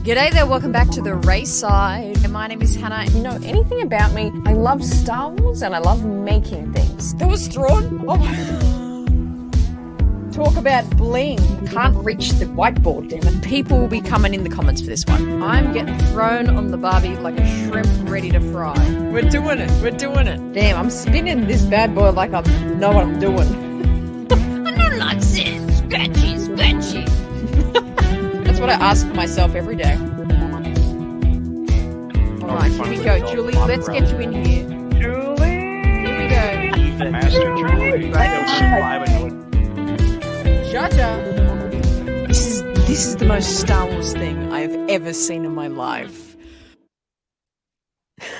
G'day there, welcome back to the Raeside. My name is Hannah. You know anything about me? I love Star Wars and I love making things. That was Thrawn. Oh. Talk about bling. Can't reach the whiteboard, damn it. People will be coming in the comments for this one. I'm getting thrown on the barbie like a shrimp ready to fry. We're doing it. Damn, I'm spinning this bad boy like I know what I'm doing. I don't like this. Scratchy. That's what I ask myself every day. Alright, here we go. Julie, let's get you in here. Julie! Here we go. Master Julie. Jaja. This is the most Star Wars thing I have ever seen in my life.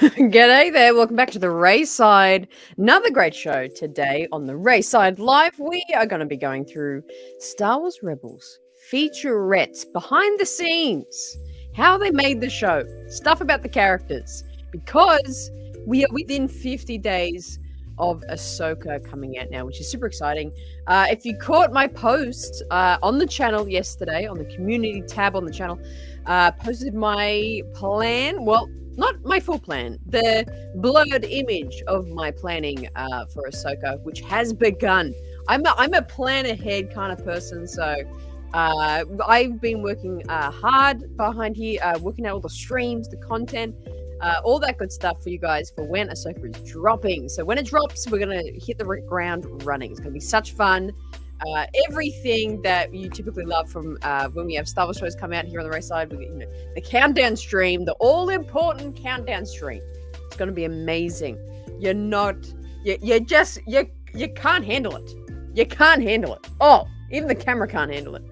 G'day there, welcome back to the Raeside. Another great show today on the Raeside Live. We are going to be going through Star Wars Rebels featurettes, behind the scenes, how they made the show, stuff about the characters, because we are within 50 days of Ahsoka coming out now, which is super exciting. If you caught my post on the channel yesterday, on the community tab on the channel, posted my plan, well, not my full plan, the blurred image of my planning for Ahsoka, which has begun. I'm a plan ahead kind of person, so I've been working hard behind here, working out all the streams, the content, all that good stuff for you guys for when Ahsoka is dropping. So when it drops, we're going to hit the ground running. It's going to be such fun. Everything that you typically love from when we have Star Wars shows come out here on the Raeside, the countdown stream, the all-important countdown stream. It's going to be amazing. You can't handle it. You can't handle it. Oh, even the camera can't handle it.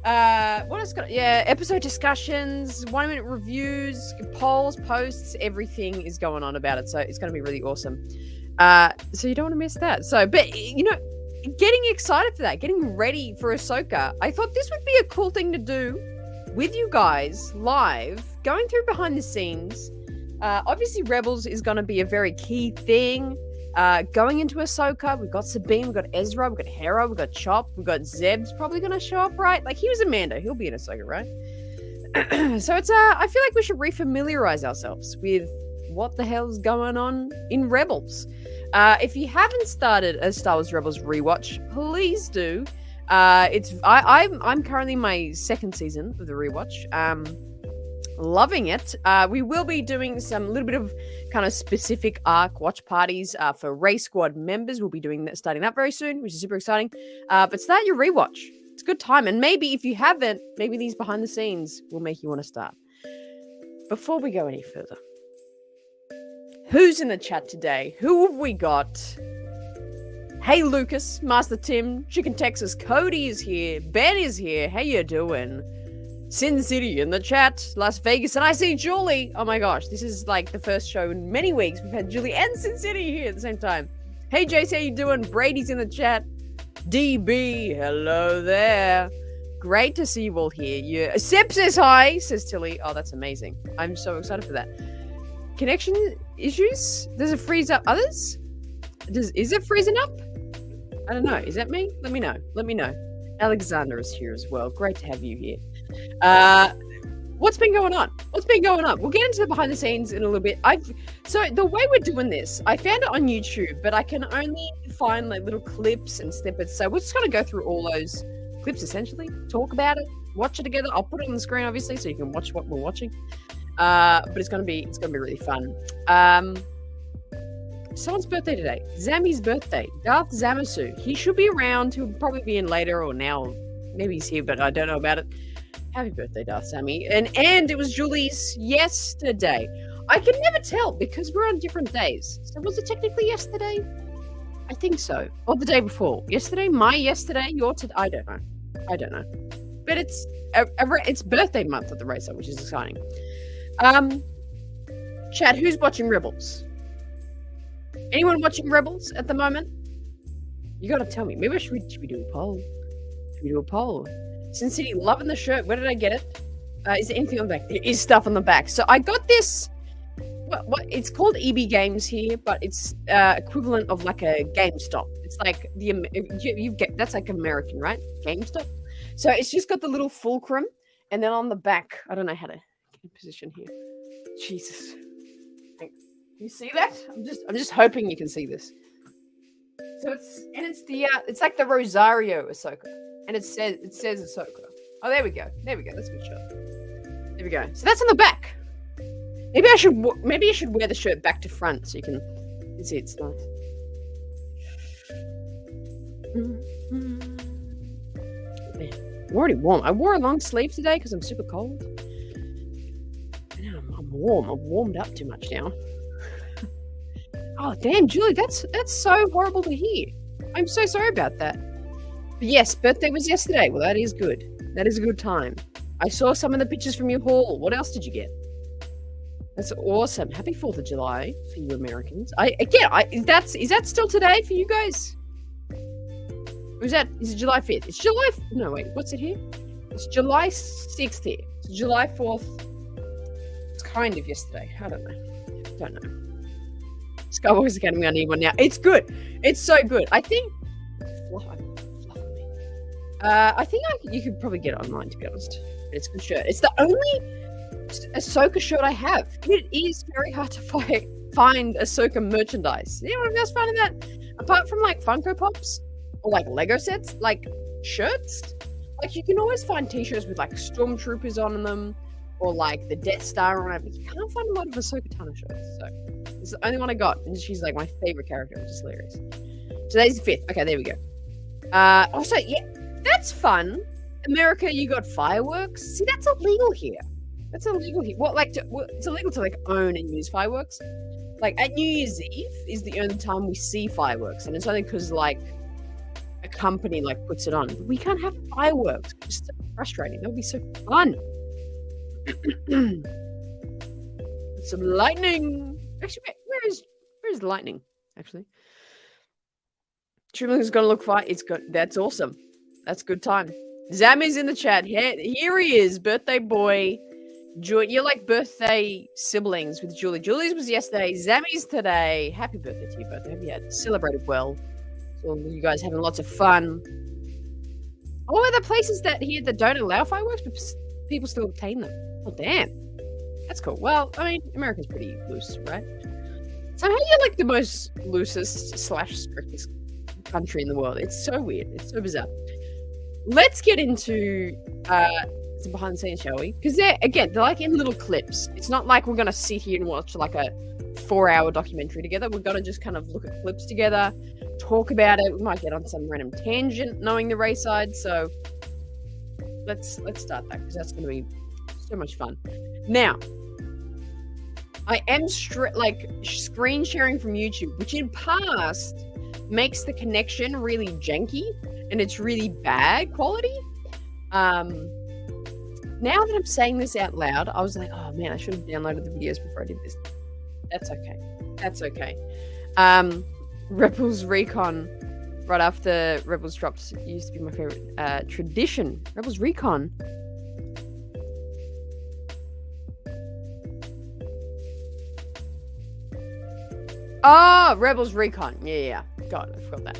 What else got? Yeah, episode discussions, 1 minute reviews, polls, posts, everything is going on about it. So it's going to be really awesome. So you don't want to miss that. So, but getting excited for that, getting ready for Ahsoka, I thought this would be a cool thing to do with you guys live, going through behind the scenes. Obviously, Rebels is going to be a very key thing. Going into Ahsoka, we've got Sabine, we've got Ezra, we've got Hera, we've got Chop, we've got Zeb's probably going to show up, right? Like, he was a Mando, he'll be in Ahsoka, right? So it's, I feel like we should refamiliarize ourselves with what the hell's going on in Rebels. If you haven't started a Star Wars Rebels rewatch, please do. I'm currently in my second season of the rewatch. Loving it. We will be doing some little bit of kind of specific arc watch parties for Race Squad members. We'll be doing that, starting that very soon, which is super exciting. But start your rewatch. It's a good time. And maybe if you haven't, maybe these behind the scenes will make you want to start. Before we go any further, who's in the chat today? Who have we got? Hey, Lucas, Master Tim, Chicken Texas, Cody is here, Ben is here. How you doing? Sin City in the chat, Las Vegas, and I see Julie. Oh my gosh, this is like the first show in many weeks. We've had Julie and Sin City here at the same time. Hey, Jace, how you doing? Brady's in the chat. DB, hello there. Great to see you all here. Seb says hi, says Tilly. Oh, that's amazing. I'm so excited for that. Connection issues? Does it freeze up others? Is it freezing up? I don't know. Is that me? Let me know. Alexander is here as well. Great to have you here. What's been going on? We'll get into the behind the scenes in a little bit. So the way we're doing this, I found it on YouTube, but I can only find like little clips and snippets. So we're just going to go through all those clips essentially, talk about it, watch it together. I'll put it on the screen obviously so you can watch what we're watching. But it's going to be really fun. Someone's birthday today. Zami's birthday. Darth Zamasu. He should be around. He'll probably be in later or now. Maybe he's here, but I don't know about it. Happy birthday, Darth Sammy. And it was Julie's yesterday. I can never tell because we're on different days. So was it technically yesterday? I think so. Or the day before. Yesterday? My yesterday? Your today? I don't know. But it's birthday month at the Racer, which is exciting. Chad, who's watching Rebels? Anyone watching Rebels at the moment? You gotta tell me. Maybe should we do a poll? Sin City, loving the shirt. Where did I get it? Is there anything on the back? There is stuff on the back. So I got this. What it's called EB Games here, but it's equivalent of like a GameStop. It's like you get that's like American, right? GameStop. So it's just got the little fulcrum, And then on the back, I don't know how to get in position here. Jesus. Can you see that? I'm just hoping you can see this. So it's like the Rosario Ahsoka. And it says Ahsoka. Oh, there we go. That's a good shot. There we go. So that's on the back. Maybe I should wear the shirt back to front so you can see it's nice. Man, I'm already warm. I wore a long sleeve today because I'm super cold. And I'm warm. I've warmed up too much now. Oh damn, Julie, that's so horrible to hear. I'm so sorry about that. But yes, birthday was yesterday. Well, that is good. That is a good time. I saw some of the pictures from your haul. What else did you get? That's awesome. Happy 4th of July for you Americans. Is that still today for you guys? Or is it July 5th? It's July... No, wait. What's it here? It's July 6th here. It's July 4th. It's kind of yesterday. I don't know. Skywalker's Academy, I need one now. It's good. It's so good. I think... I think you could probably get it online, to be honest. It's a good shirt. It's the only Ahsoka shirt I have. It is very hard to find Ahsoka merchandise. Anyone else finding that? Apart from like Funko Pops or like Lego sets, like shirts, like you can always find t-shirts with like stormtroopers on them or like the Death Star on it, but you can't find a lot of Ahsoka Tano shirts. So it's the only one I got, and she's like my favorite character, which is hilarious. Today's the 5th. Okay, there we go. Also, yeah, that's fun. America, you got fireworks. See, that's illegal here. That's illegal here. It's illegal to like own and use fireworks. Like at New Year's Eve is the only time we see fireworks, and it's only because like a company like puts it on. But we can't have fireworks. It's so frustrating. That would be so fun. Some lightning. Actually, where is lightning? Actually, Trimling's gonna look fine. It's good. That's awesome. That's good time. Zammy's in the chat. Here he is, birthday boy. You're like birthday siblings with Julie. Julie's was yesterday. Zammy's today. Happy birthday to you both. I hope you had celebrated well. So you guys having lots of fun. Oh, are there places that don't allow fireworks, but people still obtain them? Oh, damn. That's cool. Well, I mean, America's pretty loose, right? So how are you like the most loosest / strictest country in the world? It's so weird. It's so bizarre. Let's get into some behind the scenes, shall we? Because they're like in little clips. It's not like we're going to sit here and watch like a 4-hour documentary together. We're going to just kind of look at clips together, talk about it. We might get on some random tangent knowing the Raeside. So let's start that because that's going to be so much fun. Now, I am screen sharing from YouTube, which in past makes the connection really janky and it's really bad quality. Now that I'm saying this out loud, I was like, oh man, I should have downloaded the videos before I did this. That's okay. Rebels Recon, right after Rebels dropped, used to be my favorite tradition. Rebels Recon. Oh, Rebels Recon. Yeah. God, I forgot that.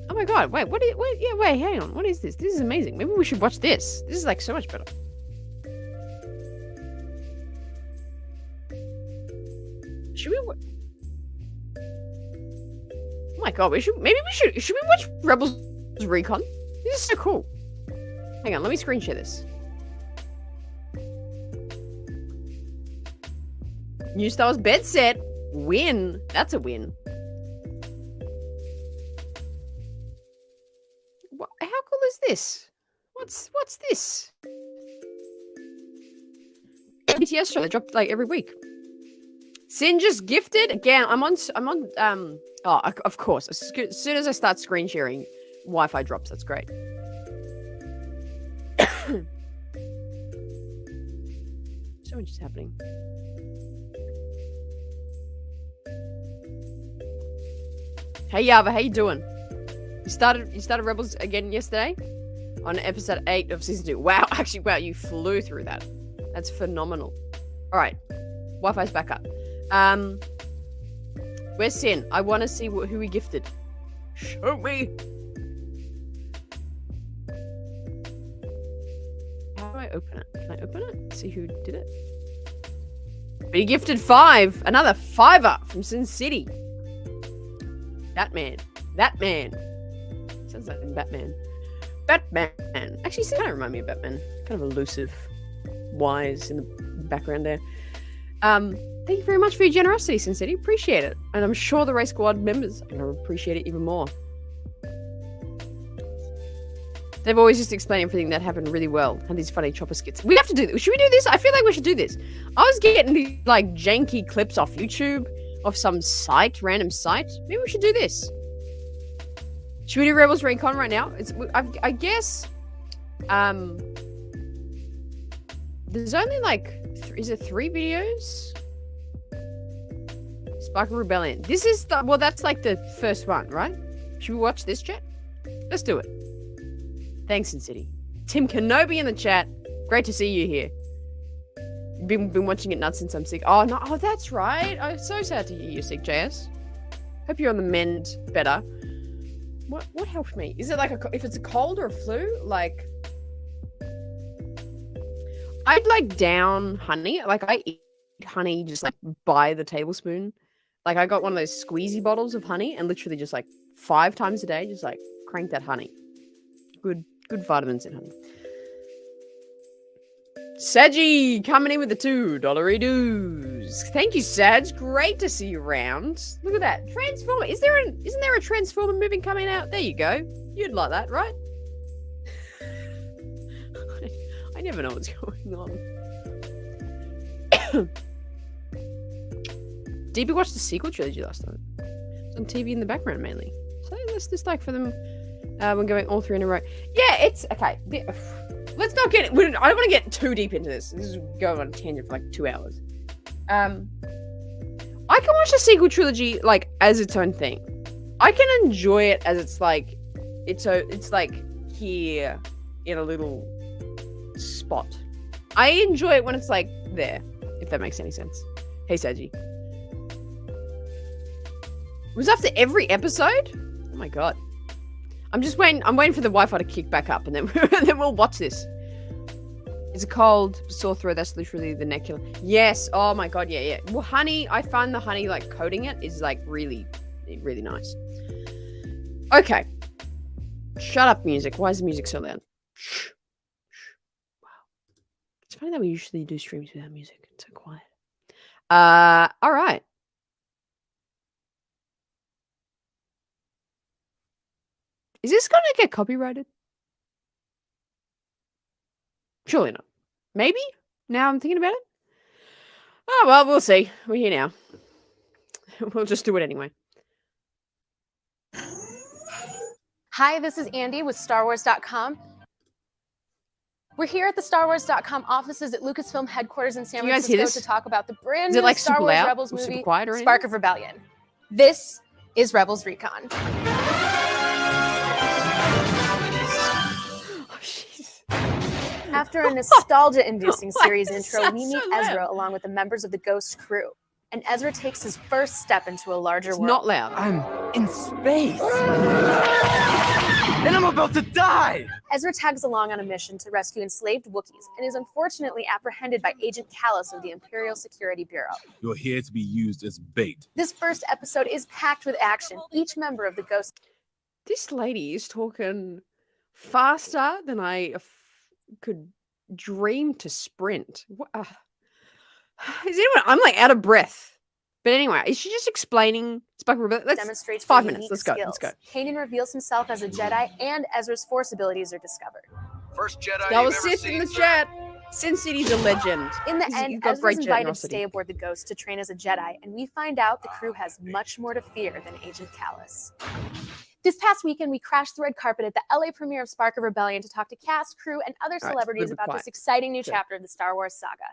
Oh my god, wait, wait, hang on. What is this? This is amazing. Maybe we should watch this. This is like so much better. Should we Oh my god, should we watch Rebels Recon? This is so cool. Hang on, let me screen share this. New Star Wars bed set. Win. That's a win. How cool is this? What's this? BTS show. They drop like every week. Sin just gifted again. I'm on. Oh, of course. As soon as I start screen sharing, Wi-Fi drops. That's great. So much is happening. Hey Yava, how you doing? You started Rebels again yesterday on episode 8 of season 2. Wow, you flew through that. That's phenomenal. All right, Wi-Fi's back up. Where's Sin? I want to see who we gifted. Show me. I open it? Can I open it? See who did it? Be gifted 5. Another 5-er from Sin City. Batman. Sounds like Batman. Actually, it kind of remind me of Batman. Kind of elusive, wise in the background there. Thank you very much for your generosity, Sin City. Appreciate it. And I'm sure the Race Squad members are going to appreciate it even more. They've always just explained everything that happened really well. And these funny chopper skits. We have to do this. Should we do this? I feel like we should do this. I was getting these like janky clips off YouTube of some site, random site. Maybe we should do this. Should we do Rebels Recon right now? I guess. There's only like, is it 3 videos? Spark of Rebellion. This is well, that's like the first one, right? Should we watch this, chat? Let's do it. Thanks, Sin City. Tim Kenobi in the chat. Great to see you here. Been watching it nuts since I'm sick. Oh no! Oh, that's right. I'm so sad to hear you're sick, JS. Hope you're on the mend better. What helped me? Is it like if it's a cold or a flu? Like, I'd like down honey. Like I eat honey just like by the tablespoon. Like I got one of those squeezy bottles of honey and literally just like 5 times a day, just like crank that honey. Good vitamins in honey. Saji coming in with the $2 dues. Thank you, Saj. Great to see you around. Look at that. Transformer. Isn't there a Transformer movie coming out? There you go. You'd like that, right? I never know what's going on. Did we watch the sequel trilogy last night? It's on TV in the background mainly. So let's just like for them. We're going all 3 in a row. Yeah, it's okay. Let's not get. I don't want to get too deep into this. This is going on a tangent for like 2 hours. I can watch the sequel trilogy like as its own thing. I can enjoy it as it's like here in a little spot. I enjoy it when it's like there, if that makes any sense. Hey, Saji. It was after every episode? Oh my god. I'm waiting for the Wi-Fi to kick back up and then we'll watch this. It's a cold sore throat. That's literally the neck killer. Yes. Oh my god. Yeah. Well, honey, I find the honey like coating it is like really, really nice. Okay. Shut up, music. Why is the music so loud? Shh. Wow. It's funny that we usually do streams without music. It's so quiet. All right. Is this going to get copyrighted? Surely not. Maybe? Now I'm thinking about it. Oh, well, we'll see. We're here now. We'll just do it anyway. Hi, this is Andy with StarWars.com. We're here at the StarWars.com offices at Lucasfilm headquarters in San Francisco to talk about the brand new Star Wars Rebels movie, Spark of Rebellion. This is Rebels Recon. After a nostalgia-inducing series intro, we meet Ezra along with the members of the Ghost crew. And Ezra takes his first step into a larger world. It's not loud. I'm in space. And I'm about to die! Ezra tags along on a mission to rescue enslaved Wookiees and is unfortunately apprehended by Agent Callus of the Imperial Security Bureau. You're here to be used as bait. This first episode is packed with action. Each member of the Ghost... This lady is talking faster than I could dream to sprint. What, is anyone? I'm like out of breath. But anyway, is she just explaining? Let's demonstrates 5 minutes. Let's go. Let's go. Kanan reveals himself as a Jedi, and Ezra's Force abilities are discovered. First Jedi. That was Sith in the chat. Sin City's a legend. In the end, Ezra's invited to stay aboard the Ghost to train as a Jedi, and we find out the crew has much more to fear than Agent Callus. This past weekend, we crashed the red carpet at the LA premiere of Spark of Rebellion to talk to cast, crew, and other celebrities about this exciting new chapter of the Star Wars saga.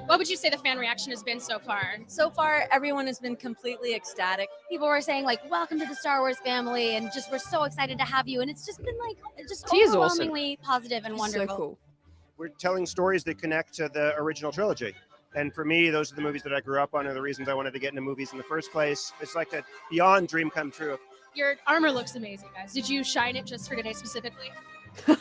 What would you say the fan reaction has been so far? So far, everyone has been completely ecstatic. People were saying like, welcome to the Star Wars family, and just we're so excited to have you. And it's just been like, just overwhelmingly positive and wonderful. So cool. We're telling stories that connect to the original trilogy. And for me, those are the movies that I grew up on, are the reasons I wanted to get into movies in the first place. It's like a beyond dream come true. Your armor looks amazing, guys. Did you shine it just for today specifically? Zeb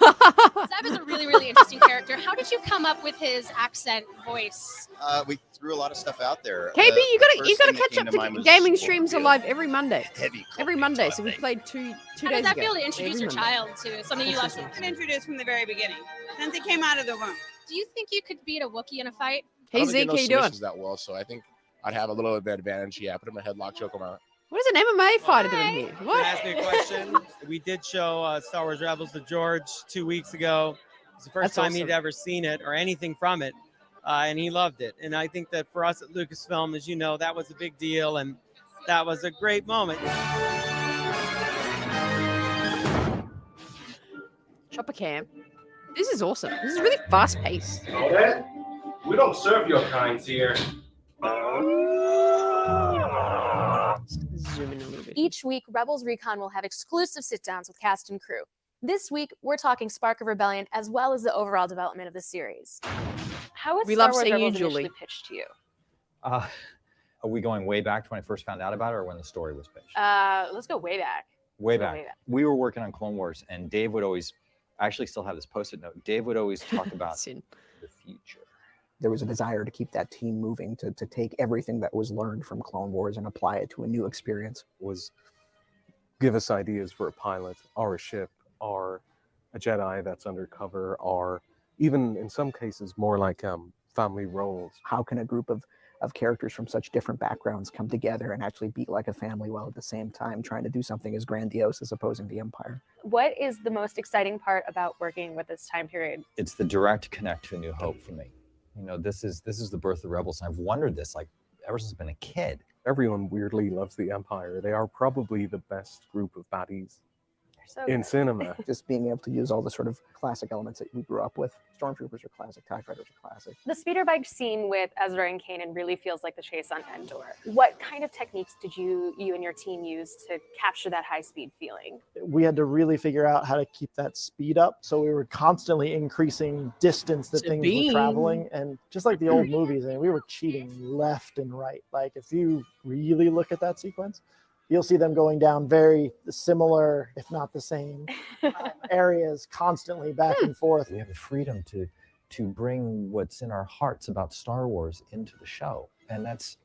is a really, really interesting character. How did you come up with his accent voice? We threw a lot of stuff out there. KB, you gotta catch up mind to was gaming streams are really live every Monday. Heavy Every Monday, so we played two How days does ago. that feel to introduce Every your Monday. child to something you love? Been introduced from the very beginning, since he came out of the womb. Do you think you could beat a Wookiee in a fight? Hey Zeke, how you doing? That well, so I think I'd have a little bit of advantage. Yeah, put him in a headlock, choke him out. What is an MMA fighter doing here? What? Ask me a question. We did show Star Wars Rebels to George 2 weeks ago. It's the first time he'd ever seen it or anything from it, and he loved it. And I think that for us at Lucasfilm, as you know, that was a big deal, and that was a great moment. Chopper cam. This is awesome. This is really fast paced. Okay. We don't serve your kinds here. Zoom in a little bit. Each week, Rebels Recon will have exclusive sit-downs with cast and crew. This week, we're talking Spark of Rebellion as well as the overall development of the series. How was We Star love Wars seeing you, Rebels Julie. initially pitched to you? Are we going way back to when I first found out about it or when the story was pitched? Let's go way back. Way Let's go back. We were working on Clone Wars, and Dave would always, I actually still have this post-it note. Dave would always talk about the future. There was a desire to keep that team moving, to take everything that was learned from Clone Wars and apply it to a new experience. Was give us ideas for a pilot, or a ship, or a Jedi that's undercover, or even in some cases more like family roles. How can a group of characters from such different backgrounds come together and actually be like a family while at the same time trying to do something as grandiose as opposing the Empire? What is the most exciting part about working with this time period? It's the direct connect to A New Hope for me. You know, this is the birth of the Rebels, and I've wondered this like ever since I've been a kid. Everyone weirdly loves the Empire. They are probably the best group of baddies in cinema. Just being able to use all the sort of classic elements that we grew up with. Stormtroopers are classic, TIE fighters are classic. The speeder bike scene with Ezra and Kanan really feels like the chase on Endor. What kind of techniques did you and your team use to capture that high-speed feeling? We had to really figure out how to keep that speed up. So we were constantly increasing distance that things were traveling. And just like the old movies, I mean, we were cheating left and right. Like if you really look at that sequence, you'll see them going down very similar, if not the same, areas constantly back and forth. We have the freedom to bring what's in our hearts about Star Wars into the show, and that's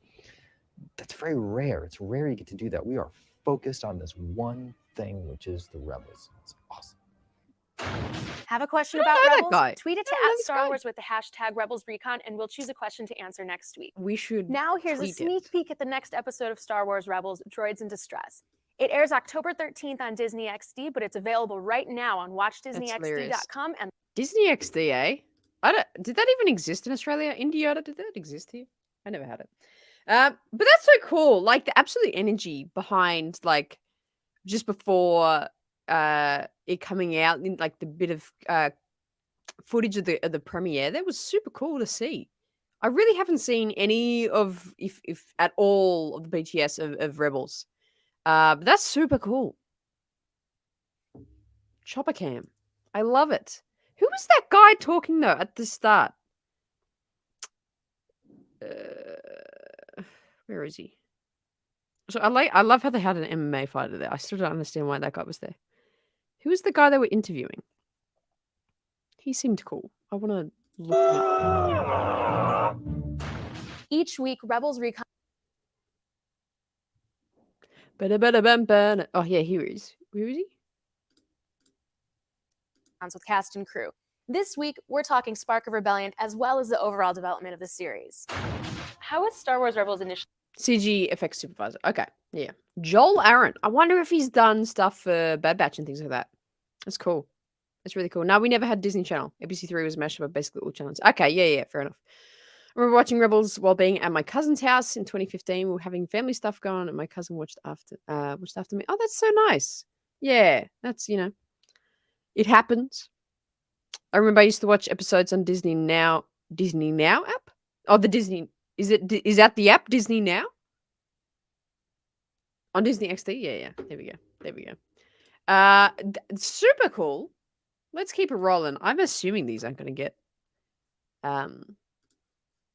very rare. It's rare you get to do that. We are focused on this one thing, which is the Rebels. It's awesome. Have a question about Rebels? Tweet it to @StarWars with the hashtag #RebelsRecon, and we'll choose a question to answer next week. We should. Now here's a sneak peek at the next episode of Star Wars Rebels: Droids in Distress. It airs October 13th on Disney XD, but it's available right now on WatchDisneyXD.com. And Disney XD, eh? Did that even exist in Australia? Indiana, did that exist here? I never had it. But that's so cool. Like the absolute energy behind, like, just before it coming out, in like the bit of footage of the premiere, that was super cool to see. I really haven't seen any of, if at all, of the BTS of Rebels. But that's super cool. Chopper cam. I love it. Who was that guy talking though at the start? Where is he? So I love how they had an MMA fighter there. I still don't understand why that guy was there. Who was the guy they were interviewing? He seemed cool. I want to look at each week, Rebels Recon. Oh yeah, here he is. Where is he? With cast and crew. This week, we're talking Spark of Rebellion as well as the overall development of the series. How was Star Wars Rebels initially? CG effects supervisor. Okay, yeah. Joel Aaron. I wonder if he's done stuff for Bad Batch and things like that. That's cool. That's really cool. No, we never had Disney Channel. ABC3 was a mashup of basically all channels. Okay, yeah, fair enough. I remember watching Rebels while being at my cousin's house in 2015. We were having family stuff going on, and my cousin watched after me. Oh, that's so nice. Yeah, that's, it happens. I remember I used to watch episodes on Disney Now app? Oh, the Disney. Is that the app, Disney Now? On Disney XD? Yeah. There we go. Super cool. Let's keep it rolling. I'm assuming these aren't going to get,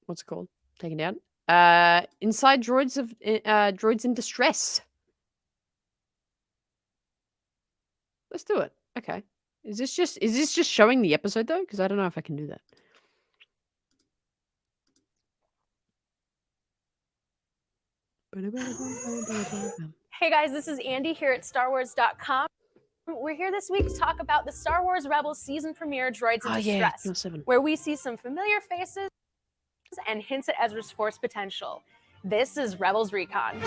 what's it called? Taken down. Inside Droids in Distress. Let's do it. Okay. Is this just showing the episode though? Because I don't know if I can do that. Hey guys, this is Andy here at StarWars.com. We're here this week to talk about the Star Wars Rebels season premiere, Droids in Distress, where we see some familiar faces and hints at Ezra's Force potential. This is Rebels Recon.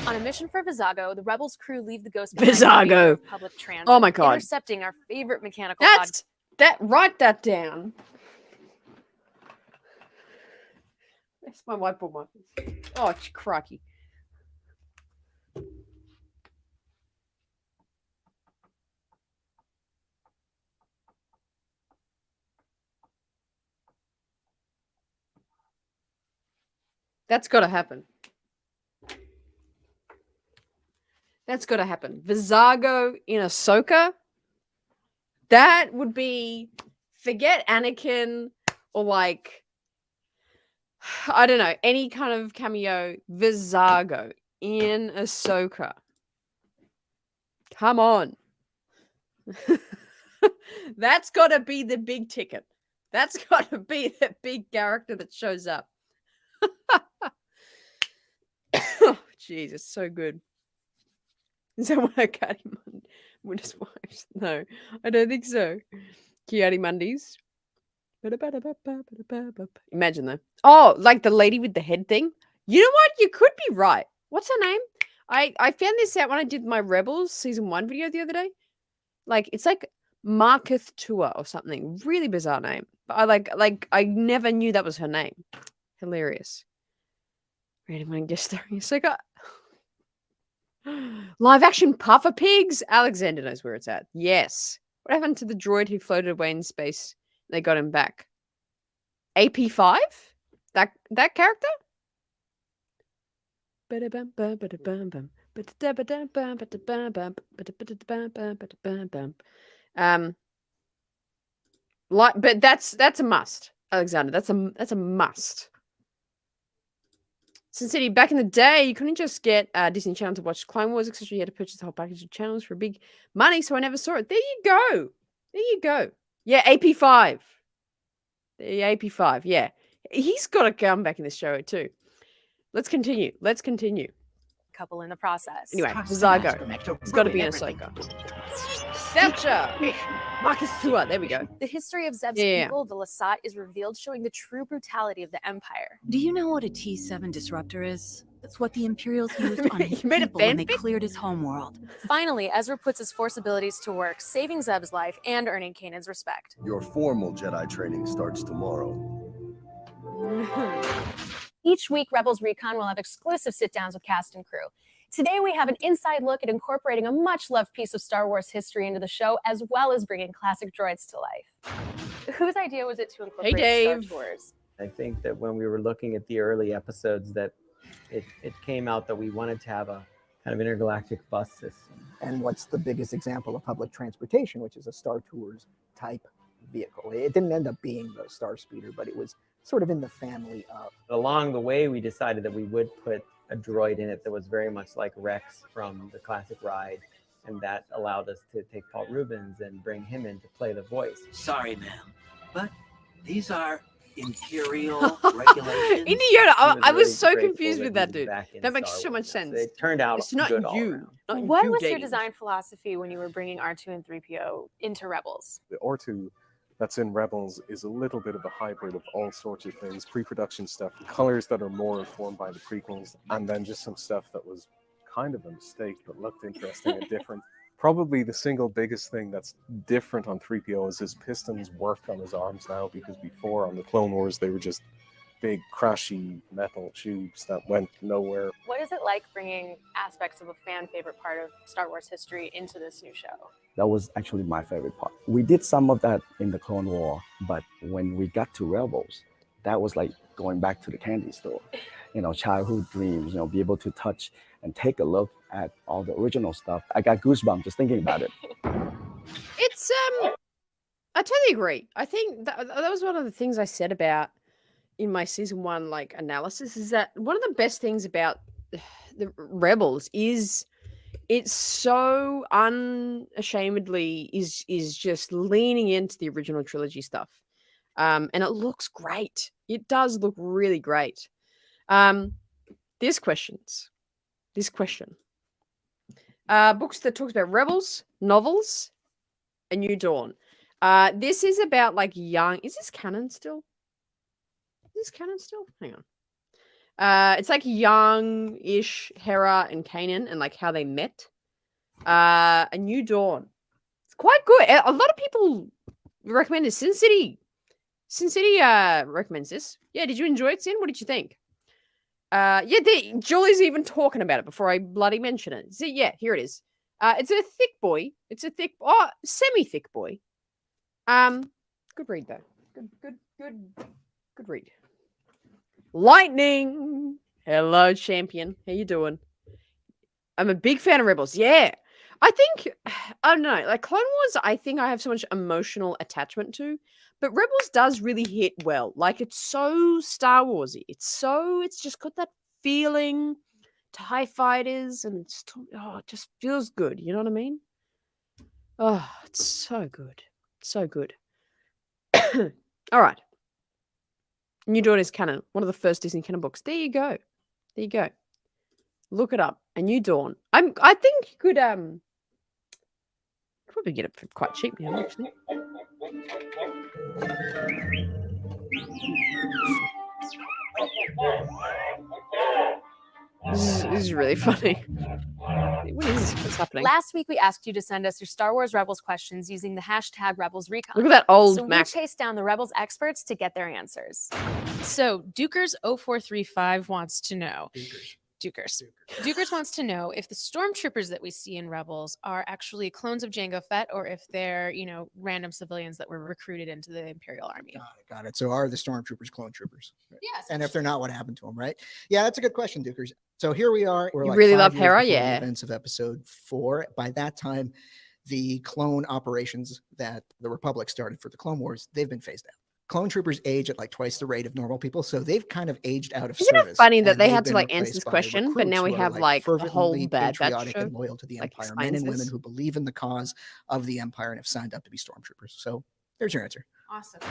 On a mission for Vizago, the Rebels crew leave the Ghost behind Vizago. for public transit, Oh my god. intercepting our favorite mechanical Write that down. That's my whiteboard markers. Oh, it's crikey. That's got to happen. That's got to happen. Vizago in Ahsoka. That would be, forget Anakin or like, I don't know, any kind of cameo. Vizago in Ahsoka. Come on. That's got to be the big ticket. That's got to be the big character that shows up. Oh, jeez, it's so good. Is that what Kiadi wives? No, I don't think so. Kiadi Mundies. Imagine though. Oh, like the lady with the head thing. You know what? You could be right. What's her name? I found this out when I did my Rebels season 1 video the other day. Like it's like Marketh Tua or something. Really bizarre name. But I never knew that was her name. Hilarious. Random one guest starring Ahsoka. Live action Puffer Pigs. Alexander knows where it's at. Yes. What happened to the droid who floated away in space? They got him back. AP5? That character? But that's a must, Alexander. That's a must. Sin City, back in the day, you couldn't just get Disney Channel to watch Clone Wars, etc. You had to purchase the whole package of channels for big money, so I never saw it. There you go. There you go. Yeah, AP5. The AP5, yeah. He's got to come back in this show too. Let's continue. Couple in the process. Anyway, Vizago. It's got to be an Ahsoka. Selcha! Marcus Tua. There we go. The history of Zeb's people, the Lasat, is revealed, showing the true brutality of the Empire. Do you know what a T7 disruptor is? That's what the Imperials used on his people when they cleared his homeworld. Finally, Ezra puts his Force abilities to work, saving Zeb's life and earning Kanan's respect. Your formal Jedi training starts tomorrow. Each week, Rebels Recon will have exclusive sit-downs with cast and crew. Today, we have an inside look at incorporating a much-loved piece of Star Wars history into the show, as well as bringing classic droids to life. Whose idea was it to incorporate Star Tours? I think that when we were looking at the early episodes, that it came out that we wanted to have a kind of intergalactic bus system. And what's the biggest example of public transportation, which is a Star Tours type vehicle. It didn't end up being the Star Speeder, but it was sort of in the family of. Along the way, we decided that we would put a droid in it that was very much like Rex from the classic ride, and that allowed us to take Paul Rubens and bring him in to play the voice. Sorry, ma'am, but these are Imperial regulations. Indiana, I was so confused with that, dude. That makes so much sense. It turned out it's not good you. Not what you was dating. your design philosophy when you were bringing R2 and 3PO into Rebels? The R2 that's in Rebels is a little bit of a hybrid of all sorts of things, pre-production stuff, colors that are more informed by the prequels, and then just some stuff that was kind of a mistake but looked interesting and different. Probably the single biggest thing that's different on 3PO is his pistons work on his arms now, because before on the Clone Wars they were just big crashy metal tubes that went nowhere. What is it like bringing aspects of a fan favorite part of Star Wars history into this new show? That was actually my favorite part. We did some of that in the Clone War, but when we got to Rebels, that was like going back to the candy store. You know, childhood dreams, you know, be able to touch and take a look at all the original stuff. I got goosebumps just thinking about it. It's, I totally agree. I think that was one of the things I said about in my season 1 like analysis, is that one of the best things about the Rebels is it's so unashamedly is just leaning into the original trilogy stuff. And it looks great. It does look really great. This question. Books that talks about rebels, novels, A New Dawn. This is about like young. Is this canon still? Hang on. It's like young-ish Hera and Kanan and like how they met. A New Dawn. It's quite good. A lot of people recommend this. Sin City recommends this. Yeah, did you enjoy it, Sin? What did you think? Julie's even talking about it before I bloody mention it. See, yeah, here it is. It's a thick boy. Semi-thick boy. Good read though. Good read. Lightning. Hello, champion. How you doing? I'm a big fan of Rebels. Yeah. I don't know. Like Clone Wars, I think I have so much emotional attachment to, but Rebels does really hit well. Like it's so Star Warsy. It's just got that feeling, TIE fighters, and it just feels good. You know what I mean? Oh, it's so good. So good. All right. New Dawn is canon. One of the first Disney canon books. There you go. Look it up. A New Dawn. I think you could probably get it for quite cheap now, actually. This is really funny. What is this? What's happening? Last week, we asked you to send us your Star Wars Rebels questions using the hashtag Rebels Recon. Look at that old So Mac. we chased down the Rebels experts to get their answers. So Dukers0435 wants to know. Dukers wants to know if the stormtroopers that we see in Rebels are actually clones of Jango Fett or if they're, random civilians that were recruited into the Imperial Army. Got it. So are the stormtroopers clone troopers? Yes. And if they're not, what happened to them, right? Yeah, that's a good question, Dukers. So here we are. We're You like really 5 love years Hera? before the Yeah. events of episode 4. By that time, the clone operations that the Republic started for the Clone Wars, they've been phased out. Clone troopers age at like twice the rate of normal people, so they've kind of aged out of Isn't service. it funny that and they they've had to been like answer replaced this by question, but recruits now we who are, have like a whole fervently Bad Batch patriotic show. and loyal to the like, Empire, men and women explains who believe in the cause of the Empire and have signed up to be stormtroopers. So there's your answer. Awesome.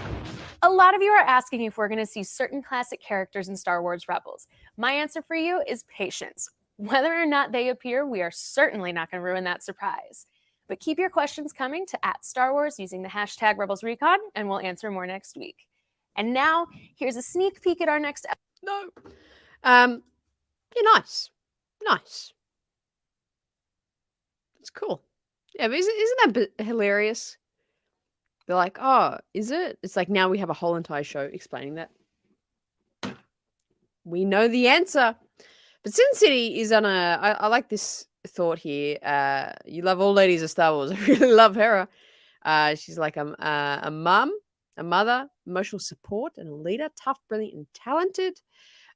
A lot of you are asking if we're going to see certain classic characters in Star Wars Rebels. My answer for you is patience. Whether or not they appear, we are certainly not going to ruin that surprise. But keep your questions coming to @StarWars using the hashtag RebelsRecon, and we'll answer more next week. And now, here's a sneak peek at our next episode. Yeah, nice. It's cool. Yeah, but isn't that hilarious? They're like, oh, is it? It's like now we have a whole entire show explaining that. We know the answer. But Sin City is on I like this thought here. You love all ladies of Star Wars. I really love Hera. She's like a mum, a mother, emotional support, and a leader. Tough, brilliant, and talented.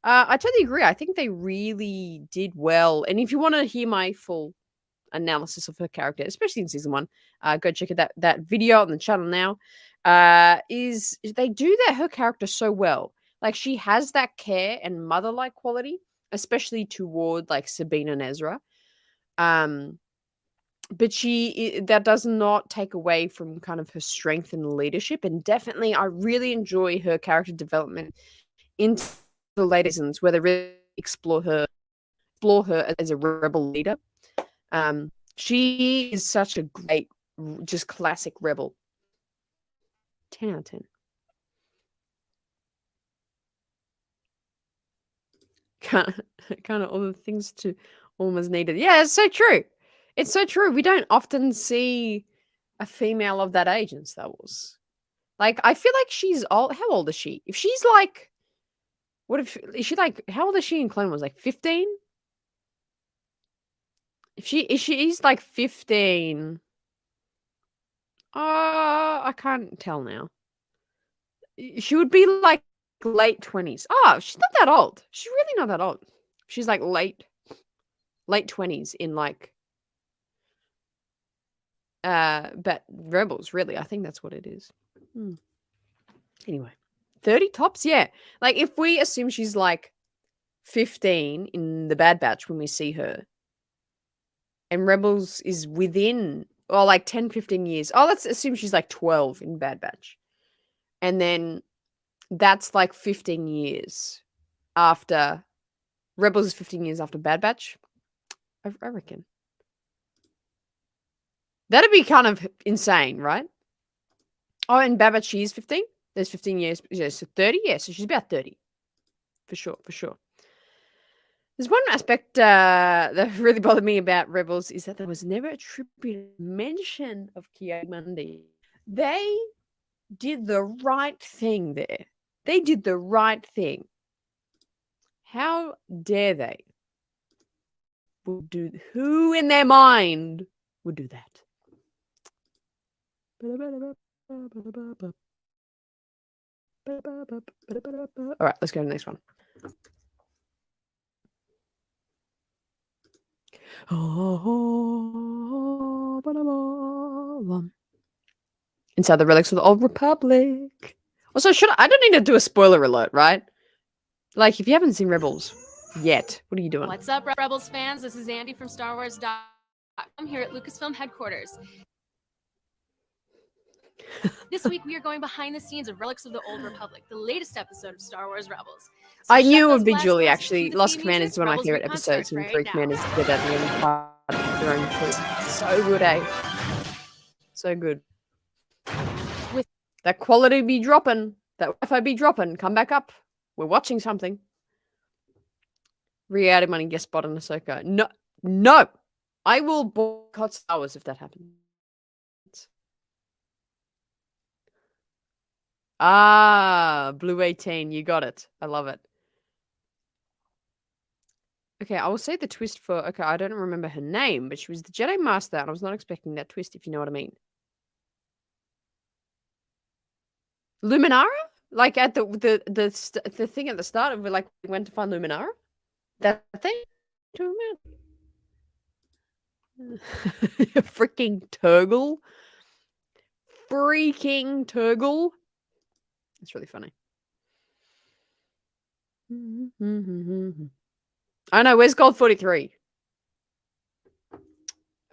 I totally agree. I think they really did well. And if you want to hear my full analysis of her character, especially in season 1, go check out that video on the channel now. Is they do her character so well. Like she has that care and mother-like quality, especially toward like Sabine and Ezra. But that does not take away from kind of her strength and leadership. And definitely, I really enjoy her character development into the later seasons where they really explore her as a rebel leader. She is such a great, just classic rebel. 10 out of 10. Kind of all the things to almost needed. Yeah, it's so true. It's so true. We don't often see a female of that age in Star Wars. Like, I feel like she's old. How old is she? If she's like, is she like, how old is she in Clone Wars? Like 15? If she's like 15, I can't tell now. She would be like late 20s. Oh, she's not that old. She's really not that old. She's like late 20s in like but Rebels, really. I think that's what it is. Anyway, 30 tops, yeah. Like if we assume she's like 15 in the Bad Batch when we see her. And Rebels is within, or like 10, 15 years. Oh, let's assume she's like 12 in Bad Batch. And then that's like 15 years after, Rebels is 15 years after Bad Batch. I reckon. That'd be kind of insane, right? Oh, and Bad Batch, she is 15? There's 15 years. Yeah, so 30? Yeah, so she's about 30. For sure, for sure. There's one aspect that really bothered me about Rebels is that there was never a tribute mention of Ki-Adi-Mundi. They did the right thing there. They did the right thing. How dare they? Who in their mind would do that? All right, let's go to the next one. Inside the Relics of the Old Republic. Also, I don't need to do a spoiler alert, right? Like, if you haven't seen Rebels yet, what are you doing? What's up, Rebels fans? This is Andy from StarWars.com here at Lucasfilm headquarters. This week, we are going behind the scenes of Relics of the Old Republic, the latest episode of Star Wars Rebels. So I knew it would be Julie, actually. Lost Commanders is one of my favorite episodes, and Three Commanders did that in the end of their own troop. So good, eh? So good. That quality be dropping. That Wi-Fi be dropping. Come back up. We're watching something. Reality money guest spot on Ahsoka. No. No! I will boycott Star Wars if that happens. Ah, Blue 18. You got it. I love it. Okay, I will say the twist for... Okay, I don't remember her name, but she was the Jedi Master, and I was not expecting that twist, if you know what I mean. Luminara? Like at the thing at the start of like we went to find Luminara? That thing? Freaking Turgle. Freaking Turgle. It's really funny. I know, where's Gold 43?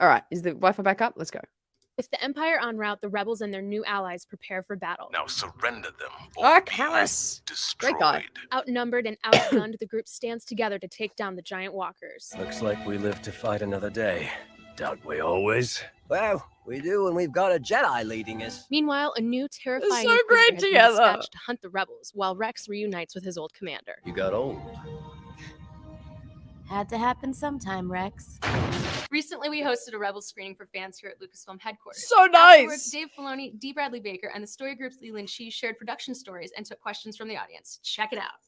All right, is the Wi-Fi back up? Let's go. With the Empire en route, the rebels and their new allies prepare for battle. Now surrender them. Oh, Callus! Great guy. Outnumbered and outgunned, the group stands together to take down the giant walkers. Looks like we live to fight another day. Don't we always? Well, we do when we've got a Jedi leading us. Meanwhile, a new terrifying so great inquisitor has been together. dispatched to hunt the rebels, while Rex reunites with his old commander. You got old. Had to happen sometime, Rex. Recently, we hosted a Rebels screening for fans here at Lucasfilm headquarters. So nice! Afterwards, Dave Filoni, D. Bradley Baker, and the story group's Leland Shee shared production stories and took questions from the audience. Check it out.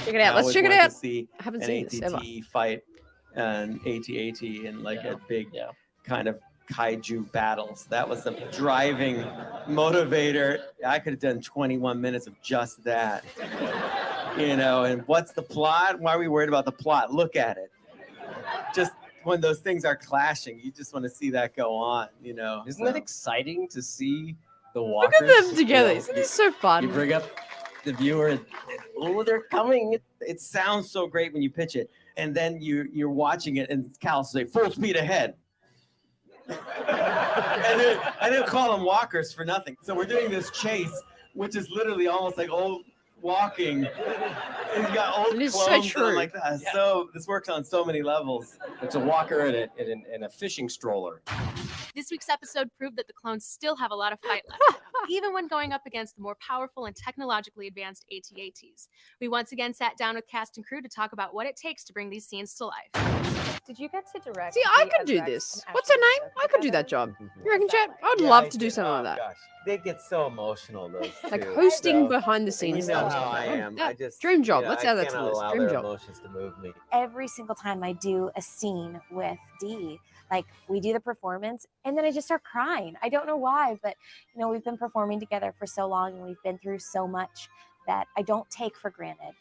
Check it out. Let's check it out. I haven't an seen this ever. AT-AT fight an AT-AT in like a big kind of kaiju battles. That was the driving motivator. I could have done 21 minutes of just that. You know, and what's the plot? Why are we worried about the plot? Look at it. Just when those things are clashing, you just want to see that go on, you know. Isn't that exciting to see the walkers? Look at them together. Isn't this so fun? You bring up the viewer, and, oh, they're coming. It sounds so great when you pitch it. And then you're watching it, and Cal will say, full speed ahead. I didn't call them walkers for nothing. So we're doing this chase, which is literally almost like old walking. And you got old It clones is so true. like that. So this works on so many levels. It's a walker and a fishing stroller. This week's episode proved that the clones still have a lot of fight left, even when going up against the more powerful and technologically advanced AT-ATs. We once again sat down with cast and crew to talk about what it takes to bring these scenes to life. Did you get to direct? See, I could do this. What's her name? I could do that job. You reckon, Chet? I'd love to do something like that. Gosh, they get so emotional, those Like two, hosting so- behind the scenes. You know stuff. how I am. Yeah, I just dream job. you know, Let's I add that to cannot the list. allow Dream their job. emotions to move me. Every single time I do a scene with Dee, like we do the performance and then I just start crying. I don't know why, but you know, we've been performing together for so long and we've been through so much that I don't take for granted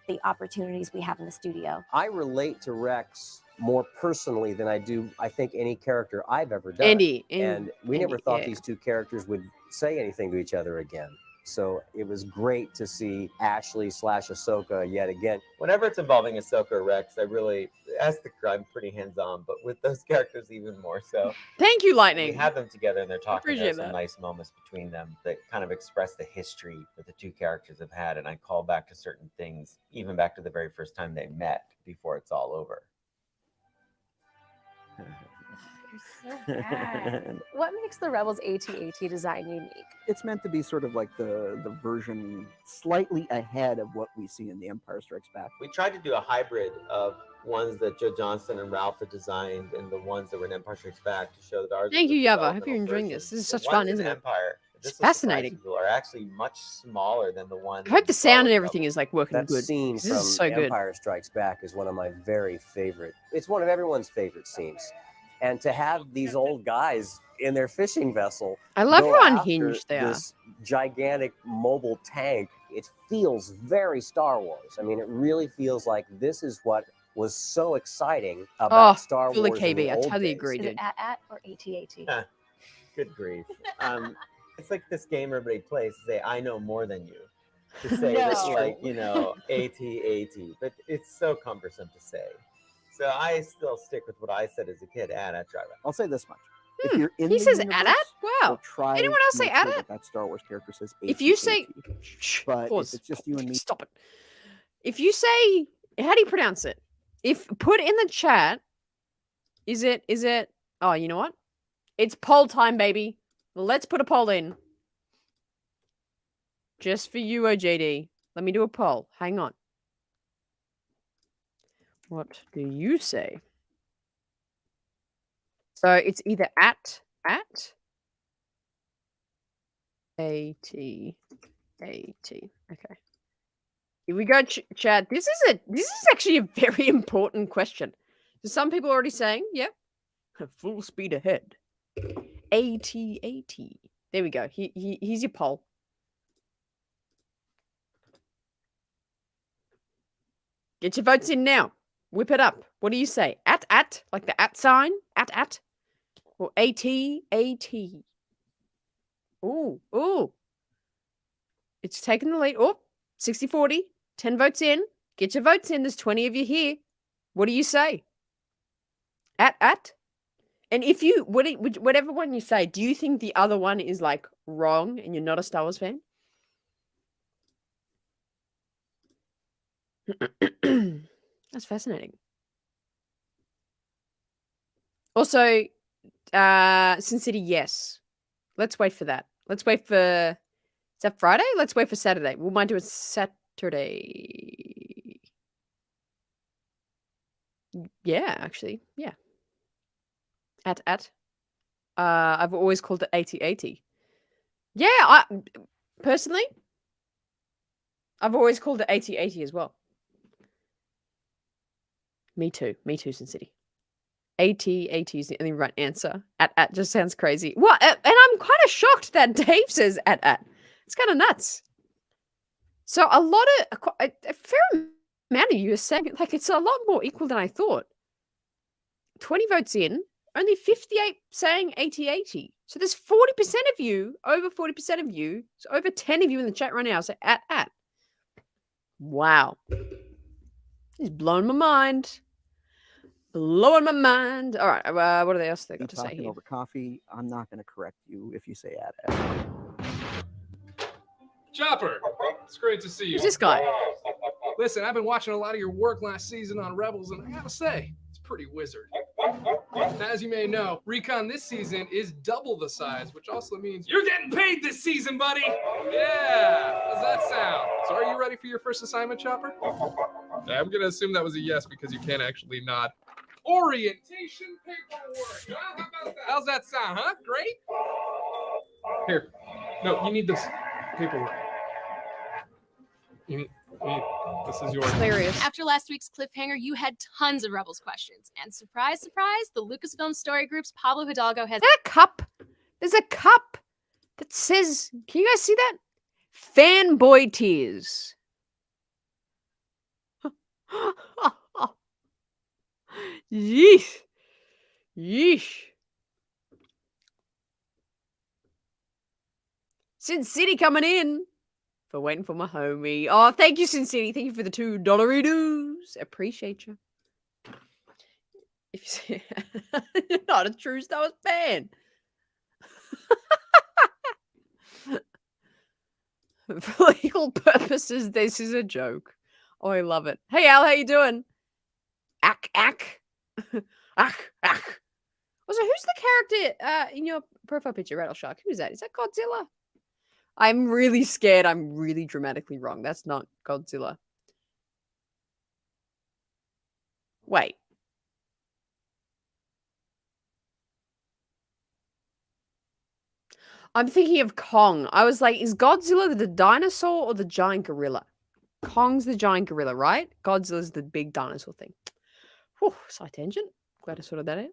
the opportunities we have in the studio. I relate to Rex more personally than I do, I think, any character I've ever done. Andy, and we never Andy, thought yeah. these two characters would say anything to each other again. So it was great to see Ashley / Ahsoka yet again. Whenever it's involving Ahsoka or Rex, I really, as the crew, I'm pretty hands-on, but with those characters even more so. Thank you, Lightning. We have them together and they're talking. Appreciate There's some that. nice moments between them that kind of express the history that the two characters have had, and I call back to certain things, even back to the very first time they met before it's all over. So bad. What makes the Rebels AT-AT design unique? It's meant to be sort of like the version slightly ahead of what we see in The Empire Strikes Back. We tried to do a hybrid of ones that Joe Johnston and Ralph had designed and the ones that were in Empire Strikes Back to show that ours. Thank you, Yava. I hope you're enjoying this. This is such fun, isn't it? Empire. It's fascinating. Are actually much smaller than the ones. I hope the sound and everything is like working That good. scene This from is so good. Empire Strikes Back is one of my very favorite. It's one of everyone's favorite scenes. And to have these old guys in their fishing vessel, I love go how after unhinged they are. this gigantic mobile tank, it feels very Star Wars. I mean, it really feels like this is what was so exciting about Star full of Wars in KB. the I old totally days. agree, Is dude. it at or AT-AT? Good grief. It's like this game everybody plays to say, I know more than you. To say it's No. like, AT-AT. But it's so cumbersome to say. So I still stick with what I said as a kid, AT-AT driver. I'll say this much. If you're in He the says universe, AT-AT? Wow. we'll try Anyone else to say make sure AT-AT? that Star Wars character says If you say, but pause. if it's just you and me, Stop it. If you say, how do you pronounce it? If put in the chat, is it? Oh, you know what? It's poll time, baby. Let's put a poll in. Just for you, OJD. Let me do a poll. Hang on. What do you say? So it's either at, AT. Okay. Here we go, Chad. This is actually a very important question. So some people are already saying, yep, full speed ahead. AT. There we go. Here's your poll. Get your votes in now. Whip it up. What do you say? At, like the at sign? At. Or AT. Ooh. It's taking the lead. Oh, 60-40. 10 votes in. Get your votes in. There's 20 of you here. What do you say? At. And if you, whatever one you say, do you think the other one is like wrong and you're not a Star Wars fan? That's fascinating. Also, Sin City, yes. Let's wait for that. Let's wait for, is that Friday? Let's wait for Saturday. We might do it Saturday. Yeah, actually. Yeah. At. I've always called it AT-AT. Yeah, personally, I've always called it AT-AT as well. Me too, Sin City. AT-AT is the only right answer. At just sounds crazy. Well, and I'm kind of shocked that Dave says at. It's kind of nuts. So a fair amount of you are saying, like, it's a lot more equal than I thought. 20 votes in, only 58 saying AT-AT. So there's 40% of you, over 40% of you, so over 10 of you in the chat right now say at. Wow. He's blowing my mind. All right. What are they else they got to say here? over coffee. I'm not going to correct you if you say at. Chopper, it's great to see you. Who's this guy? Listen, I've been watching a lot of your work last season on Rebels, and I gotta say, it's pretty wizard. As you may know, Recon this season is double the size, which also means you're getting paid this season, buddy. Yeah, how's that sound? So are you ready for your first assignment, Chopper? Yeah, I'm gonna assume that was a yes because you can't actually nod. Orientation paperwork. Huh? How about that? How's that sound, huh? Great? Here. No, you need this paperwork. This is yours. Hilarious. After last week's cliffhanger, you had tons of Rebels questions. And surprise, surprise, the Lucasfilm Story Group's Pablo Hidalgo has That cup. There's a cup that says, can you guys see that? Fanboy tears. Yeesh. Sin City coming in. for waiting for my homie. Oh, thank you, Sin City. Thank you for the $2 Appreciate you. If you you're not a true Star Wars fan. For legal purposes, this is a joke. Oh, I love it. Hey, Al, how you doing? Ack. Also, who's the character in your profile picture, Rattleshark? Who is that? Is that Godzilla? I'm really scared I'm really dramatically wrong. That's not Godzilla. Wait. I'm thinking of Kong. I was like, is Godzilla the dinosaur or the giant gorilla? Kong's the giant gorilla, right? Godzilla's the big dinosaur thing. Whew, side tangent. Glad I sorted that out.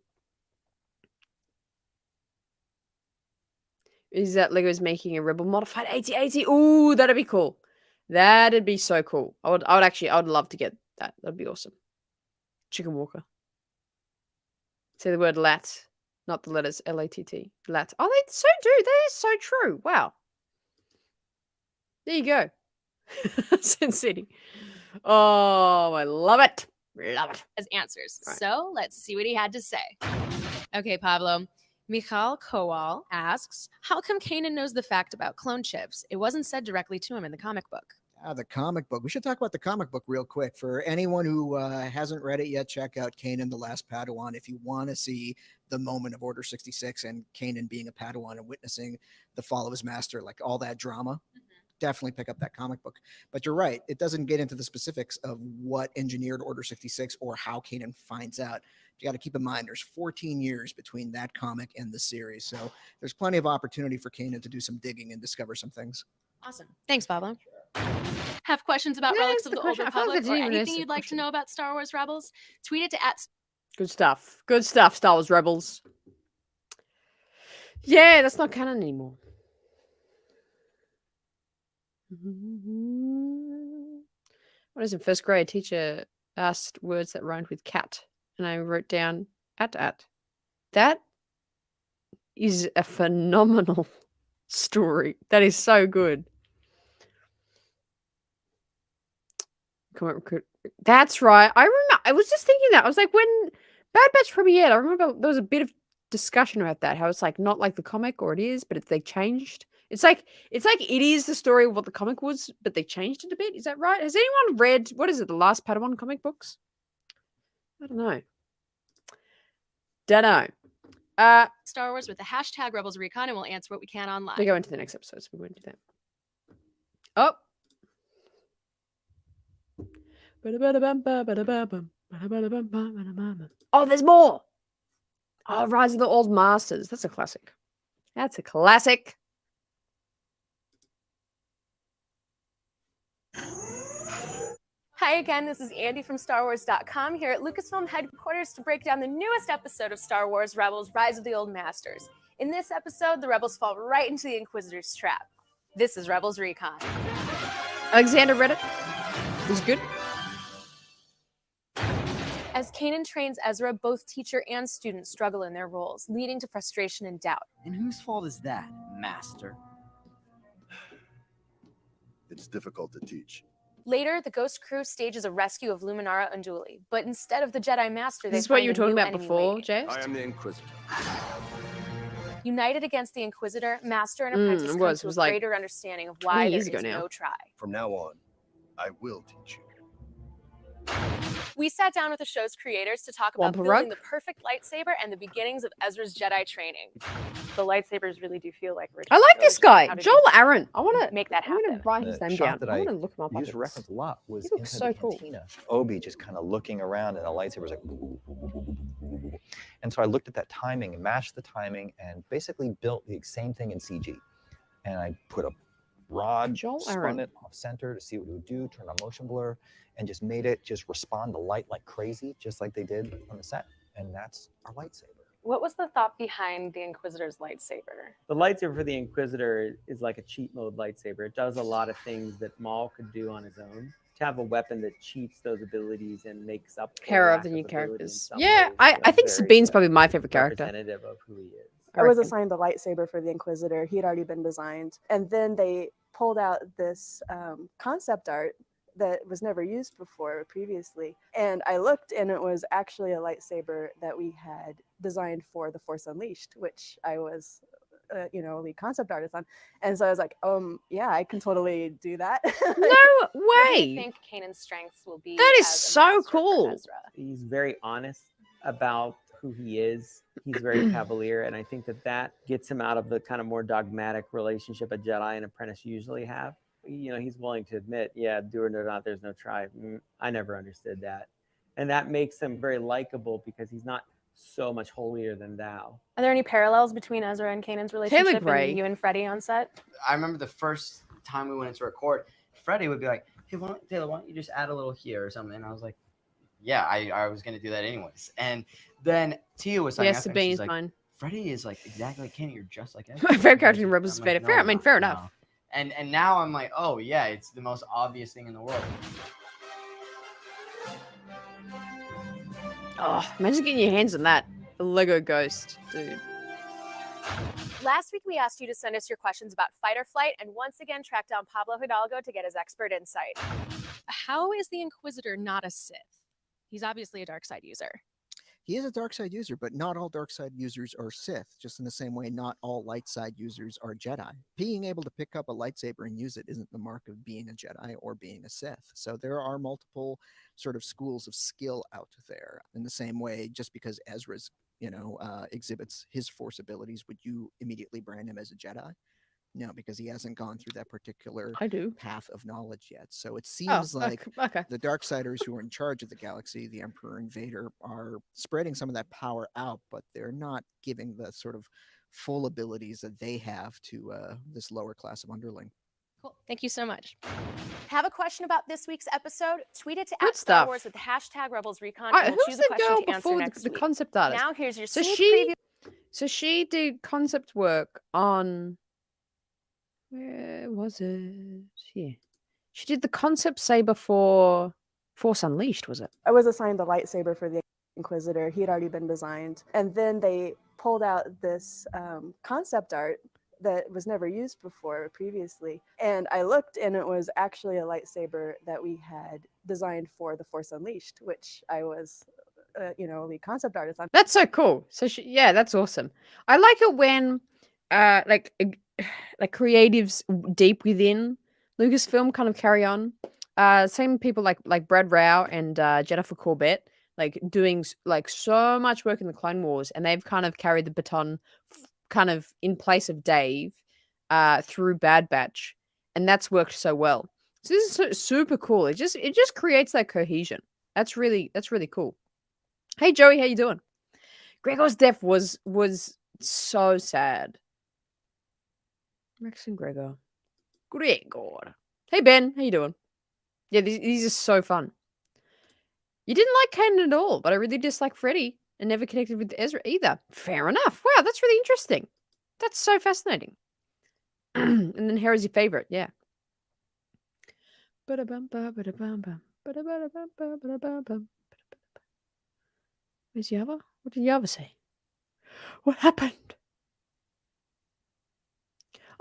Is that Lego's making a Rebel modified AT-AT? Ooh, that'd be cool. That'd be so cool. I would love to get that. That'd be awesome. Chicken Walker. Say the word lat, not the letters L-A-T-T. Lat. Oh, they so do. That is so true. Wow. There you go. Sin City. Oh, I love it. Love it. As answers. Right. So let's see what he had to say. Okay, Pablo. Michal Kowal asks, how come Kanan knows the fact about clone chips? It wasn't said directly to him in the comic book. The comic book. We should talk about the comic book real quick. For anyone who hasn't read it yet, check out Kanan the Last Padawan. If you want to see the moment of Order 66 and Kanan being a Padawan and witnessing the fall of his master, like all that drama, definitely pick up that comic book. But you're right. It doesn't get into the specifics of what engineered Order 66 or how Kanan finds out. You got to keep in mind there's 14 years between that comic and the series. So there's plenty of opportunity for Kanan to do some digging and discover some things. Awesome. Thanks, Pablo. Have questions about Relics of the Old question. I feel like Republic I or didn't even anything ask you'd the like to know about Star Wars Rebels? Tweet it to Good stuff. Good stuff, Star Wars Rebels. Yeah, that's not canon anymore. What is in first grade? Teacher asked words that rhymed with cat, and I wrote down at. That is a phenomenal story. That is so good. That's right. I remember. I was just thinking that. I was like, when Bad Batch premiered, I remember there was a bit of discussion about that. How it's like not like the comic, or it is, but they changed. It's like it is the story of what the comic was, but they changed it a bit. Is that right? Has anyone read what is it? The Last Padawan comic books? I don't know. Star Wars with the hashtag Rebels Recon, and we'll answer what we can online. We go into the next episode, so we won't do that. Oh. Oh, there's more. Oh, Rise of the Old Masters. That's a classic. That's a classic. Hi again, this is Andy from StarWars.com here at Lucasfilm headquarters to break down the newest episode of Star Wars Rebels, Rise of the Old Masters. In this episode, the Rebels fall right into the Inquisitor's trap. This is Rebels Recon. Alexander read it. It was good. As Kanan trains Ezra, both teacher and student struggle in their roles, leading to frustration and doubt. And whose fault is that, Master? It's difficult to teach. Later, the Ghost crew stages a rescue of Luminara Unduli, but instead of the Jedi Master, they This is what find you were a talking new about enemy before, waiting. Jess? I am the Inquisitor. United against the Inquisitor, Master and Apprentice come to a like greater understanding of why there years is ago now. no try. From now on, I will teach you. We sat down with the show's creators to talk about Wampa building rug? the perfect lightsaber and the beginnings of Ezra's Jedi training. The lightsabers really do feel like I like this guy, Joel Aaron. I want to make that happen. I'm gonna write his The name shot down. that I I want to look him up. used to reference a lot was He looks into so the cool. cantina. Obi just kind of looking around, and the lightsaber's like, and so I looked at that timing and matched the timing, and basically built the same thing in CG. And I put a rod, Joel spun Aaron. it off center to see what it would do, turned on motion blur, and just made it just respond to light like crazy, just like they did on the set. And that's our lightsaber. What was the thought behind the Inquisitor's lightsaber? The lightsaber for the Inquisitor is like a cheat mode lightsaber. It does a lot of things that Maul could do on his own. To have a weapon that cheats those abilities and makes up for Hera of lack the new ability in characters. some Yeah, ways, I think very Sabine's probably my favorite character. representative of who he is. I was assigned the lightsaber for the Inquisitor. He had already been designed. And then they pulled out this concept art that was never used before previously. And I looked, and it was actually a lightsaber that we had designed for The Force Unleashed, which I was, lead concept artist on. And so I was like, yeah, I can totally do that. No What do you way. think Kanan's strengths will be? That is as a so master for cool. Ezra? He's very honest about who he is. He's very cavalier, and I think that gets him out of the kind of more dogmatic relationship a Jedi and apprentice usually have. He's willing to admit, yeah, do it or not, there's no try. I never understood that. And that makes him very likable because he's not so much holier than thou. Are there any parallels between Ezra and Kanan's relationship Gray. and you and Freddie on set? I remember the first time we went into record, Freddie would be like, hey, Taylor, why don't you just add a little here or something? And I was like, yeah, I was going to do that anyways. And then Tia was like, Yes, Sabine is mine. Freddie is like exactly like Kenny. You're just like My favorite character in Rebels is Vader. Fair, I mean, fair enough. And now I'm like, oh yeah, it's the most obvious thing in the world. Oh, imagine getting your hands on that. A Lego Ghost, dude. Last week, we asked you to send us your questions about fight or flight, and once again tracked down Pablo Hidalgo to get his expert insight. How is the Inquisitor not a Sith? He's obviously a dark side user. He is a dark side user, but not all dark side users are Sith, just in the same way not all light side users are Jedi. Being able to pick up a lightsaber and use it isn't the mark of being a Jedi or being a Sith. So there are multiple sort of schools of skill out there. In the same way, just because Ezra's, exhibits his Force abilities, would you immediately brand him as a Jedi? No, because he hasn't gone through that particular path of knowledge yet. So it seems like the Darksiders who are in charge of the galaxy, the Emperor and Vader, are spreading some of that power out, but they're not giving the sort of full abilities that they have to this lower class of underling. Cool. Thank you so much. Have a question about this week's episode? Tweet it to Good Star stuff. Wars with the hashtag RebelsRecon, All right, and we'll who's choose a the question girl to answer before next the week. concept artist? Now here's your So sneak she, preview. so she did concept work on. Where was it? Here. She did the concept saber for Force Unleashed, was it? I was assigned the lightsaber for the Inquisitor. He had already been designed. And then they pulled out this concept art that was never used before previously. And I looked, and it was actually a lightsaber that we had designed for The Force Unleashed, which I was, lead concept artist on. That's so cool. So yeah, that's awesome. I like it when like creatives deep within Lucasfilm kind of carry on. Same people like Brad Rao and Jennifer Corbett, like doing like so much work in the Clone Wars, and they've kind of carried the baton kind of in place of Dave through Bad Batch, and that's worked so well. So this is super cool. It just creates that cohesion. That's really cool. Hey Joey, how you doing? Gregor's death was so sad. Rex and Gregor. Gregor. Hey Ben, how you doing? Yeah, these are so fun. You didn't like Kanan at all, but I really dislike Freddie and never connected with Ezra either. Fair enough. Wow, that's really interesting. That's so fascinating. And then Hera's your favorite, yeah. Where's Yava? What did Yava say? What happened?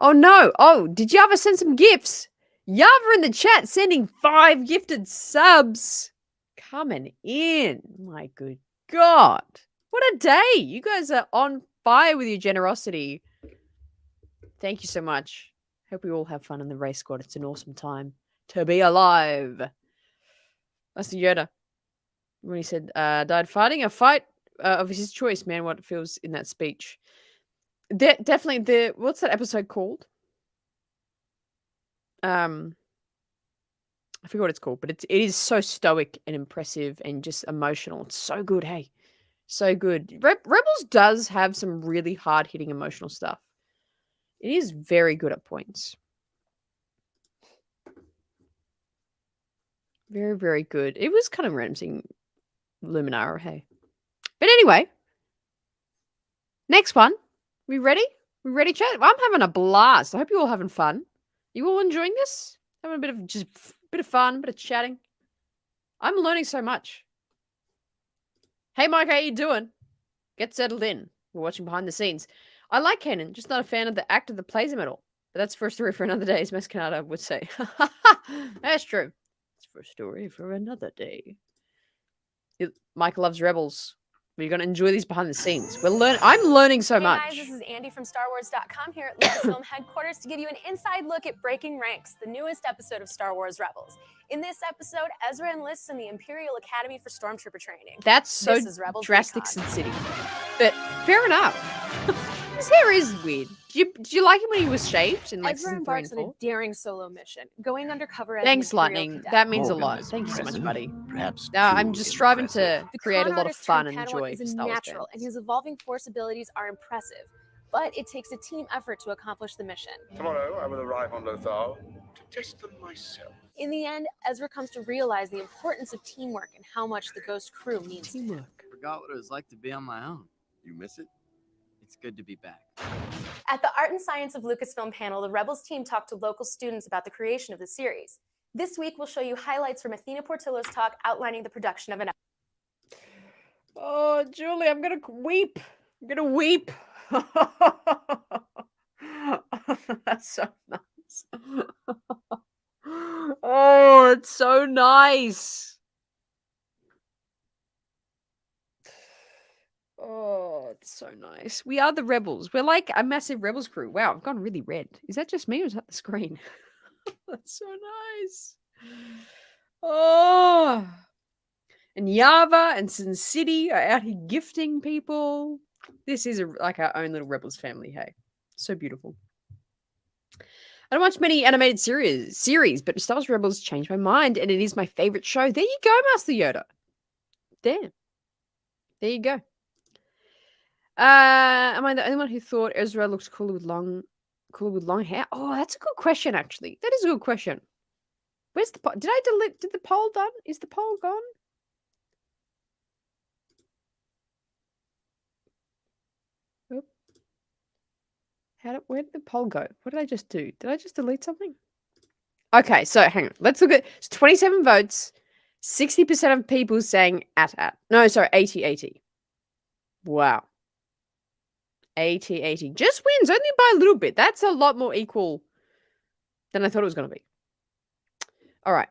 Oh no! Oh, did Yava send some gifts? Yava in the chat sending 5 gifted subs. Coming in. My good God. What a day. You guys are on fire with your generosity. Thank you so much. Hope we all have fun in the race squad. It's an awesome time to be alive. That's Yoda. When he said, died fighting a fight of his choice, man, what it feels in that speech. Definitely what's that episode called? I forget what it's called, but it is so stoic and impressive and just emotional. It's so good, hey. So good. Rebels does have some really hard-hitting emotional stuff. It is very good at points. Very, very good. It was kind of random seeing Luminara, hey. But anyway, next one. We ready? We ready, chat? I'm having a blast. I hope you're all having fun. You all enjoying this? Having a bit of fun, a bit of chatting. I'm learning so much. Hey, Mike, how you doing? Get settled in. We're watching behind the scenes. I like Kanan, just not a fan of the actor that plays him at all. But that's for a story for another day, as Mescanata would say. That's true. It's for a story for another day. Michael loves Rebels. We're going to enjoy these behind the scenes. I'm learning so much. Hey guys, this is Andy from StarWars.com here at Lucasfilm headquarters to give you an inside look at Breaking Ranks, the newest episode of Star Wars Rebels. In this episode, Ezra enlists in the Imperial Academy for Stormtrooper training. That's so This is Rebels drastic Recon. Sin City. But fair enough. His hair is weird. Did you like him when he was shaved in like Ezra season 3 and embarks on a 4? daring solo mission, going undercover as Thanks, an Imperial Lightning. cadet. That means a lot. Thank you so much, buddy. Perhaps I'm just striving to The create a con lot of artist fun turned and Padawan joy is for a Star Wars natural, fans. and his evolving force abilities are impressive. But it takes a team effort to accomplish the mission. Tomorrow I will arrive on Lothal to test them myself. In the end, Ezra comes to realize the importance of teamwork and how much the Ghost crew means to him. Forgot what it was like to be on my own. You miss it? It's good to be back. At the Art and Science of Lucasfilm panel, the Rebels team talked to local students about the creation of the series. This week, we'll show you highlights from Athena Portillo's talk outlining the production of an episode. Oh, Julie, I'm going to weep. I'm going to weep. That's so nice. Oh, it's so nice. Oh, it's so nice. We are the Rebels. We're like a massive Rebels crew. Wow, I've gone really red. Is that just me or is that the screen? That's so nice. Oh. And Yava and Sin City are out here gifting people. This is like our own little Rebels family, hey. So beautiful. I don't watch many animated series, but Star Wars Rebels changed my mind, and it is my favorite show. There you go, Master Yoda. There you go. Am I the only one who thought Ezra looked cooler with long hair? Oh, that's a good question, actually. That is a good question. Where's the poll? Did the poll done? Is the poll gone? Oop. Where did the poll go? What did I just do? Did I just delete something? Okay, so hang on. Let's look at it's 27 votes. 60% of people saying at. No, sorry, 80. Wow. 80. Just wins only by a little bit. That's a lot more equal than I thought it was going to be. All right.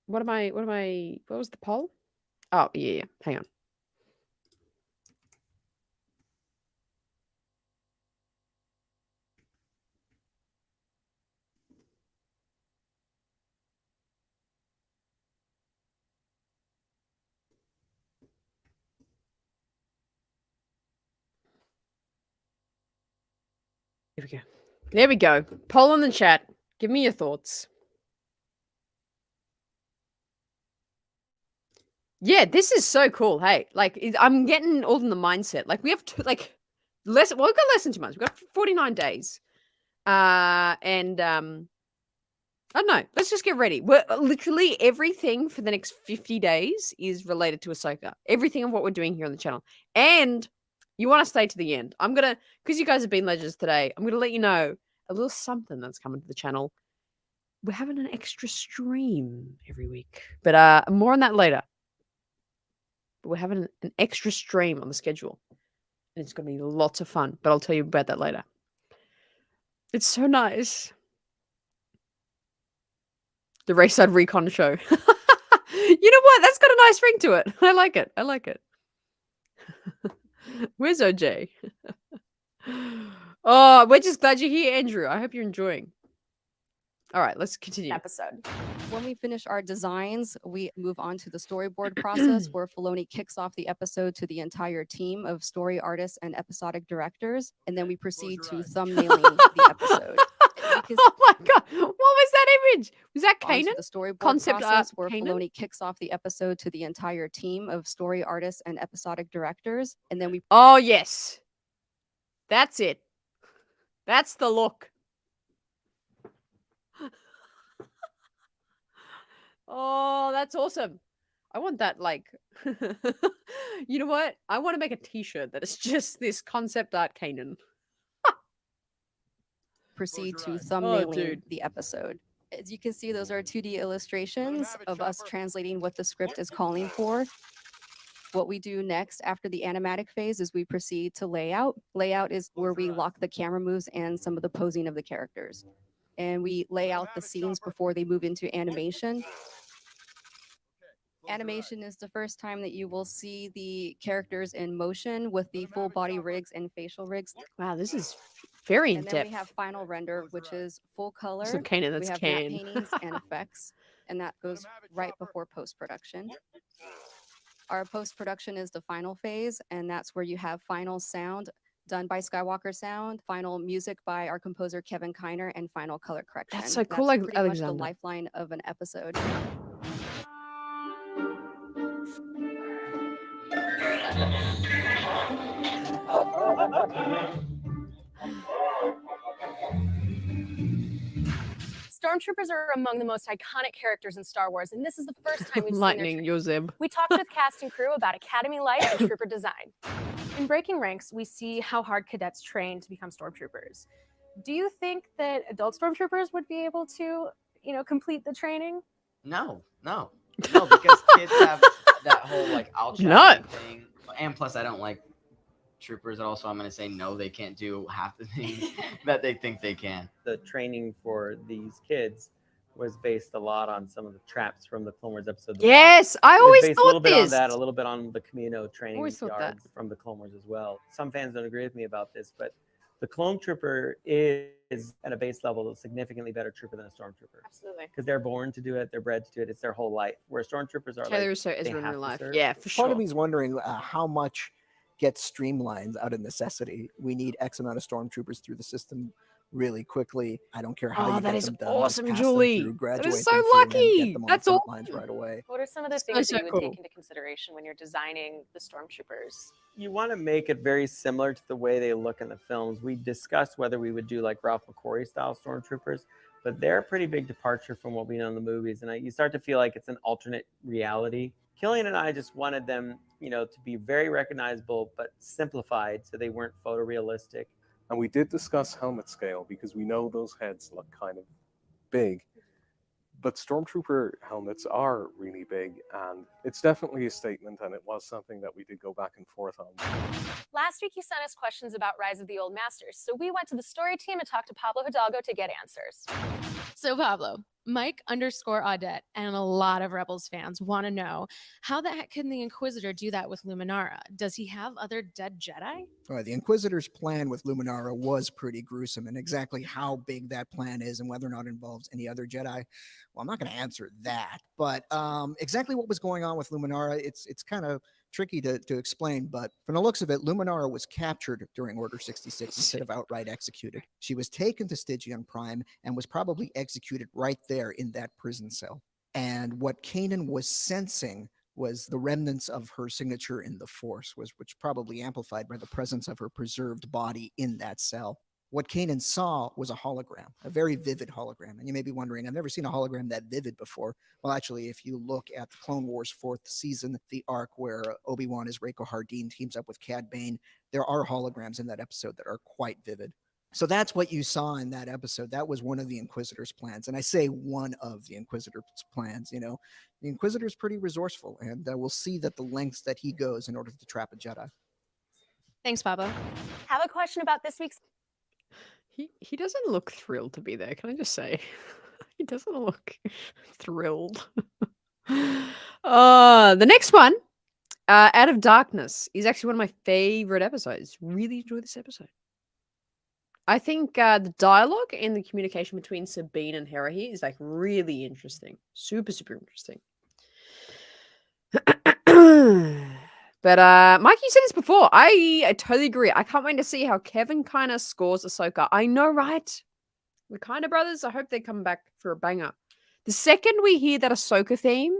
What was the poll? Oh, yeah. Hang on. Here we go. There we go. Poll in the chat. Give me your thoughts. Yeah, this is so cool. Hey, like I'm getting all in the mindset. Like we have we've got less than 2 months. We've got 49 days. I don't know. Let's just get ready. We're literally everything for the next 50 days is related to Ahsoka. Everything of what we're doing here on the channel. And you want to stay to the end. I'm gonna, because you guys have been legends today, I'm gonna let you know a little something that's coming to the channel. We're having an extra stream every week. But more on that later. But we're having an extra stream on the schedule. And it's gonna be lots of fun. But I'll tell you about that later. It's so nice. The Raeside Recon show. You know what? That's got a nice ring to it. I like it. Where's OJ? Oh, we're just glad you're here, Andrew. I hope you're enjoying. All right, let's continue. Episode. When we finish our designs, we move on to the storyboard process where Filoni kicks off the episode to the entire team of story artists and episodic directors, and then we proceed to thumbnailing the episode. Oh my god, what was that image? Was that Onto Kanan? the storyboard Concept process art where Kanan? Filoni kicks off the episode to the entire team of story artists and episodic directors, and then we Oh yes. That's it. That's the look. Oh, that's awesome. I want that, like, you know what? I want to make a t-shirt that is just this concept art Kanan. proceed to thumbnailing dude. the episode. As you can see, those are 2D illustrations of us translating what the script is calling for. What we do next after the animatic phase is we proceed to layout. Layout is where we lock the camera moves and some of the posing of the characters. And we lay out the scenes before they move into animation. Animation is the first time that you will see the characters in motion with the full body rigs and facial rigs. Wow, this is very in And then depth. we have final render, which is full color. So Kanan, we that's have Kane. matte paintings and effects, and that goes right before post-production. Our post-production is the final phase, and that's where you have final sound done by Skywalker Sound, final music by our composer Kevin Kiner, and final color correction. That's so cool, That's pretty much Alexander. the lifeline of an episode. Stormtroopers are among the most iconic characters in Star Wars, and this is the first time we've seen their Lightning, training. your Zeb. We talked with cast and crew about Academy life and trooper design. In Breaking Ranks, we see how hard cadets train to become Stormtroopers. Do you think that adult Stormtroopers would be able to, complete the training? No, because kids have that whole like thing, and plus I don't like troopers at all, so I'm going to say no, they can't do half the things that they think they can. The training for these kids was based a lot on some of the traps from the Clone Wars episode. Yes, I always based a little thought bit on this. that, a little bit on the Camino training Always thought that. yards from the Clone Wars as well. Some fans don't agree with me about this, but the Clone Trooper is at a base level a significantly better trooper than a Stormtrooper. Absolutely. Because they're born to do it, they're bred to do it, it's their whole life. Where Stormtroopers are Taylor like, Russo is they in have real to life. serve. Yeah, for Part sure. of me is wondering how much gets streamlined out of necessity. We need X amount of stormtroopers through the system really quickly. I don't care how you that get is them done. awesome, Just pass them Julie. through, That graduate is so them through, and then lucky. get them on That's the front all. lines right away. What are some of the So, things so that you would cool. take into consideration when you're designing the Stormtroopers? You want to make it very similar to the way they look in the films. We discussed whether we would do like Ralph McQuarrie style Stormtroopers, but they're a pretty big departure from what we know in the movies. And you start to feel like it's an alternate reality. Killian and I just wanted them, to be very recognizable, but simplified so they weren't photorealistic. And we did discuss helmet scale because we know those heads look kind of big. But Stormtrooper helmets are really big, and it's definitely a statement, and it was something that we did go back and forth on. Last week, you sent us questions about Rise of the Old Masters, so we went to the story team and talked to Pablo Hidalgo to get answers. So Pablo, Mike_Audette and a lot of Rebels fans want to know, how the heck can the Inquisitor do that with Luminara? Does he have other dead Jedi? All right, the Inquisitor's plan with Luminara was pretty gruesome, and exactly how big that plan is and whether or not it involves any other Jedi, well, I'm not going to answer that. But exactly what was going on with Luminara, it's kind of tricky to explain, but from the looks of it, Luminara was captured during Order 66 instead of outright executed. She was taken to Stygian Prime and was probably executed right there in that prison cell. And what Kanan was sensing was the remnants of her signature in the Force, which probably amplified by the presence of her preserved body in that cell. What Kanan saw was a hologram, a very vivid hologram. And you may be wondering, I've never seen a hologram that vivid before. Well, actually, if you look at the Clone Wars 4th season, the arc where Obi-Wan as Rako Hardeen teams up with Cad Bane, there are holograms in that episode that are quite vivid. So that's what you saw in that episode. That was one of the Inquisitor's plans. And I say one of the Inquisitor's plans, The Inquisitor's pretty resourceful, and we'll see that the lengths that he goes in order to trap a Jedi. Thanks, Pablo. Have a question about this week's... He doesn't look thrilled to be there, can I just say? He doesn't look thrilled. The next one, Out of Darkness, is actually one of my favorite episodes. Really enjoy this episode. I think the dialogue and the communication between Sabine and Hera here is like really interesting. Super, super interesting. But Mike, you said this before. I totally agree. I can't wait to see how Kevin Kiner scores Ahsoka. I know, right? The Kiner brothers, I hope they come back for a banger. The second we hear that Ahsoka theme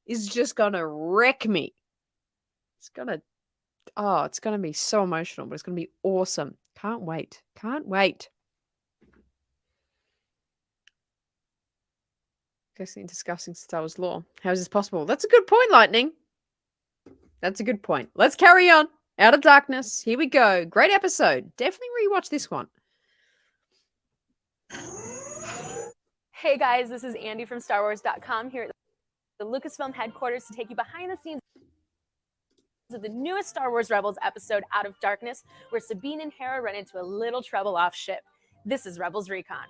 is just gonna wreck me. It's gonna be so emotional, but it's gonna be awesome. Can't wait. Can't wait. Discussing Star Wars lore. How is this possible? That's a good point, Lightning. That's a good point. Let's carry on. Out of Darkness. Here we go. Great episode. Definitely rewatch this one. Hey guys, this is Andy from StarWars.com here at the Lucasfilm headquarters to take you behind the scenes of the newest Star Wars Rebels episode, Out of Darkness, where Sabine and Hera run into a little trouble off ship. This is Rebels Recon.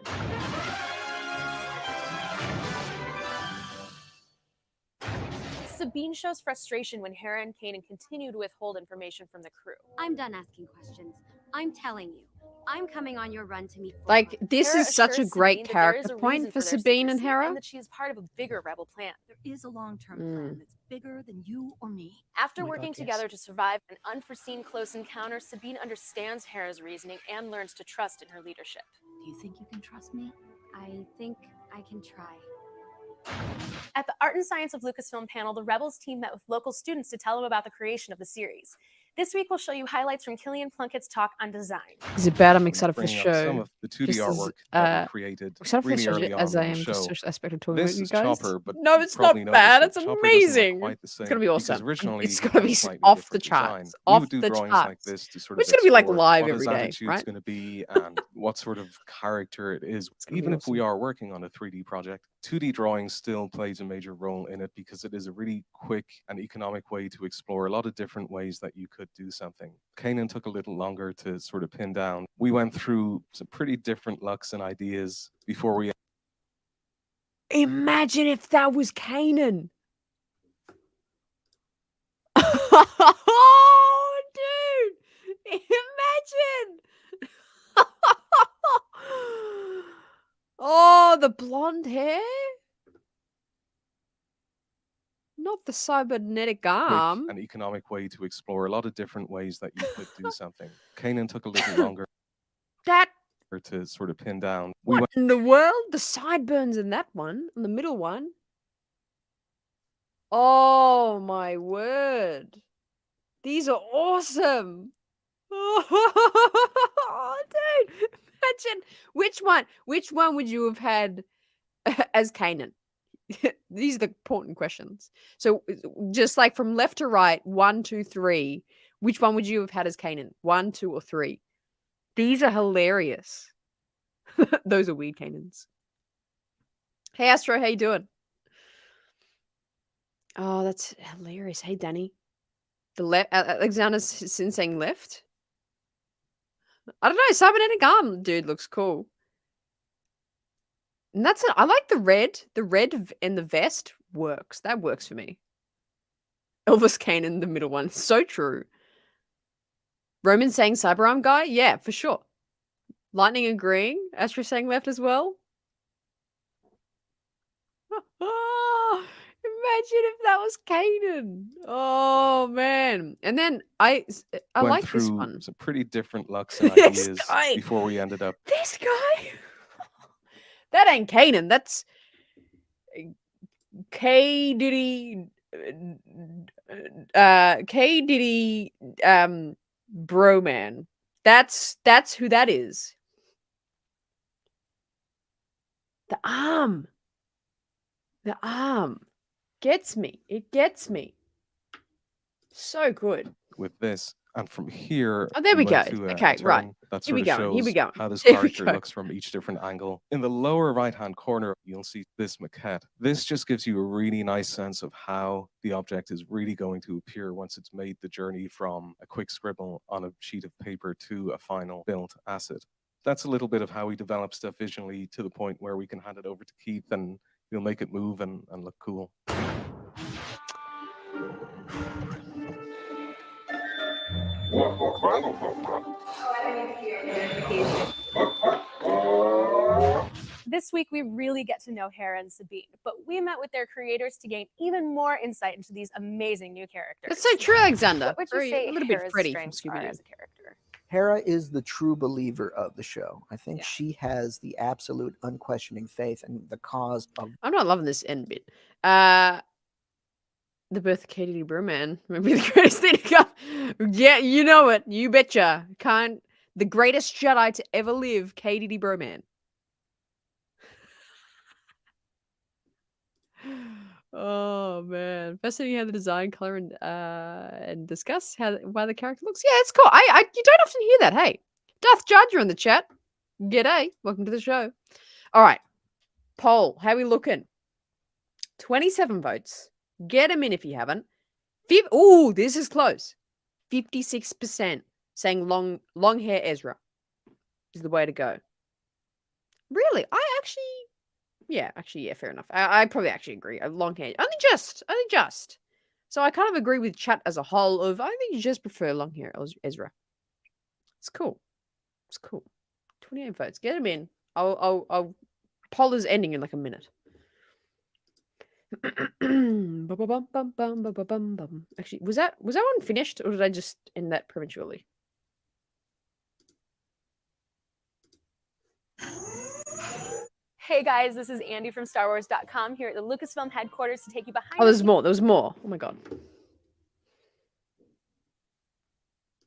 Sabine shows frustration when Hera and Kanan continue to withhold information from the crew. I'm done asking questions. I'm telling you. I'm coming on your run to meet. Like, this Hera is such a assures great Sabine that there is character a point reason for their Sabine and secrecy, Hera. and that she is part of a bigger rebel plan. There is a long-term plan that's bigger than you or me. After Oh my working God, together to survive an unforeseen close encounter, Sabine understands Hera's reasoning and learns to trust in her leadership. Do you think you can trust me? I think I can try. At the Art and Science of Lucasfilm panel, the Rebels team met with local students to tell them about the creation of the series. This week, we'll show you highlights from Killian Plunkett's talk on design. Is it bad? I'm excited for the Bringing up show. some of the 2D Just as, artwork that we created excited for really the show early as on I in the am just show. social aspect of talking This about you is guys. Chopper, but No, you it's not probably noticed bad. that It's Chopper doesn't look amazing. quite the It's same gonna be because awesome. originally It's he gonna had be a slightly off the different design. charts. We Off would do the drawings like charts. this to sort We're of just gonna be like explore live what every his day, attitude's right? going to be and what sort of character it is. gonna be Even if we awesome. are working on a 3D project, 2D drawing still plays a major role in it because it is a really quick and economic way to explore a lot of different ways that you could do something. Kanan took a little longer to sort of pin down. We went through some pretty different looks and ideas before we. Imagine if that was Kanan. Oh, dude! Imagine! Oh, the blonde hair? Not the cybernetic arm. An economic way to explore a lot of different ways that you could do something. Kanan took a little longer That to sort of pin down. what in the world? The sideburns in that one, in the middle one. Oh my word! These are awesome. Oh, dude! Imagine which one would you have had as Kanan? These are the important questions. So, just like from left to right, 1, 2, 3. Which one would you have had as Kanan? 1, 2, or 3? These are hilarious. Those are weird Kanans. Hey Astro, how you doing? Oh, that's hilarious. Hey Danny, the left Alexander's saying left. I don't know. Cybernetic arm dude looks cool. And that's it. I like the red. The red and the vest works. That works for me. Elvis Kanan, the middle one. So true. Roman saying cyberarm guy? Yeah, for sure. Lightning agreeing. Astro saying left as well. Oh, imagine if that was Kanan. Oh man. And then I went like through this one. some pretty different looks and This ideas guy. before we ended up. This guy. That ain't Kanan. That's K Diddy. K Diddy. Bro man. That's who that is. The arm. The arm gets me. It gets me. So good. With this, and from here, Oh, there we went go. to a Okay, turn right. That Here sort we of go. Here we shows go. how this Here we character go. looks from each different angle. In the lower right-hand corner, you'll see this maquette. This just gives you a really nice sense of how the object is really going to appear once it's made the journey from a quick scribble on a sheet of paper to a final built asset. That's a little bit of how we develop stuff visually to the point where we can hand it over to Keith and he'll make it move and look cool. This week, we really get to know Hera and Sabine, but we met with their creators to gain even more insight into these amazing new characters. That's so true, Alexander. What would you Very- say a little bit Hera's Freddy from strengths are Scooby-Doo. as a character? Hera is the true believer of the show. I think she has the absolute unquestioning faith in the cause of. I'm not loving this end bit. The birth of Katie Brewman might be the greatest thing to come. Yeah, you know it. You betcha. The greatest Jedi to ever live, Katie Broman. Oh man! Fascinating how the design, color, and discuss why the character looks. Yeah, it's cool. You don't often hear that. Hey, Darth Judge, you're in the chat. G'day, welcome to the show. All right, poll. How we looking? 27 votes. Get them in if you haven't. Oh, this is close. 56% saying long hair Ezra is the way to go. Really? Yeah, fair enough. I probably actually agree. Long hair. Only just. So I kind of agree with chat as a whole of I think you just prefer long hair Ezra. It's cool. 28 votes. Get him in. I'll poll is ending in like a minute. Actually, was that one finished or did I just end that prematurely? Hey guys, this is Andy from StarWars.com here at the Lucasfilm headquarters to take you behind. Oh, there's more. There was more. Oh my god.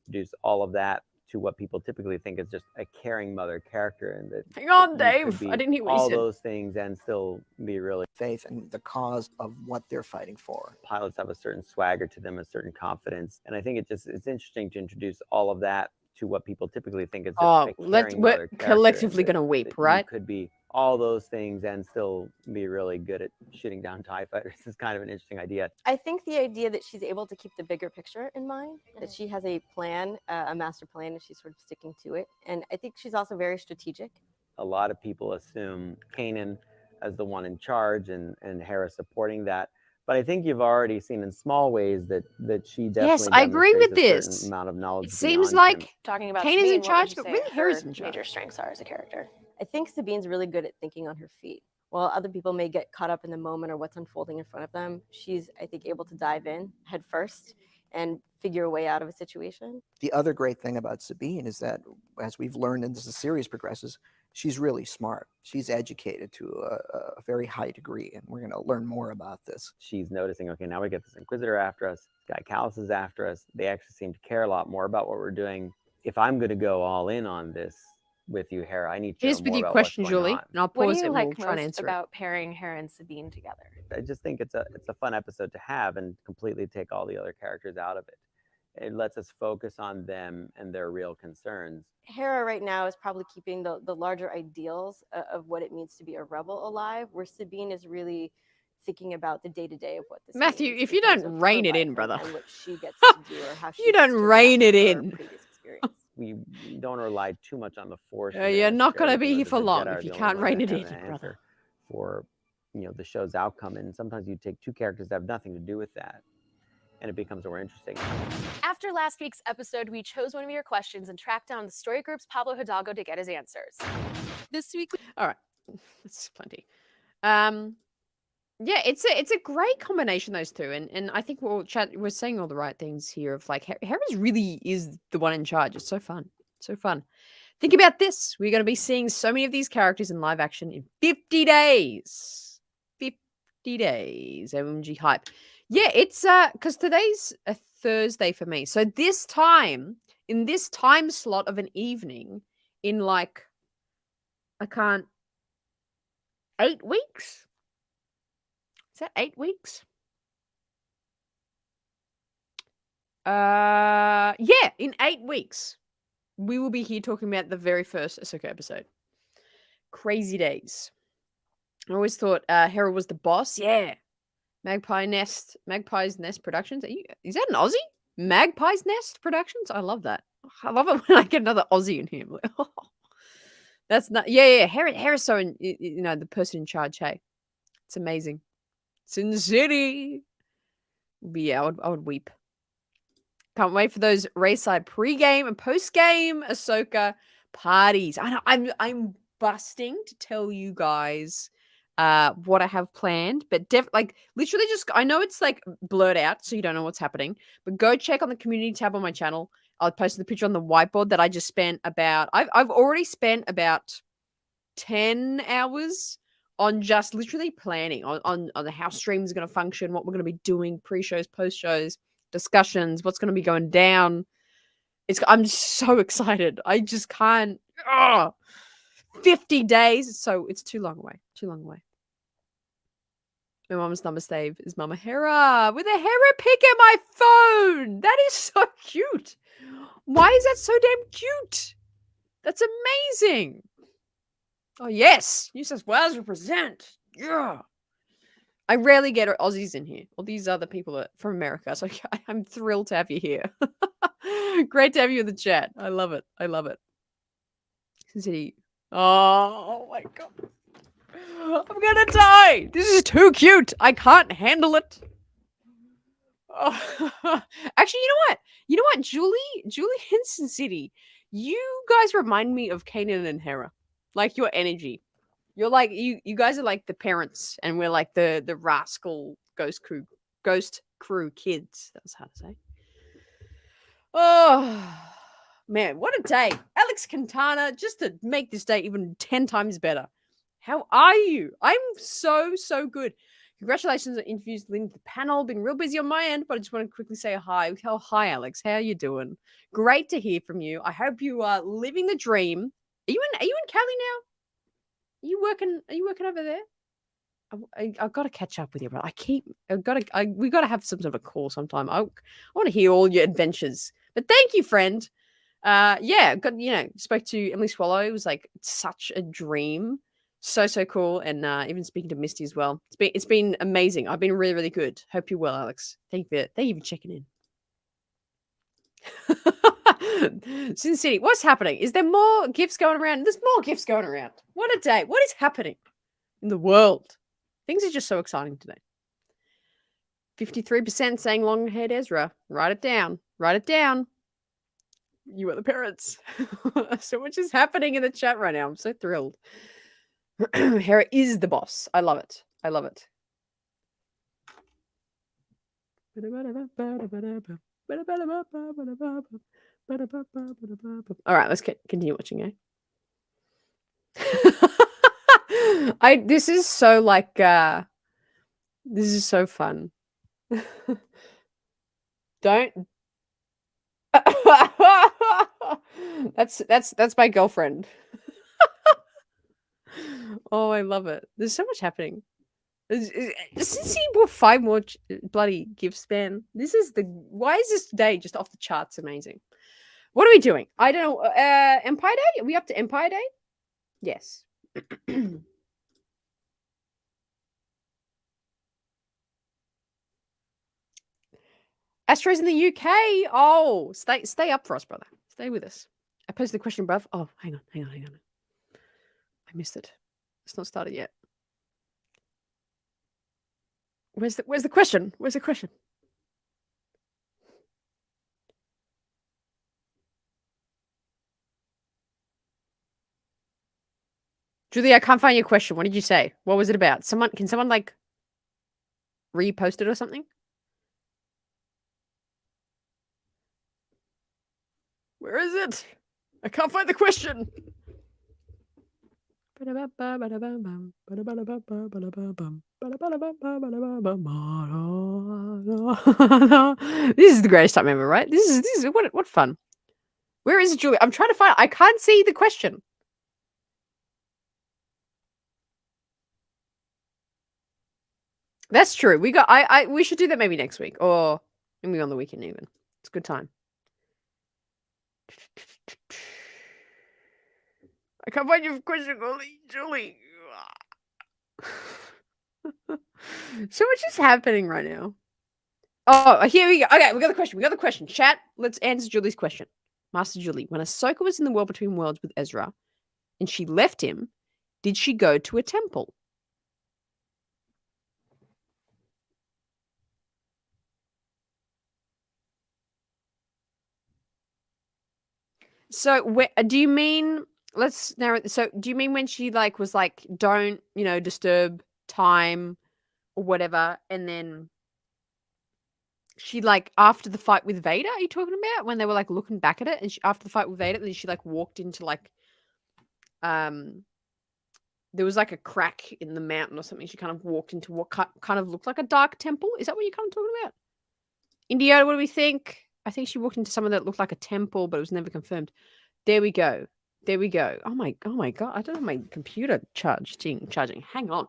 Introduce all of that to what people typically think is just a caring mother character, and that hang on, you Dave. could be I didn't hear what you all said. those things and still be really faith and the cause of what they're fighting for. Pilots have a certain swagger to them, a certain confidence, and I think it's interesting to introduce all of that to what people typically think is just a caring mother we're character, collectively and that- gonna weep, that right? You could be all those things and still be really good at shooting down TIE fighters. Is kind of an interesting idea. I think the idea that she's able to keep the bigger picture in mind, that she has a plan, a master plan, and she's sort of sticking to it. And I think she's also very strategic. A lot of people assume Kanan as the one in charge and Hera supporting that. But I think you've already seen in small ways that she definitely Yes, I agree with demonstrates a certain this. amount of knowledge It seems beyond him. like Talking about Kanan's Sabine, in what charge, would you but say really Hera's her in charge. major strengths are as a character? I think Sabine's really good at thinking on her feet. While other people may get caught up in the moment or what's unfolding in front of them, she's, I think, able to dive in head first and figure a way out of a situation. The other great thing about Sabine is that, as we've learned as the series progresses, she's really smart. She's educated to a very high degree, and we're going to learn more about this. She's noticing, okay, now we get this Inquisitor after us, Guy Callis is after us. They actually seem to care a lot more about what we're doing. If I'm going to go all in on this with you, Hera, I need to Here's know with more your about question, what's going Julie, on. and I'll What pause do it you and we'll like try and most answer about pairing Hera and Sabine together? I just think it's a fun episode to have and completely take all the other characters out of it. It lets us focus on them and their real concerns. Hera right now is probably keeping the larger ideals of what it means to be a rebel alive, where Sabine is really thinking about the day-to-day of what this Matthew, means if in you terms don't of rein her it in, life brother. and what she gets to do or how she You don't gets to rein react it to her in. previous experience. We don't rely too much on the Force. You're not going to be here for long if you can't rein it in, brother. For the show's outcome, and sometimes you take two characters that have nothing to do with that, and it becomes more interesting. After last week's episode, we chose one of your questions and tracked down the story group's Pablo Hidalgo to get his answers. This week, all right, that's plenty. Yeah, it's a great combination, those two, and I think we're saying all the right things here. Of like, Hera's really is the one in charge. It's so fun, so fun. Think about this: we're going to be seeing so many of these characters in live action in 50 days. 50 days, OMG hype. Yeah, it's because today's a Thursday for me, so this time in this time slot of an evening in like 8 weeks. Is that 8 weeks? Yeah, in 8 weeks, we will be here talking about the very first Ahsoka episode. Crazy days. I always thought Hera was the boss. Yeah. Magpie's Nest Productions. Is that an Aussie? Magpie's Nest Productions? I love that. I love it when I get another Aussie in here. Like, oh, that's not. Yeah. Hera's so, the person in charge. Hey, it's amazing. Sin City. But yeah, I would weep. Can't wait for those Raeside pre-game and post-game Ahsoka parties. I know I'm busting to tell you guys what I have planned, but literally just I know it's like blurred out, so you don't know what's happening. But go check on the community tab on my channel. I'll post the picture on the whiteboard that I just spent about. I've already spent about 10 hours on just literally planning on how streams are going to function, what we're going to be doing, pre-shows, post-shows, discussions, what's going to be going down. I'm so excited. I just can't. 50 days. So it's too long away. My mama's number save is Mama Hera with a Hera pic at my phone. That is so cute. Why is that so damn cute? That's amazing. Oh, yes. New South Wales represent. Yeah. I rarely get Aussies in here. All these other people are from America, so I'm thrilled to have you here. Great to have you in the chat. I love it. I love it. City. Oh my god. I'm gonna die. This is too cute. I can't handle it. Oh. Actually, you know what? You know what, Julie Henson City. You guys remind me of Kanan and Hera. Like your energy. You're like you guys are like the parents, and we're like the rascal ghost crew kids. That's how to say. Oh man, what a day. Alex Quintana, just to make this day even 10 times better. How are you? I'm so good. Congratulations on interviews leading to the panel. Been real busy on my end, but I just want to quickly say hi. Oh, hi, Alex. How are you doing? Great to hear from you. I hope you are living the dream. Are you in Cali now? Are you working over there? I've got to catch up with you, bro. We got to have some sort of a call sometime. I want to hear all your adventures. But thank you, friend. Yeah, spoke to Emily Swallow. It was like such a dream. So cool. And even speaking to Misty as well. It's been amazing. I've been really good. Hope you're well, Alex. Thank you for checking in. Sin City, what's happening? Is there more gifts going around? There's more gifts going around. What a day. What is happening in the world? Things are just so exciting today. 53% saying long-haired Ezra. Write it down. Write it down. You are the parents. So much is happening in the chat right now. I'm so thrilled. Hera is the boss. I love it. I love it. All right, let's continue watching, this is so like this is so fun. Don't that's my girlfriend. Oh, I love it. There's so much happening. Since he bought 5 more bloody gifts, man. Why is this day just off the charts amazing? What are we doing? I don't know. Empire Day? Are we up to Empire Day? Yes. Astro's in the UK. Oh, stay up for us, brother. Stay with us. I posted the question, bruv. Oh, hang on. I missed it. It's not started yet. Where's the question? Where's the question? Julie, I can't find your question. What did you say? What was it about? Can someone like repost it or something? Where is it? I can't find the question. This is the greatest time ever, right? This is what fun. Where is it, Julie? I'm trying to find. I can't see the question. That's true. We should do that maybe next week or maybe on the weekend even. It's a good time. I can't find your question, Julie. So much is happening right now. Oh, here we go. Okay, we got the question. Chat, let's answer Julie's question. Master Julie, when Ahsoka was in the World Between Worlds with Ezra and she left him, did she go to a temple? So, do you mean? Let's narrow. So, do you mean when she was like, "Don't disturb time," or whatever, and then she after the fight with Vader? Are you talking about when they were looking back at it, and after the fight with Vader, then she walked into there was a crack in the mountain or something. She kind of walked into what kind of looked like a dark temple. Is that what you're kind of talking about? India, what do we think? I think she walked into something that looked like a temple, but it was never confirmed. There we go. Oh my god! I don't have my computer charging. Hang on.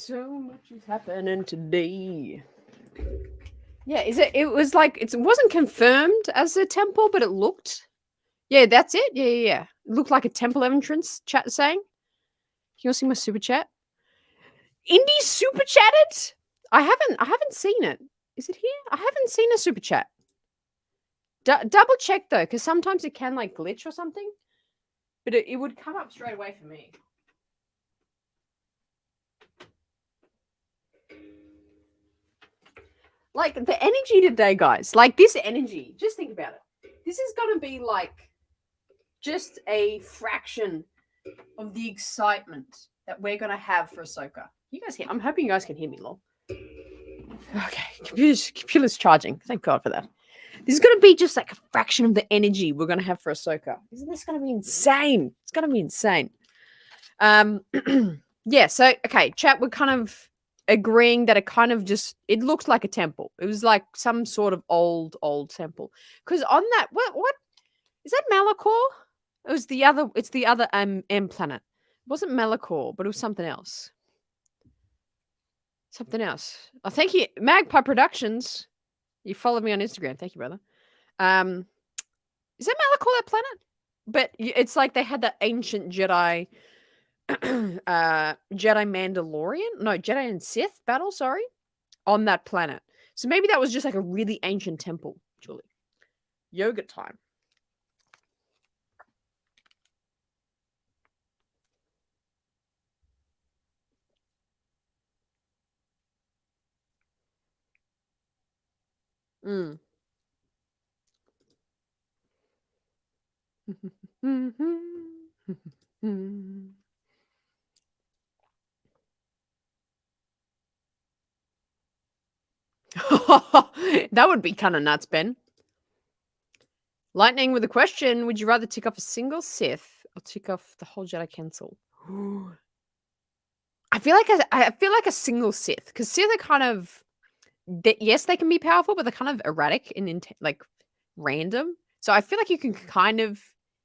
So much is happening today. Yeah, it was like it wasn't confirmed as a temple, but it looked. Yeah, that's it. Yeah. It looked like a temple entrance. Chat saying. Can you all see my super chat? Indy super chatted. I haven't seen it. Is it here? I haven't seen a super chat. Double check though, because sometimes it can like glitch or something. But it would come up straight away for me. Like the energy today, guys. Like this energy. Just think about it. This is gonna be like just a fraction of the excitement that we're gonna have for Ahsoka. You guys hear? I'm hoping you guys can hear me, lol. Okay, computer's charging. Thank God for that. This is gonna be just like a fraction of the energy we're gonna have for Ahsoka. Isn't this gonna be insane? It's gonna be insane. Yeah. So okay, chat. We're kind of agreeing that it looked like a temple. It was like some sort of old temple. Because on that, what is that Malachor? It was the other. It's the other M planet. It wasn't Malachor, but it was something else. Something else. Oh, thank you, Magpie Productions. You followed me on Instagram. Thank you, brother. Is that Malachor, that planet? But it's like they had that ancient Jedi. Jedi Mandalorian? No, Jedi and Sith battle, sorry, on that planet. So maybe that was just like a really ancient temple, Julie. Yoga time. Mm. That would be kind of nuts, Ben. Lightning with a question. Would you rather tick off a single Sith or tick off the whole Jedi Council? I feel like a single Sith, because Sith are kind of yes, they can be powerful, but they're kind of erratic and like random. So I feel like you can kind of,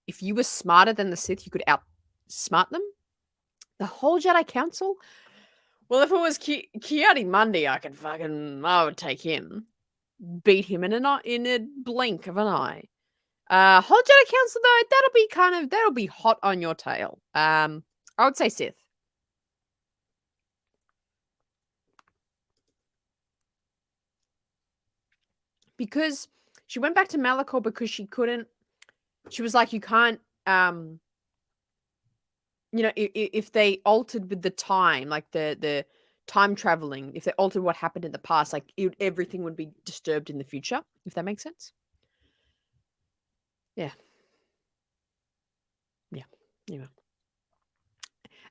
if you were smarter than the Sith, you could outsmart them. The whole Jedi Council. Well, if it was Ki-Adi-Mundi, I would take him, beat him in a blink of an eye. Whole Jedi Council though, that'll be hot on your tail. I would say Sith. Because she went back to Malachor because she was like, you can't, if they altered with the time, like the time traveling, if they altered what happened in the past, like everything would be disturbed in the future, if that makes sense. Yeah.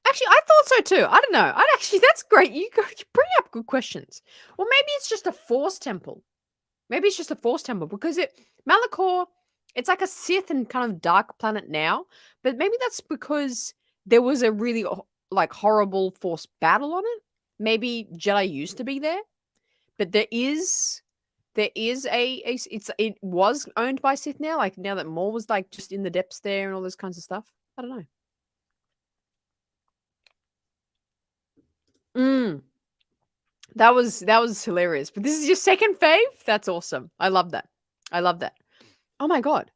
Actually, I thought so too. I don't know. That's great. You bring up good questions. Well, maybe it's just a Force temple. Because Malachor, it's like a Sith and kind of dark planet now, but maybe that's because there was a really like horrible Force battle on it. Maybe Jedi used to be there, but it was owned by Sith now. Like now that Maul was like just in the depths there and all those kinds of stuff. I don't know. That was hilarious. But this is your second fave? That's awesome. I love that. Oh my God.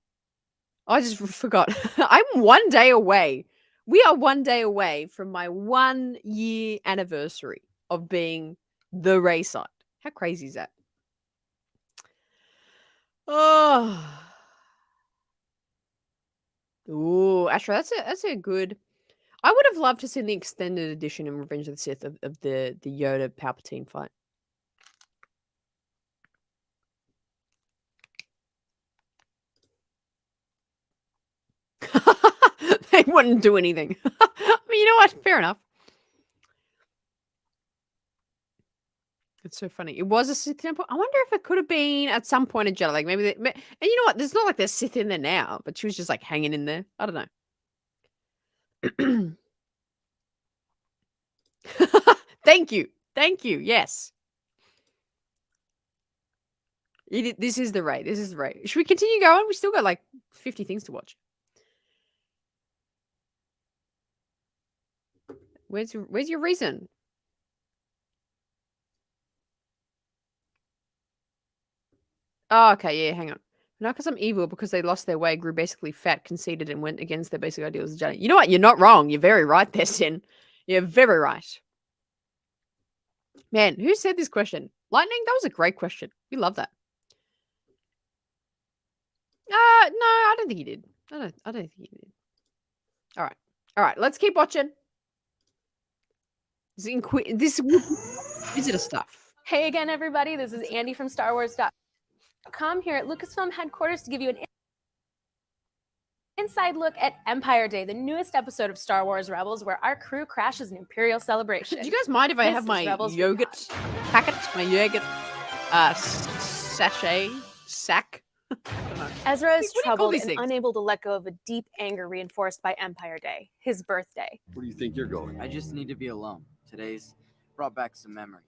I just forgot. I'm 1 day away. We are 1 day away from my 1 year anniversary of being the Raeside. How crazy is that? Oh. Ooh, Astra, that's a good. I would have loved to see the extended edition in Revenge of the Sith of the Yoda Palpatine fight. They wouldn't do anything. I mean, you know what? Fair enough. It's so funny. It was a Sith temple. I wonder if it could have been at some point a Jedi. Like maybe, and you know what? There's not like there's Sith in there now, but she was just like hanging in there. I don't know. Thank you. Yes. This is the raid. Should we continue going? We still got like 50 things to watch. Where's your reason? Oh, okay, yeah, hang on. Not because I'm evil, because they lost their way, grew basically fat, conceited, and went against their basic ideals as Jedi. You know what? You're not wrong. You're very right there, Sin. You're very right. Man, who said this question? Lightning? That was a great question. We love that. No, I don't think he did. I don't think he did. All right. Let's keep watching. This visitor stuff. Hey again, everybody. This is Andy from StarWars.com here at Lucasfilm headquarters to give you an inside look at Empire Day, the newest episode of Star Wars Rebels, where our crew crashes an Imperial celebration. Do you guys mind if I have my yogurt packet, my yogurt sack? Ezra is What do you call troubled these and things? unable to let go of a deep anger reinforced by Empire Day, his birthday. Where do you think you're going? I just need to be alone. Today's brought back some memories.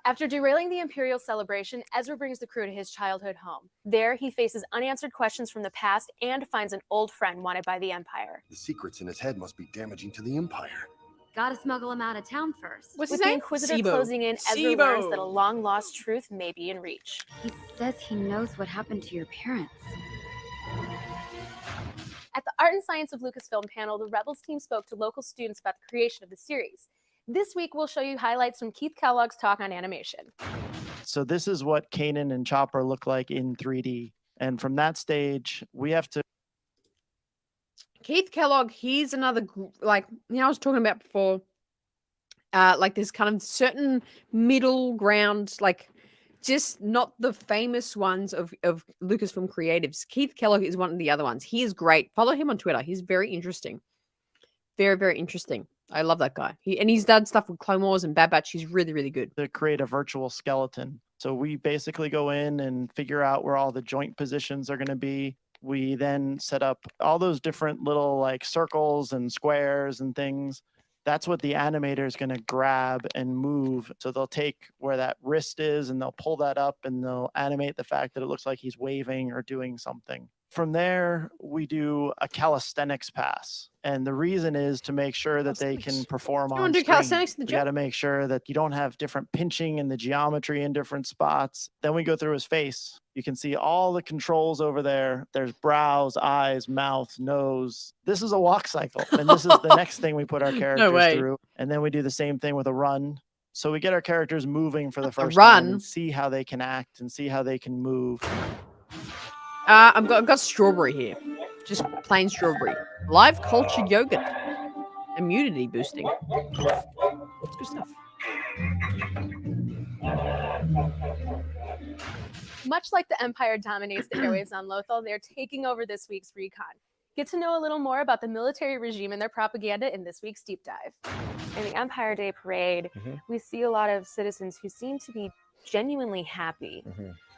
After derailing the Imperial celebration, Ezra brings the crew to his childhood home. There, he faces unanswered questions from the past and finds an old friend wanted by the Empire. The secrets in his head must be damaging to the Empire. Gotta smuggle him out of town first. With the Inquisitor closing in, Ezra learns that a long-lost truth may be in reach. He says he knows what happened to your parents. At the Art and Science of Lucasfilm panel, the Rebels team spoke to local students about the creation of the series. This week, we'll show you highlights from Keith Kellogg's talk on animation. So this is what Kanan and Chopper look like in 3D. And from that stage, we have to... Keith Kellogg, he's another, I was talking about before, like there's kind of certain middle ground, like just not the famous ones of Lucasfilm creatives. Keith Kellogg is one of the other ones. He is great. Follow him on Twitter. He's very interesting. Very, very interesting. I love that guy. He's done stuff with Clone Wars and Bad Batch. He's really, really good. to create a virtual skeleton. So we basically go in and figure out where all the joint positions are going to be. We then set up all those different little like circles and squares and things. That's what the animator is going to grab and move. So they'll take where that wrist is and they'll pull that up and they'll animate the fact that it looks like he's waving or doing something. From there, we do a calisthenics pass. And the reason is to make sure that they can perform You on wanna do screen. calisthenics in the We gym? got to make sure that you don't have different pinching in the geometry in different spots. Then we go through his face. You can see all the controls over there. There's brows, eyes, mouth, nose. This is a walk cycle. And this is the next thing we put our characters way. through. And then we do the same thing with a run. So we get our characters moving for the first run? time and see how they can act and see how they can move. I've got strawberry here. Just plain strawberry. Live cultured yogurt. Immunity boosting. That's good stuff. Much like the Empire dominates the airwaves on Lothal, they're taking over this week's Recon. Get to know a little more about the military regime and their propaganda in this week's Deep Dive. In the Empire Day Parade, we see a lot of citizens who seem to be genuinely happy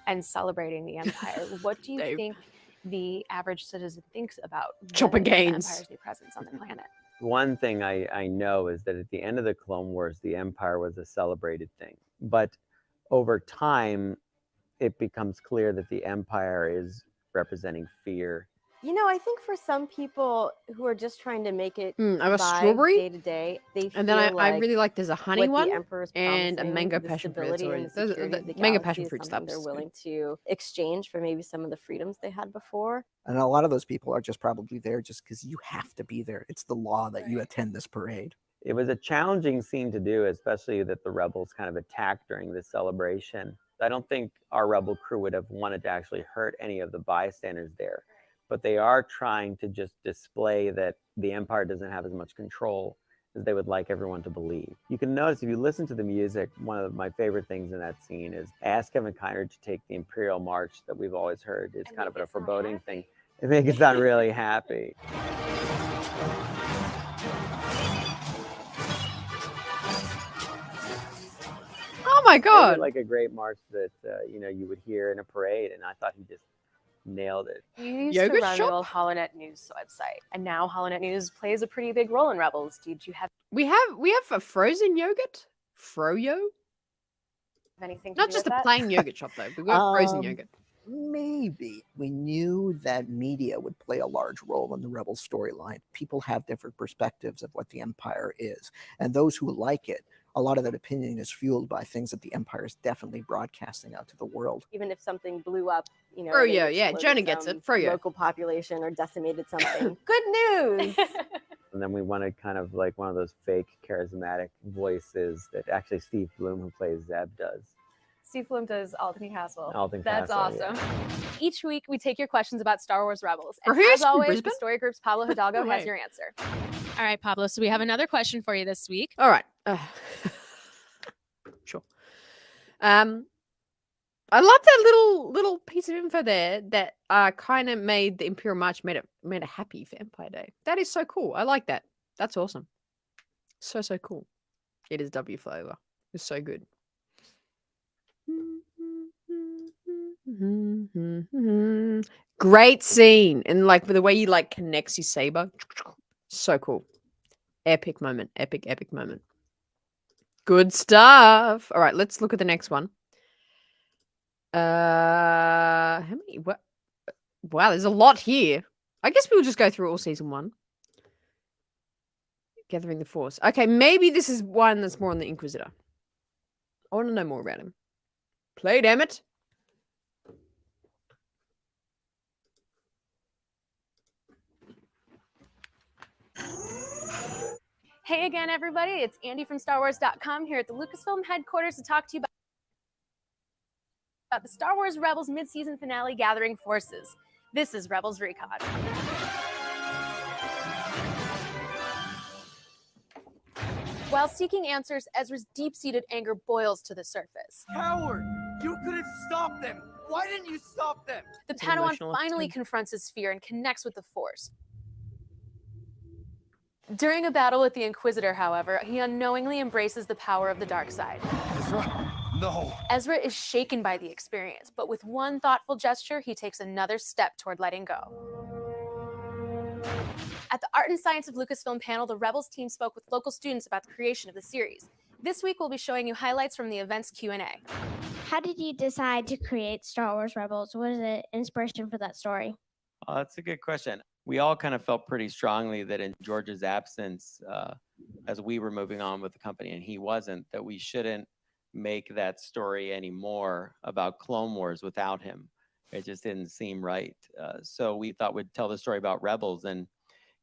and celebrating the Empire. What do you think the average citizen thinks about Chopper the gains. Empire's new presence on the planet? One thing I know is that at the end of the Clone Wars, the Empire was a celebrated thing. But over time, it becomes clear that the Empire is representing fear. You know, I think for some people who are just trying to make it I got by strawberry, day to day, they and then feel I really like there's a honey what one the Emperor's and a promising, mango the passion fruit. stability and the Those- security of the mango galaxy passion is fruit something stuff. they're willing to exchange for maybe some of the freedoms they had before. And a lot of those people are just probably there just because you have to be there. It's the law that you attend this parade. It was a challenging scene to do, especially that the rebels kind of attacked during the celebration. I don't think our rebel crew would have wanted to actually hurt any of the bystanders there, but they are trying to just display that the Empire doesn't have as much control as they would like everyone to believe. You can notice if you listen to the music, one of my favorite things in that scene is ask Kevin Kiner to take the Imperial March that we've always heard. It's kind of a foreboding thing. It makes it sound really happy. Oh my God! Like a great march that you would hear in a parade, and I thought he just nailed it. You used Yogurt to run shop? the old HoloNet News website, and now HoloNet News plays a pretty big role in Rebels. Did you have We have a frozen yogurt, Froyo. anything? Not to just do with a that? plain yogurt shop though. We've got frozen yogurt. Maybe. We knew that media would play a large role in the Rebels storyline. People have different perspectives of what the Empire is, and those who like it a lot of that opinion is fueled by things that the Empire is definitely broadcasting out to the world. Even if something blew up, you know, Froyo, they yeah, exploded Jonah gets some it. Froyo. local population or decimated something. Good news. And then we wanted kind of like one of those fake charismatic voices that actually Steve Bloom, who plays Zeb, does. Steve Bloom does Alton Castle. Alton That's Castle, yeah. awesome. Each week, we take your questions about Star Wars Rebels. For And who's as from always, Brisbane? the Story Group's Pablo Hidalgo has Right. your answer. All right, Pablo. So we have another question for you this week. All right. Sure. I love that little piece of info there that kind of made the Imperial March made it happy for Empire Day. That is so cool. I like that. That's awesome. So cool. It is W flavor. It's so good. Great scene, and like the way he like connects his saber. So cool. Epic moment. Epic moment. Good stuff. All right, let's look at the next one. How many? What? Wow, there's a lot here. I guess we'll just go through all season 1. Gathering the Force. Okay, maybe this is one that's more on the Inquisitor. I want to know more about him. Play, damn it. Hey again, everybody. It's Andy from StarWars.com here at the Lucasfilm headquarters to talk to you about the Star Wars Rebels mid-season finale, Gathering Forces. This is Rebels Recon. While seeking answers, Ezra's deep-seated anger boils to the surface. Coward! You could have stopped them! Why didn't you stop them? The Padawan finally confronts his fear and connects with the Force. During a battle with the Inquisitor, however, he unknowingly embraces the power of the dark side. Ezra, no! Ezra is shaken by the experience, but with one thoughtful gesture, he takes another step toward letting go. At the Art and Science of Lucasfilm panel, the Rebels team spoke with local students about the creation of the series. This week, we'll be showing you highlights from the event's Q&A. How did you decide to create Star Wars Rebels? What is the inspiration for that story? That's a good question. We all kind of felt pretty strongly that in George's absence, as we were moving on with the company and he wasn't, that we shouldn't make that story anymore about Clone Wars without him. It just didn't seem right. So we thought we'd tell the story about Rebels. And,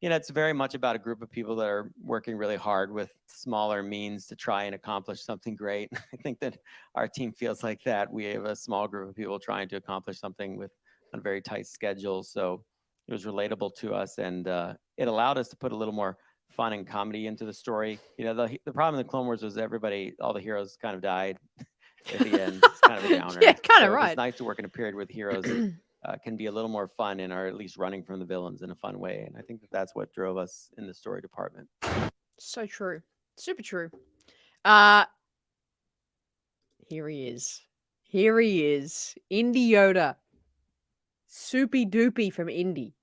you know, it's very much about a group of people that are working really hard with smaller means to try and accomplish something great. I think that our team feels like that. We have a small group of people trying to accomplish something with on a very tight schedule. So it was relatable to us, and it allowed us to put a little more fun and comedy into the story. You know, the problem in the Clone Wars was all the heroes kind of died at the end. It's kind of a downer. Yeah, kind of so right. It's nice to work in a period where the heroes can be a little more fun and are at least running from the villains in a fun way. And I think that that's what drove us in the story department. So true. Super true. Here he is. Indy Yoda. Soupy doopy from Indy.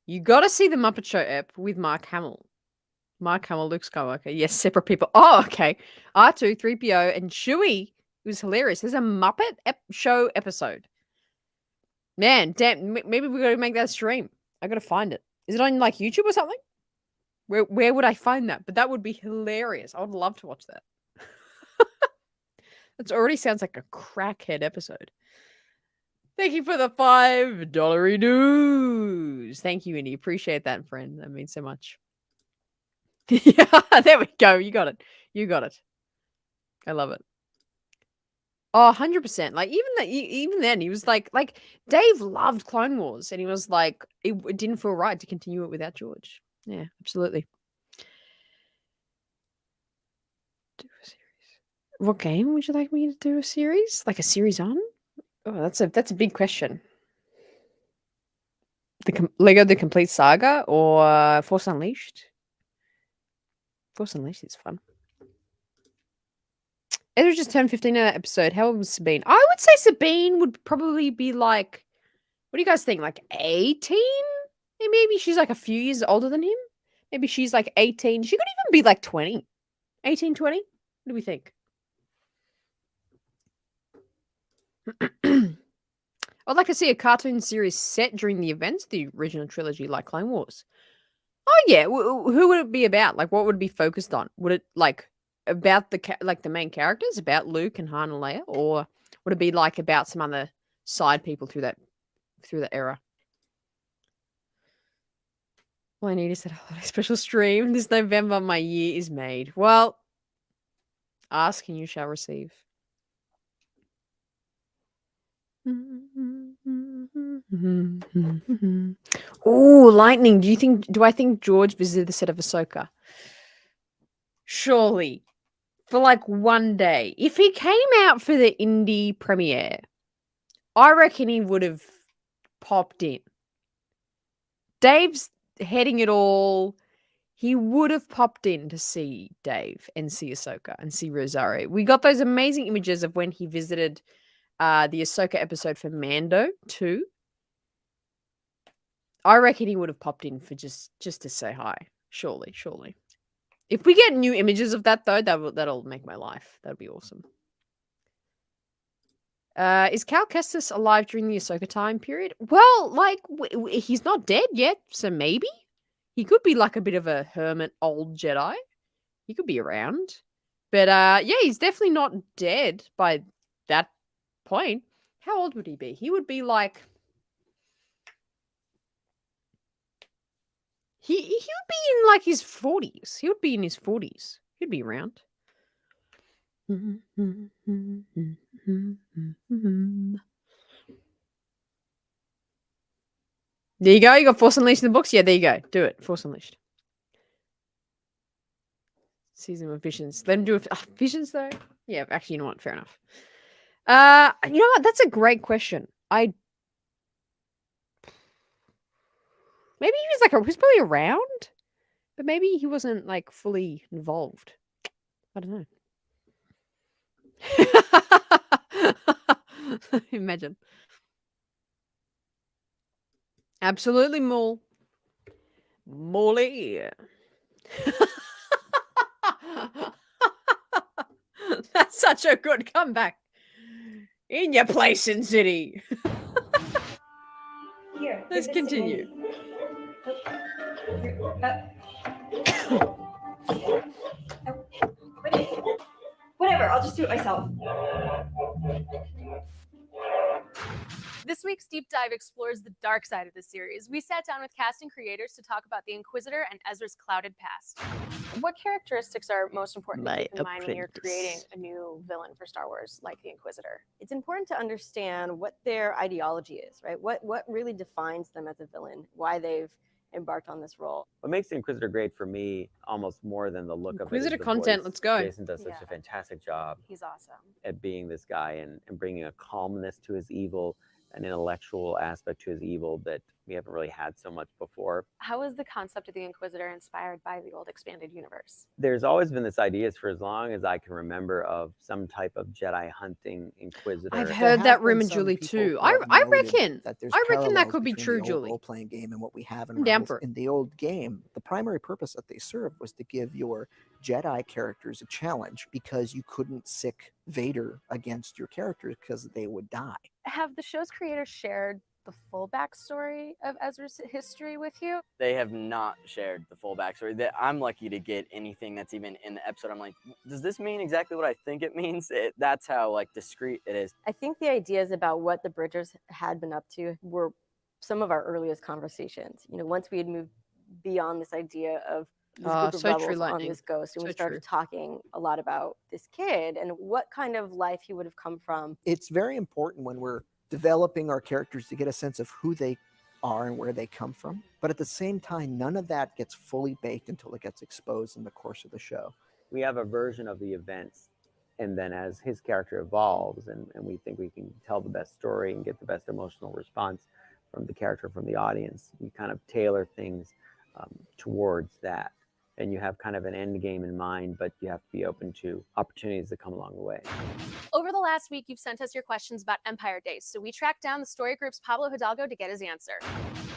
You got to see the Muppet Show ep with Mark Hamill. Mark Hamill, Luke Skywalker. Yes, separate people. Oh, okay. R2, 3PO, and Chewie. It was hilarious. There's a Muppet Show episode. Man, damn. Maybe we got to make that a stream. I got to find it. Is it on like YouTube or something? Where would I find that? But that would be hilarious. I would love to watch that. That already sounds like a crackhead episode. Thank you for the $5 dues. Thank you, Indy. Appreciate that, friend. That means so much. Yeah, there we go. You got it. I love it. Oh, 100%. Like even then, he was like Dave loved Clone Wars, and he was like, it didn't feel right to continue it without George. Yeah, absolutely. Do a series. What game would you like me to do a series? Like a series on? Oh, that's a big question. Lego The Complete Saga or Force Unleashed? Force Unleashed is fun. Ezra just turned 15 in that episode. How old was Sabine? I would say Sabine would probably be like, what do you guys think? Like 18? Maybe she's like a few years older than him. Maybe she's like 18. She could even be like 20. 18, 20? What do we think? I'd like to see a cartoon series set during the events of the original trilogy, like Clone Wars. Oh yeah, who would it be about? Like, what would it be focused on? Would it like about the main characters, about Luke and Han and Leia, or would it be like about some other side people through that era? All I need is that holiday special stream this November. My year is made. Well, ask and you shall receive. Oh, lightning. Do I think George visited the set of Ahsoka? Surely. For like one day. If he came out for the indie premiere, I reckon he would have popped in. Dave's heading it all. He would have popped in to see Dave and see Ahsoka and see Rosario. We got those amazing images of when he visited the Ahsoka episode for Mando too. I reckon he would have popped in for just to say hi. Surely. If we get new images of that though, that'll make my life. That'd be awesome. Is Cal Kestis alive during the Ahsoka time period? Well, like he's not dead yet, so maybe he could be like a bit of a hermit old Jedi. He could be around, but yeah, he's definitely not dead by that point. How old would he be? He would be like he would be in like his 40s. He would be in his 40s. He'd be around. There you go. You got Force Unleashed in the books. Yeah, there you go. Do it. Force Unleashed. Season of Visions. Let him do Visions though. Yeah, actually, you know what? Fair enough. You know what? That's a great question. Maybe he was was probably around, but maybe he wasn't like fully involved. I don't know. Imagine. Absolutely, Maul. Molly. That's such a good comeback. In your place in city. Here. Let's continue. Whatever, I'll just do it myself. This week's Deep Dive explores the dark side of the series. We sat down with cast and creators to talk about the Inquisitor and Ezra's clouded past. What characteristics are most important to keep in mind when you're creating a new villain for Star Wars, like the Inquisitor? It's important to understand what their ideology is, right? What really defines them as a villain, why they've embarked on this role. What makes the Inquisitor great for me, almost more than the look of it, is Inquisitor the content. voice. Let's go. Jason does such a fantastic job. He's awesome at being this guy and bringing a calmness to his evil, an intellectual aspect to his evil that we haven't really had so much before. How is the concept of the Inquisitor inspired by the old expanded universe? There's always been this idea for as long as I can remember of some type of Jedi hunting Inquisitor. I've heard that rumor, Julie, too. I reckon that could be true, Julie. Role-playing game and what we have in I'm down Rebels. for it. In the old game, the primary purpose that they served was to give your Jedi characters a challenge because you couldn't sick Vader against your characters because they would die. Have the show's creators shared the full backstory of Ezra's history with you? They have not shared the full backstory. I'm lucky to get anything that's even in the episode. I'm like, does this mean exactly what I think it means? That's how like discreet it is. I think the ideas about what the Bridgers had been up to were some of our earliest conversations. You know, once we had moved beyond this idea of this group of rebels on this ghost, and we started talking a lot about this kid and what kind of life he would have come from. It's very important when we're developing our characters to get a sense of who they are and where they come from. But at the same time, none of that gets fully baked until it gets exposed in the course of the show. We have a version of the events, and then as his character evolves and we think we can tell the best story and get the best emotional response from the character, from the audience, we kind of tailor things towards that. And you have kind of an end game in mind, but you have to be open to opportunities that come along the way. Over the last week, you've sent us your questions about Empire Days, so we tracked down the story group's Pablo Hidalgo to get his answer.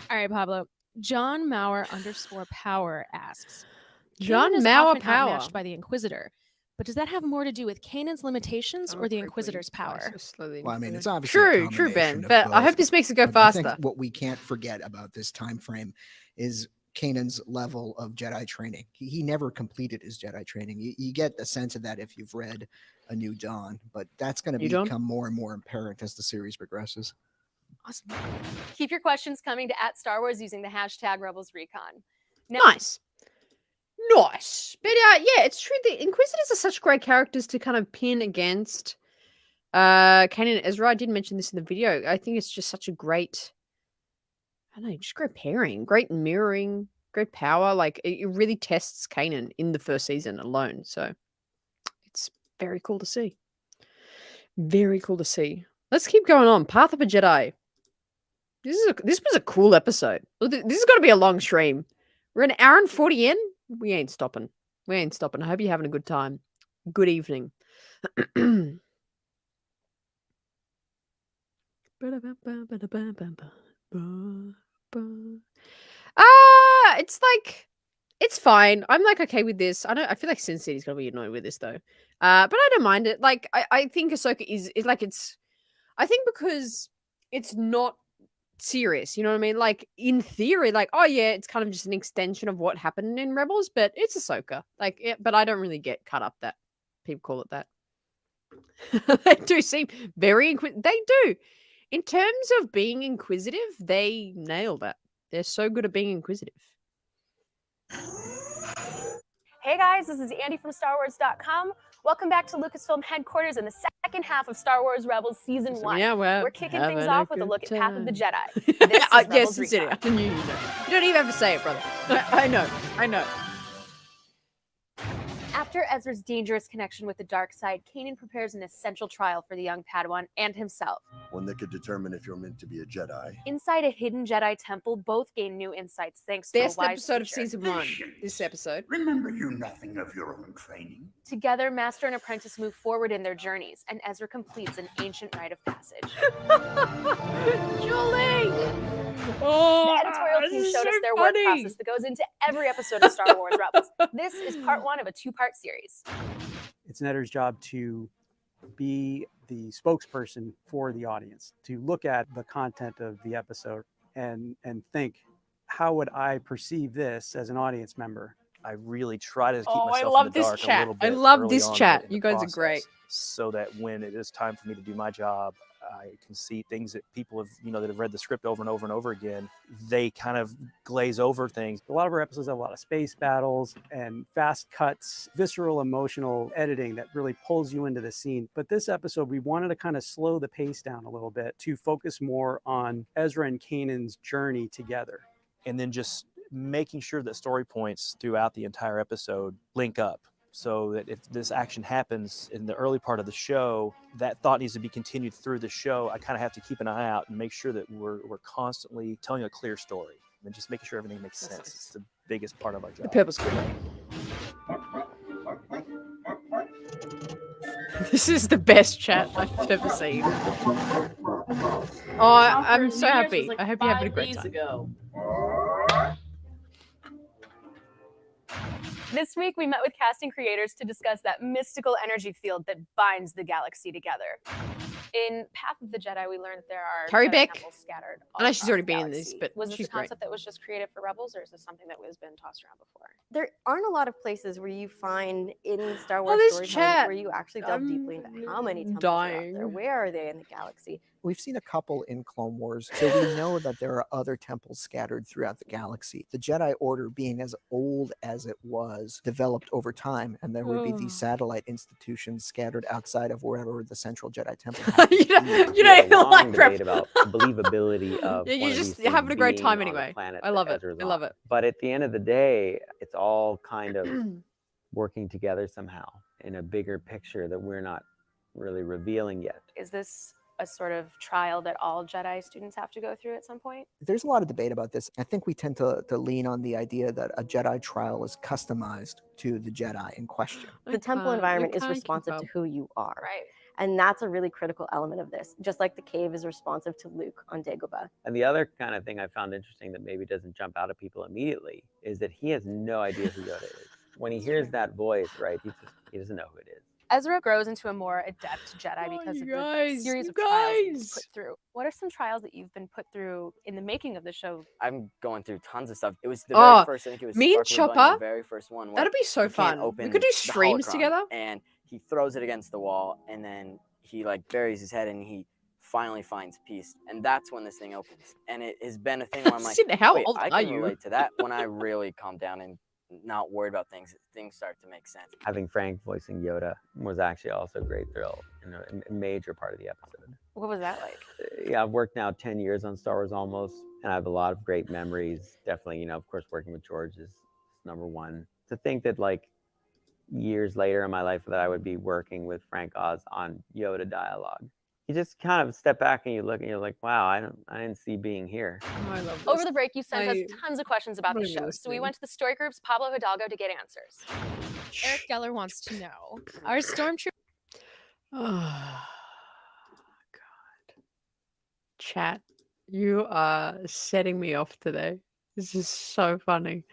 All right, Pablo. John Mauer _power asks, John Kanan is Mauer often Power. outmatched by the Inquisitor, but does that have more to do with Kanan's limitations or the Inquisitor's power? Well, I mean, it's obviously True, Ben. of But I both. hope this makes it go But I faster. think what we can't forget about this time frame is Kanan's level of Jedi training. He never completed his Jedi training. You get the sense of that if you've read A New Dawn, but that's going to become more and more apparent as the series progresses. Awesome. Keep your questions coming to @StarWars using the hashtag RebelsRecon. Nice. But yeah, it's true. The Inquisitors are such great characters to kind of pin against Kanan and Ezra. I did mention this in the video. I think it's just such a great, I don't know, just great pairing, great mirroring, great power. Like it really tests Kanan in the first season alone. So it's very cool to see. Very cool to see. Let's keep going on. Path of a Jedi. This was a cool episode. This is going to be a long stream. We're an hour and 40 in. We ain't stopping. I hope you're having a good time. Good evening. It's like, it's fine. I'm like okay with this. I feel like Sin City's gonna be annoyed with this though. But I don't mind it. Like I think Ahsoka is like I think because it's not serious, you know what I mean? Like in theory, like, oh yeah, it's kind of just an extension of what happened in Rebels, but it's Ahsoka. Like, but I don't really get cut up that people call it that. They do seem very inquisitive. They do. In terms of being inquisitive, they nail that. They're so good at being inquisitive. Hey guys, this is Andy from StarWars.com. Welcome back to Lucasfilm headquarters in the second half of Star Wars Rebels Season 1. Yeah, we're kicking things off with a look at Path of the Jedi. This is Yes, Rebels Sin Recon. City. I knew you know. You don't even have to say it, brother. I know. After Ezra's dangerous connection with the dark side, Kanan prepares an essential trial for the young Padawan and himself. One that could determine if you're meant to be a Jedi. Inside a hidden Jedi temple, both gain new insights thanks to Best a wise episode of teacher. season 1. This episode. Remember you nothing of your own training. Together, Master and Apprentice move forward in their journeys, and Ezra completes an ancient rite of passage. Julie! The editorial team showed us their work process that goes into every episode of Star Wars Rebels. This is part 1 of a 2-part series. It's an editor's job to be the spokesperson for the audience, to look at the content of the episode and think, how would I perceive this as an audience member? I really try to keep I myself love in the this dark chat. a little bit. I love early this on chat. in the You guys are process, great. So that when it is time for me to do my job, I can see things that people have, that have read the script over and over and over again. They kind of glaze over things. A lot of our episodes have a lot of space battles and fast cuts, visceral, emotional editing that really pulls you into the scene. But this episode, we wanted to kind of slow the pace down a little bit to focus more on Ezra and Kanan's journey together. And then just making sure that story points throughout the entire episode link up, so that if this action happens in the early part of the show, that thought needs to be continued through the show. I kind of have to keep an eye out and make sure that we're constantly telling a clear story and just making sure everything makes sense. It's the biggest part of our job. The purpose group. This is the best chat I've ever seen. Oh, I'm so happy. I hope you're having a great time. This week, we met with cast and creators to discuss that mystical energy field that binds the galaxy together. In Path of the Jedi, we learned that there are Carrie Jedi Beck. temples scattered. I know she's already been in this, but was this she's a concept great. that was just created for Rebels, or is this something that has been tossed around before? There aren't a lot of places where you find in Star Wars this storytelling chat. where you actually delve deeply into how many temples are out there. dying. Where are they in the galaxy? We've seen a couple in Clone Wars, so we know that there are other temples scattered throughout the galaxy. The Jedi Order, being as old as it was, developed over time, and there would be these satellite institutions scattered outside of wherever the central Jedi temple happened. You don't even long like debate about the believability of Yeah, one you're of just these things having a great being time on the anyway. planet I that love it. Ezra's I love on. it. But at the end of the day, it's all kind of working together somehow in a bigger picture that we're not really revealing yet. Is this a sort of trial that all Jedi students have to go through at some point? There's a lot of debate about this. I think we tend to lean on the idea that a Jedi trial is customized to the Jedi in question. The temple environment is responsive to who you are. Right. And that's a really critical element of this, just like the cave is responsive to Luke on Dagobah. And the other kind of thing I found interesting that maybe doesn't jump out at people immediately is that he has no idea who Yoda is. When he hears that voice, right, he doesn't know who it is. Ezra grows into a more adept Jedi because of the series of trials that he's put through. What are some trials that you've been put through in the making of the show? I'm going through tons of stuff. It was the very first, I think it was me and Spark of Rebellion, Chopper, the very first one. Where that'd be so he can't fun. open We could do the streams holocron, together. And he throws it against the wall, and then he like buries his head, and he finally finds peace. And that's when this thing opens. And it has been a thing where I'm like, How wait, old I are can you? relate to that. When I really calm down and not worried about things, things start to make sense. Having Frank voicing Yoda was actually also a great thrill and a major part of the episode. What was that like? Yeah, I've worked now 10 years on Star Wars almost, and I have a lot of great memories. Definitely, you know, of course, working with George is number one. To think that like years later in my life that I would be working with Frank Oz on Yoda dialogue. You just kind of step back and you look and you're like, wow, I didn't see being here. I love this. Over the break, you sent us tons of questions about the show, so we went to the story group's Pablo Hidalgo to get answers. Eric Geller wants to know, are stormtroopers... Oh, God. Chat, you are setting me off today. This is so funny.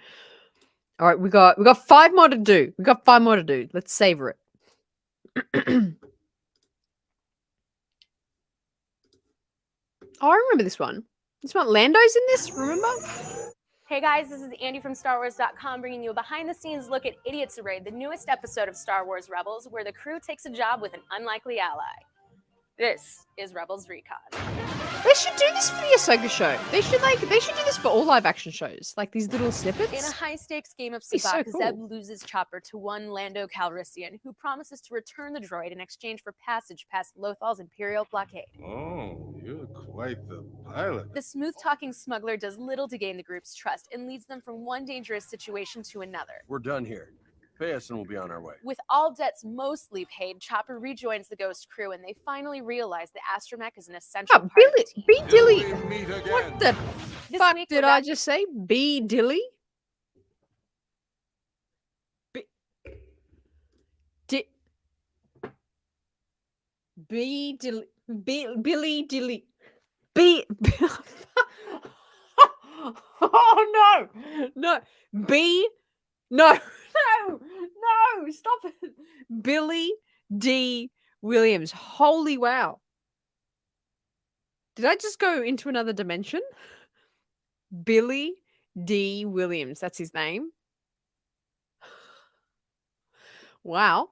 All right, we got 5 more to do. Let's savor it. Oh, I remember this one. Lando's in this, remember? Hey guys, this is Andy from StarWars.com bringing you a behind-the-scenes look at Idiots Array, the newest episode of Star Wars Rebels, where the crew takes a job with an unlikely ally. This is Rebels Recon. They should do this for the Ahsoka show. They should do this for all live action shows, like these little snippets. In a high-stakes game of That'd be so Sabacc, cool. Zeb loses Chopper to one Lando Calrissian, who promises to return the droid in exchange for passage past Lothal's Imperial blockade. Oh, you're quite the pilot. The smooth-talking smuggler does little to gain the group's trust and leads them from one dangerous situation to another. We're done here. Pay us and we'll be on our way. With all debts mostly paid, Chopper rejoins the Ghost crew, and they finally realize the astromech is an essential part of the team. B Dilly. What the This fuck week did we're I back- just say? B Dilly? B Dilly. Billy Dilly. B. Oh no! No. B. No. No. Stop it. Billy D. Williams. Holy wow. Did I just go into another dimension? Billy D. Williams. That's his name. Wow.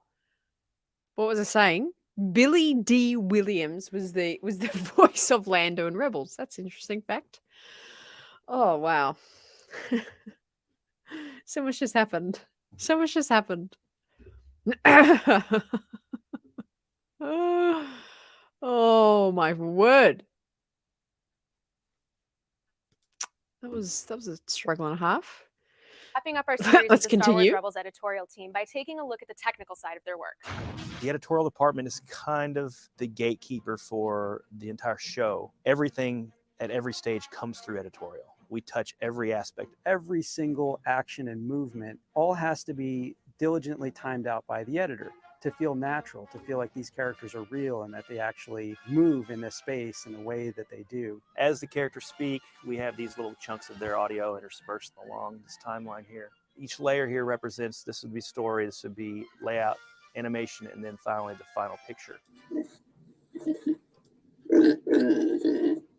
What was I saying? Billy D. Williams was the voice of Lando in Rebels. That's an interesting fact. Oh wow. So much just happened. Oh my word. That was a struggle and a half. Wrapping up our series Let's with the Star Wars continue. Rebels editorial team by taking a look at the technical side of their work. The editorial department is kind of the gatekeeper for the entire show. Everything at every stage comes through editorial. We touch every aspect. Every single action and movement all has to be diligently timed out by the editor to feel natural, to feel like these characters are real and that they actually move in this space in a way that they do. As the characters speak, we have these little chunks of their audio interspersed along this timeline here. Each layer here represents, this would be story, this would be layout, animation, and then finally the final picture.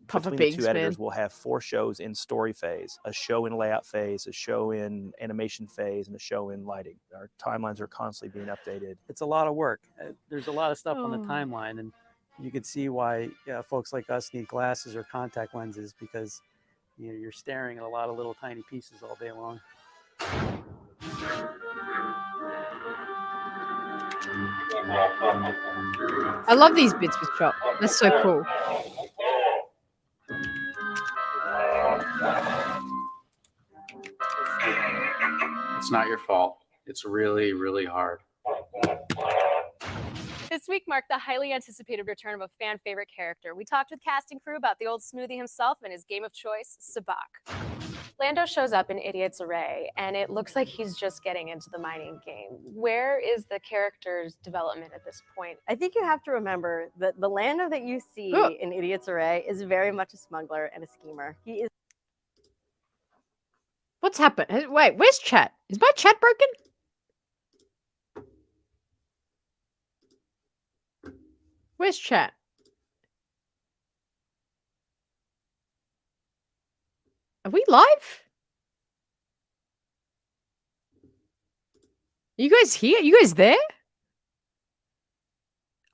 Papa Between Pigs, the two editors, man. we'll have 4 shows in story phase, a show in layout phase, a show in animation phase, and a show in lighting. Our timelines are constantly being updated. It's a lot of work. There's a lot of stuff on the Oh. timeline, and you can see why folks like us need glasses or contact lenses, because you're staring at a lot of little tiny pieces all day long. I love these bits with Chop. That's so cool. It's not your fault. It's really, really hard. This week marked the highly anticipated return of a fan favorite character. We talked with casting crew about the old smoothie himself and his game of choice, Sabacc. Lando shows up in Idiot's Array, and it looks like he's just getting into the mining game. Where is the character's development at this point? I think you have to remember that the Lando that you see Ugh. in Idiot's Array is very much a smuggler and a schemer. He is. What's happened? Wait, where's chat? Is my chat broken? Where's chat? Are we live? Are you guys here? Are you guys there?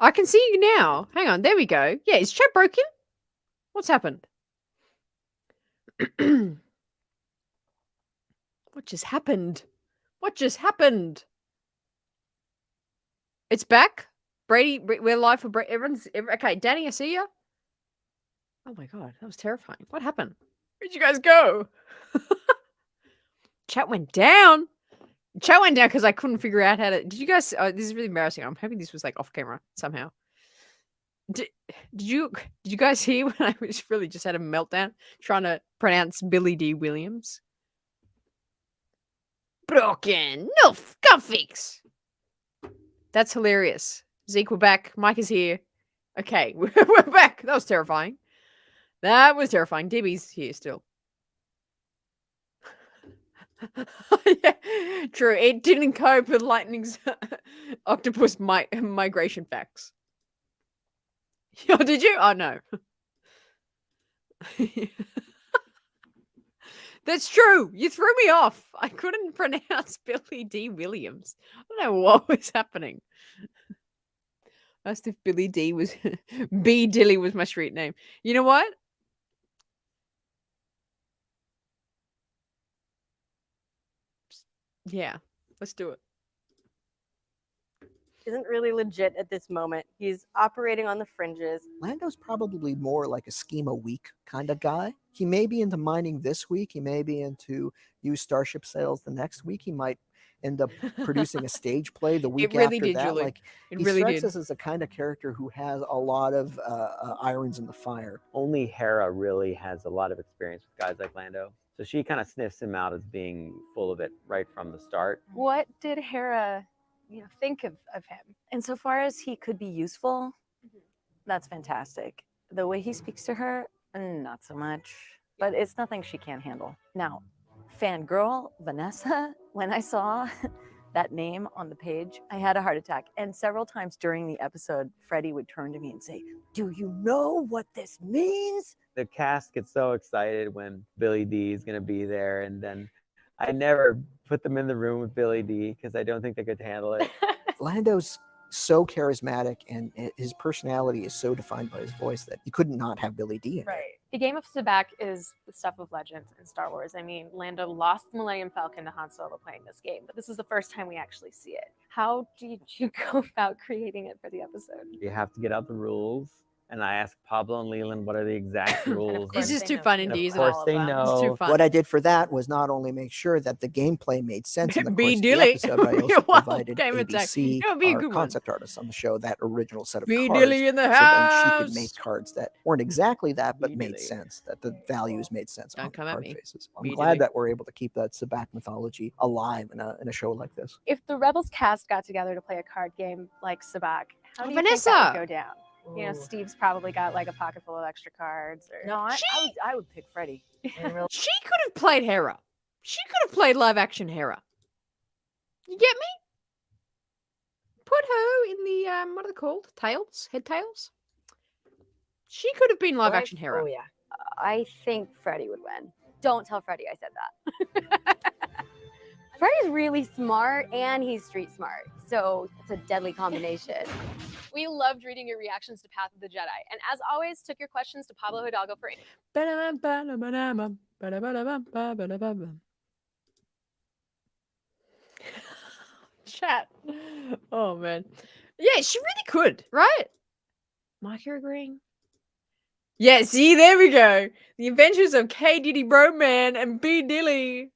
I can see you now. Hang on. There we go. Yeah, is chat broken? What's happened? What just happened? What just happened? It's back. Brady, we're live for Brady. Okay, Danny, I see you. Oh my god, that was terrifying. What happened? Where'd you guys go? Chat went down. Chat went down because I couldn't figure out how to. Did you guys? This is really embarrassing. I'm hoping this was like off camera somehow. Did you guys hear when I just had a meltdown trying to pronounce Billy D. Williams? Broken. No, got fix. That's hilarious. Zeke, we're back. Mike is here. Okay, we're back. That was terrifying. That was terrifying. Debbie's here still. Yeah, true. It didn't cope with Lightning's octopus migration facts. Oh, did you? Oh, no. That's true. You threw me off. I couldn't pronounce Billy D. Williams. I don't know what was happening. Asked if Billy D was B. Dilly was my street name. You know what? Yeah, let's do it. Isn't really legit at this moment. He's operating on the fringes. Lando's probably more like a scheme a week kind of guy. He may be into mining this week. He may be into used starship sales the next week. He might end up producing a stage play the week really after did, that. Julie. Like It he really strikes did. us as a kind of character who has a lot of irons in the fire. Only Hera really has a lot of experience with guys like Lando. So she kind of sniffs him out as being full of it right from the start. What did Hera, think of him? Insofar as he could be useful, that's fantastic. The way he speaks to her, not so much. But it's nothing she can't handle. Now, fangirl Vanessa, when I saw that name on the page, I had a heart attack. And several times during the episode, Freddie would turn to me and say, "Do you know what this means?" The cast gets so excited when Billy D is going to be there, and then I never put them in the room with Billy D because I don't think they could handle it. Lando's so charismatic and his personality is so defined by his voice that you couldn't not have Billy D in it. Right. The game of Sabacc is the stuff of legend in Star Wars. I mean, Lando lost the Millennium Falcon to Han Solo playing this game, but this is the first time we actually see it. How did you go about creating it for the episode? You have to get out the rules. And I asked Pablo and Leland, what are the exact rules? It's just too fun, Indy, isn't it? Of course they know. It's too fun. What I did for that was not only make sure that the gameplay made sense in the Be course of the Dilly. episode, but I also Wow, provided game attack. ABC, That would be a our good one. concept artist on the show, that original set of Be cards. Dilly in the so then she could house. make cards that weren't exactly that, but Be made Dilly. sense, that the values made sense Don't on the come at card me. faces. I'm Be glad Dilly. that we're able to keep that Sabacc mythology alive in a show like this. If the Rebels cast got together to play a card game like Sabacc, how do you think Vanessa! that would go down? Ooh. Steve's probably got like a pocket full of extra cards. Or... No, I would pick Freddie. She could have played Hera. She could have played live action Hera. You get me? Put her in the what are they called? Tails? Head tails? She could have been live action Hera. Oh, yeah. I think Freddie would win. Don't tell Freddie I said that. Freddie's really smart and he's street smart. So it's a deadly combination. We loved reading your reactions to Path of the Jedi. And as always, took your questions to Pablo Hidalgo for chat. Oh man. Yeah, she really could, right? Micah agreeing. Yeah, see, there we go. The Adventures of K. Diddy Broman and B. Dilly.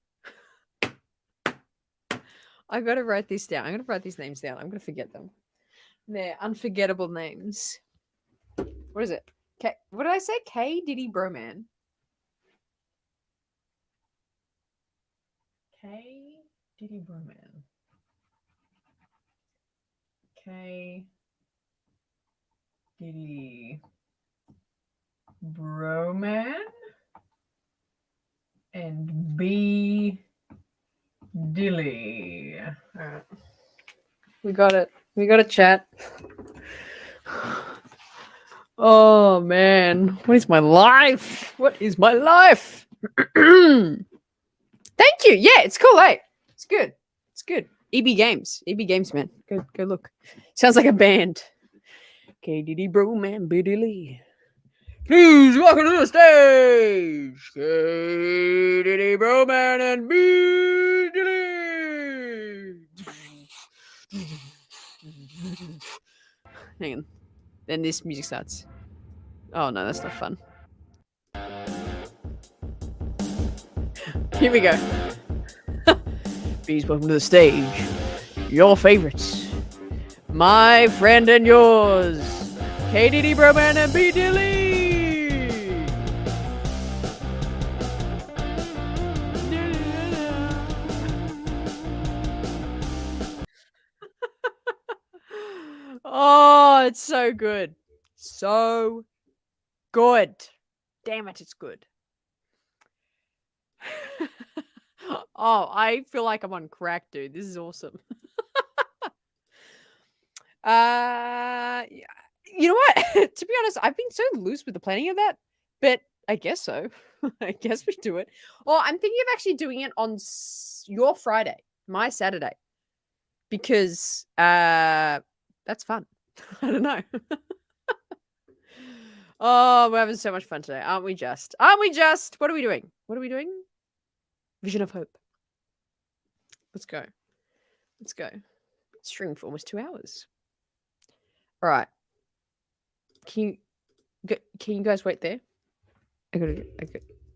I gotta write this down. I'm gonna write these names down. I'm gonna forget them. They're unforgettable names. What is it? K. What did I say? K. Diddy Broman. K. Diddy Broman. K. Diddy Broman and B. Dilly. All right. We got it. We got a chat. Oh man, what is my life? What is my life? Thank you. Yeah, it's cool, eh? It's good. It's good. EB Games. EB Games, man. Go look. Sounds like a band. KDD Bro Man Biddy Lee. Please welcome to the stage. KDD Bro Man and Biddy Lee. Hang on. Then this music starts. Oh no, that's not fun. Here we go. Please welcome to the stage. Your favorites. My friend and yours. KDD Broman and B. Dilly. Oh, it's so good. So good. Damn it, it's good. Oh, I feel like I'm on crack, dude. This is awesome. You know what? To be honest, I've been so loose with the planning of that, but I guess so. I guess we do it. Or I'm thinking of actually doing it on your Friday, my Saturday, because that's fun. I don't know. Oh, we're having so much fun today, aren't we? Just, aren't we? Just, what are we doing? What are we doing? Vision of Hope. Let's go. Let's go. Streaming for almost 2 hours. All right. Can you guys wait there?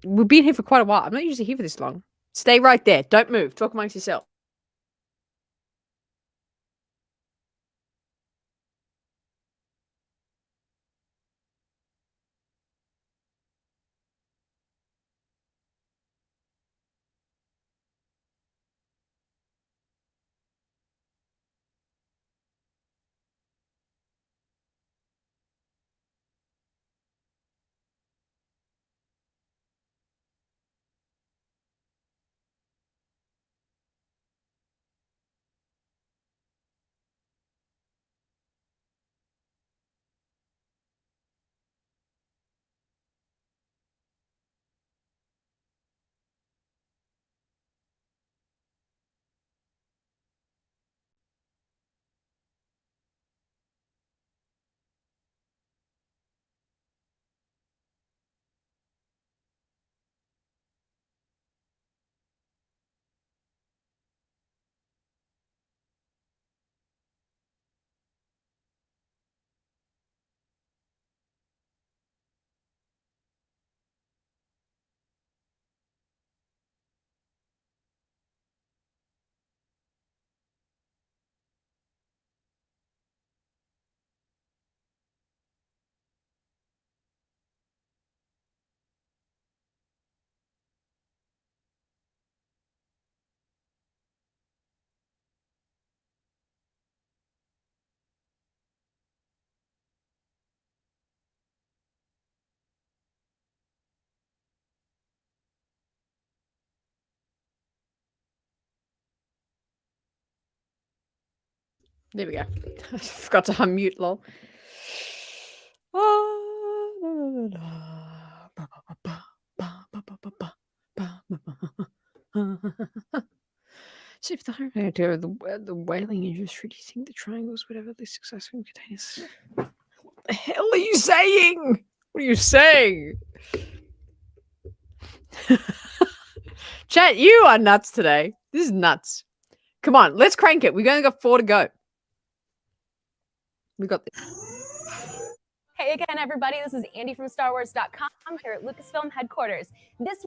We've been here for quite a while. I'm not usually here for this long. Stay right there. Don't move. Talk amongst yourself. There we go. I forgot to unmute, lol. So if the home idea of the whaling industry, do you think the triangles would ever be successful in containers? What the hell are you saying? What are you saying? Chat, you are nuts today. This is nuts. Come on, let's crank it. We've only got 4 to go. We got this. Hey again, everybody. This is Andy from StarWars.com here at Lucasfilm headquarters. This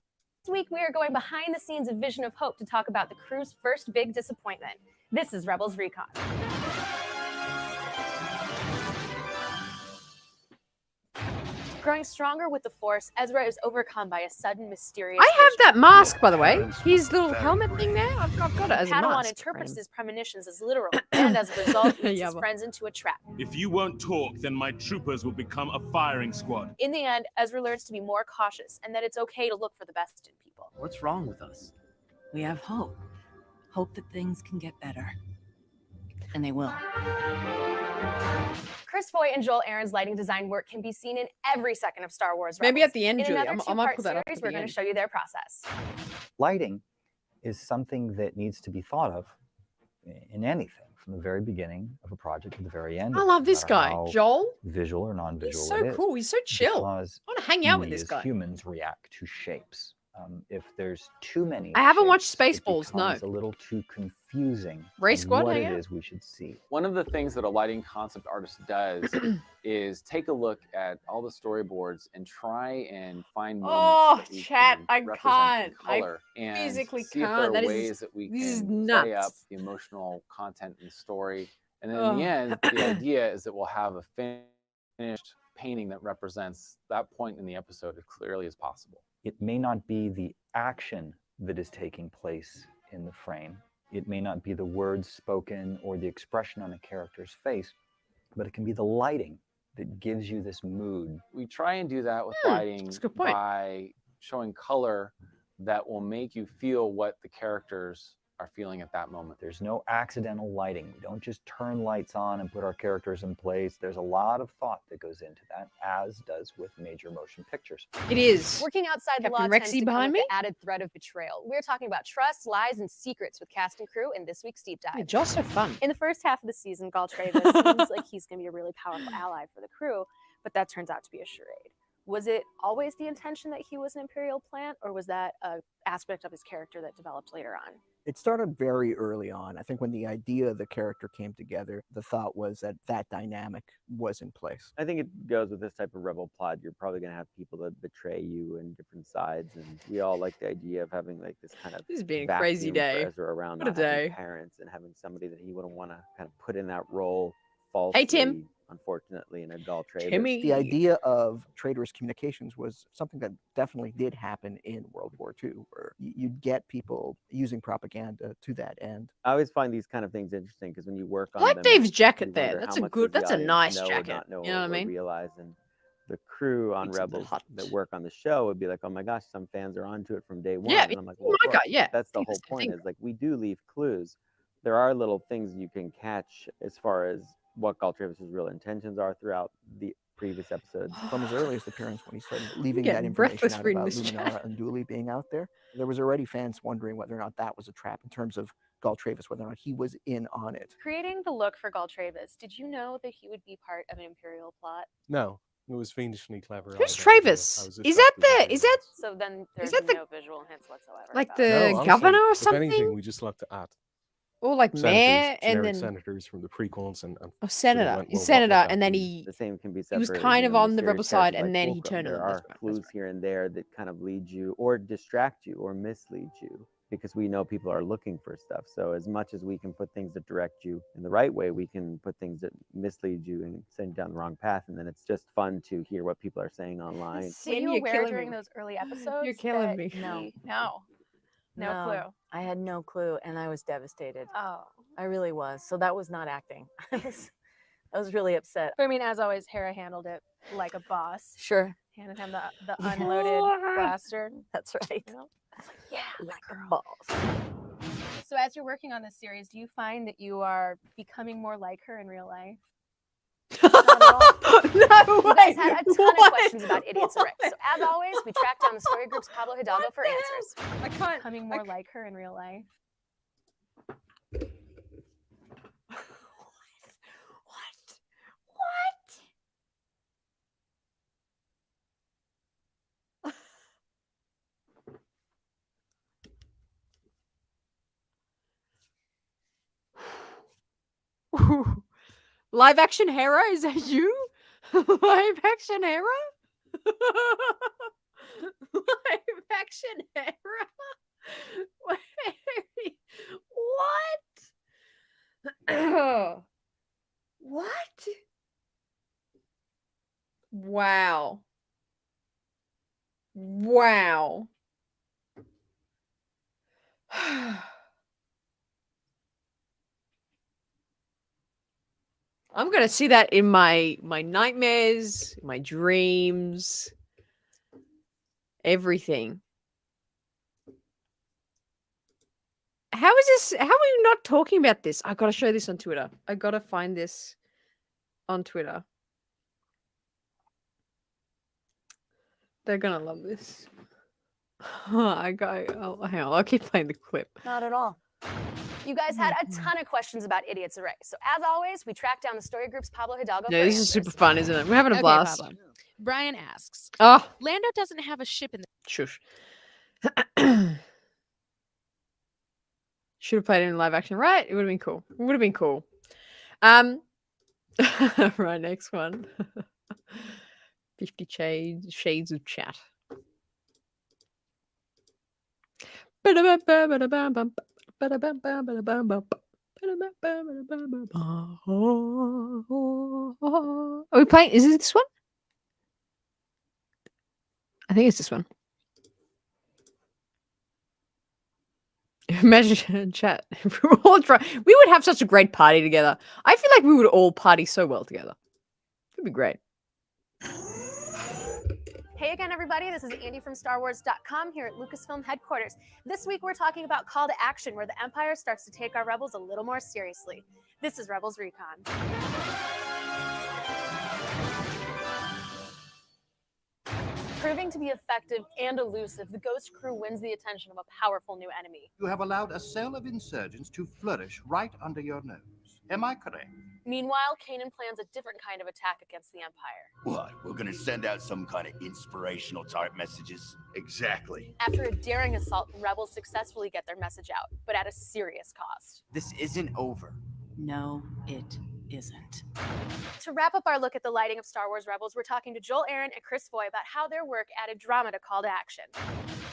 week, we are going behind the scenes of Vision of Hope to talk about the crew's first big disappointment. This is Rebels Recon. Growing stronger with the Force, Ezra is overcome by a sudden mysterious I have that mask, by the way. His little helmet thing there. I've got it as a Padawan mask. interprets his premonitions as literal, and as a result, leads his friends into a trap. If you won't talk, then my troopers will become a firing squad. In the end, Ezra learns to be more cautious, and that it's okay to look for the best in people. What's wrong with us? We have hope. Hope that things can get better. And they will. Chris Foy and Joel Aaron's lighting design work can be seen in every second of Star Wars Maybe Rebels. at the end, in Julie. another I might two-part put that up series, at we're the going end. to show you their process. Lighting is something that needs to be thought of in anything, from the very beginning of a project to the very end. I of it, love no this matter guy, how Joel. visual or non-visual He's so it is. cool. He's so chill. Because I want to hang out with we this as guy. humans react to shapes. If there's too many I haven't watched shapes, it Spaceballs, no. becomes a little too confusing Race on Squad, what hang it out. is we should see. One of the things that a lighting concept artist does is take a look at all the storyboards and try and find moments Oh, that we chat, can I represent can't. in color I and physically see if can't. there are That is- ways that we this is can play up nuts. the emotional content and story. And then in Ugh. the end, the idea is that we'll have a finished painting that represents that point in the episode as clearly as possible. It may not be the action that is taking place in the frame. It may not be the words spoken or the expression on a character's face, but it can be the lighting that gives you this mood. We try and do that with lighting that's a good point. by showing color that will make you feel what the characters are feeling at that moment. There's no accidental lighting. We don't just turn lights on and put our characters in place. There's a lot of thought that goes into that, as does with major motion pictures. It is. Working outside the Captain law tends Rexy to come behind with me? the added threat of betrayal. We're talking about trust, lies, and secrets with cast and crew in this week's Deep Dive. Yeah, Joel's so fun. In the first half of the season, Gul Travis seems like he's going to be a really powerful ally for the crew, but that turns out to be a charade. Was it always the intention that he was an Imperial plant, or was that an aspect of his character that developed later on? It started very early on. I think when the idea of the character came together, the thought was that that dynamic was in place. I think it goes with this type of rebel plot. You're probably going to have people that betray you in different sides, and we all like the idea of having like this kind of This has been a crazy vacuum for day. Ezra around What a not having day. parents and having somebody that he wouldn't want to kind of put in that role falsely. Hey, Tim. Unfortunately, in a dull trade. The idea of traitorous communications was something that definitely did happen in World War II, where you'd get people using propaganda to that end. I always find these kind of things interesting because when you work on I like them, Dave's you jacket there. wonder That's how a much good. does the That's a audience nice know or jacket. not know You know what I or mean? realize, and the crew on Makes it Rebels hot. that work on the show would be like, "Oh my gosh, some fans are onto it from day one." Yeah, and I'm like, oh "Well, my God, look, yeah, that's the think whole the same point. thing. Is like we do leave clues. There are little things you can catch as far as what Gul Travis's real intentions are throughout the previous episodes. From his earliest appearance, when he started leaving getting that information breathless out reading about this Luminara chat. and Dooley being out there, there was already fans wondering whether or not that was a trap in terms of Gul Travis, whether or not he was in on it. Creating the look for Gul Travis, did you know that he would be part of an Imperial plot? No, it was fiendishly clever. Who's Travis? Is that the? Is that? So then there's that the- no visual hints whatsoever. Like about the it. honestly, governor or if anything, something? we just looked at Or like mayor senators, and generic then senators from the prequels and oh, sort of senator. went, He's well, what senator, would that and then be? he The same can be he separated. was kind of on the rebel mysterious side, characters and like then he Vulcan. turned on There the. are That's right. clues here and there that kind of lead you or distract you or mislead you because we know people are looking for stuff. So as much as we can put things that direct you in the right way, we can put things that mislead you and send you down the wrong path. And then it's just fun to hear what people are saying online. Were Sin, you you're aware killing during me. those early episodes? You're killing that me. he- No clue. I had no clue, and I was devastated. Oh. I really was. So that was not acting. I was really upset. But I mean, as always, Hera handled it like a boss. Sure. Handed him the unloaded blaster. That's right. You know? Yeah, Like a boss. So as you're working on this series, do you find that you are becoming more like her in real life? No You guys way. had a ton of questions about Idiots of Rex. So as always, we tracked down the story group's Pablo Hidalgo for answers. I can't. Becoming more like her in real life. Live action Hera? Is that you? Live action Hera? Live action Hera? Wait, what? What? Wow. Wow. I'm gonna see that in my nightmares, my dreams, everything. How is this? How are you not talking about this? I gotta show this on Twitter. I gotta find this on Twitter. They're gonna love this. I go. Oh, hang on. I'll keep playing the clip. Not at all. You guys had a ton of questions about Idiot's Array. So as always, we tracked down the story group's Pablo Hidalgo. No, for this is answers. super fun, isn't it? We're having a Okay, blast. Pablo. Brian asks, Oh, Lando doesn't have a ship in the shush. Should have played it in live action, right? It would have been cool. It would have been cool. Right, next one. 50 shades of chat. Are we playing? Is it this one? I think it's this one. Imagine chat. If we were all we would have such a great party together. I feel like we would all party so well together. It'd be great. Hey again, everybody. This is Andy from StarWars.com here at Lucasfilm headquarters. This week, we're talking about Call to Action, where the Empire starts to take our Rebels a little more seriously. This is Rebels Recon. Proving to be effective and elusive, the Ghost crew wins the attention of a powerful new enemy. You have allowed a cell of insurgents to flourish right under your nose. Am I correct? Meanwhile, Kanan plans a different kind of attack against the Empire. What? We're gonna send out some kind of inspirational type messages? Exactly. After a daring assault, the Rebels successfully get their message out, but at a serious cost. This isn't over. No, it isn't. To wrap up our look at the lighting of Star Wars Rebels, we're talking to Joel Aaron and Chris Foy about how their work added drama to Call to Action.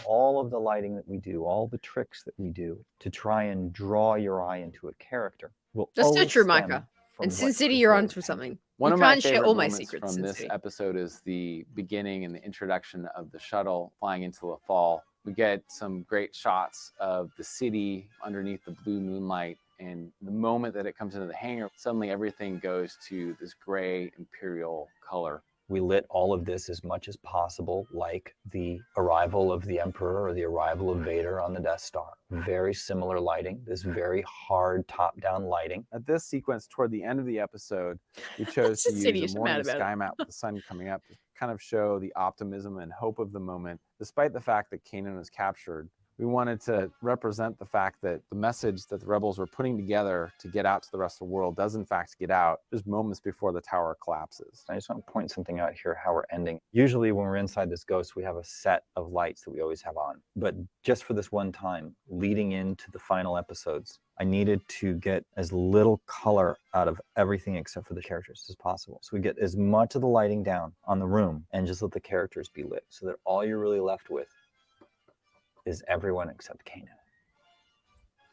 All of the lighting that we do, all the tricks that we do to try and draw your eye into a character will That's so always true, stem Micah. from And what Sin City, Chris you're Foy onto is something. One You of my can't share favorite all my moments secrets, from Sin this City. episode is the beginning and the introduction of the shuttle flying into the fall. We get some great shots of the city underneath the blue moonlight, and the moment that it comes into the hangar, suddenly everything goes to this gray imperial color. We lit all of this as much as possible like the arrival of the Emperor or the arrival of Vader on the Death Star. Very similar lighting, this very hard top-down lighting. At this sequence toward the end of the episode, we chose to Sin City, use you're a so mad morning about it. sky map with the sun coming up to kind of show the optimism and hope of the moment. Despite the fact that Kanan was captured, we wanted to represent the fact that the message that the rebels were putting together to get out to the rest of the world does in fact get out just moments before the tower collapses. I just want to point something out here, how we're ending. Usually when we're inside this ghost, we have a set of lights that we always have on. But just for this one time, leading into the final episodes, I needed to get as little color out of everything except for the characters as possible. So we get as much of the lighting down on the room and just let the characters be lit so that all you're really left with is everyone except Kanan.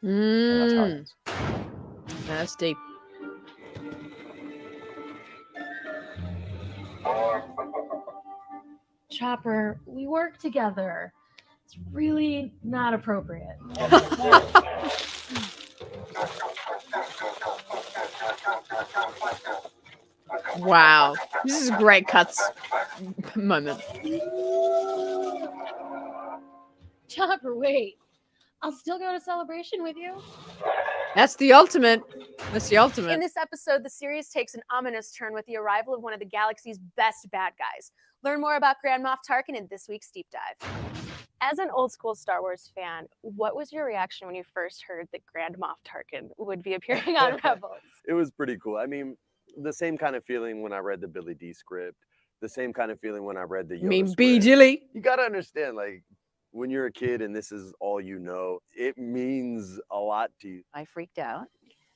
And that's how it ends. That's deep. Chopper, we work together. It's really not appropriate. Wow. This is a great cuts moment. Chopper, wait. I'll still go to Celebration with you. That's the ultimate. That's the ultimate. In this episode, the series takes an ominous turn with the arrival of one of the galaxy's best bad guys. Learn more about Grand Moff Tarkin in this week's Deep Dive. As an old school Star Wars fan, what was your reaction when you first heard that Grand Moff Tarkin would be appearing on Rebels? It was pretty cool. I mean, the same kind of feeling when I read the Billy D script, the same kind of feeling when I read the Yoda B. script. Dilly. You got to understand, like, when you're a kid and this is all you know, it means a lot to you. I freaked out,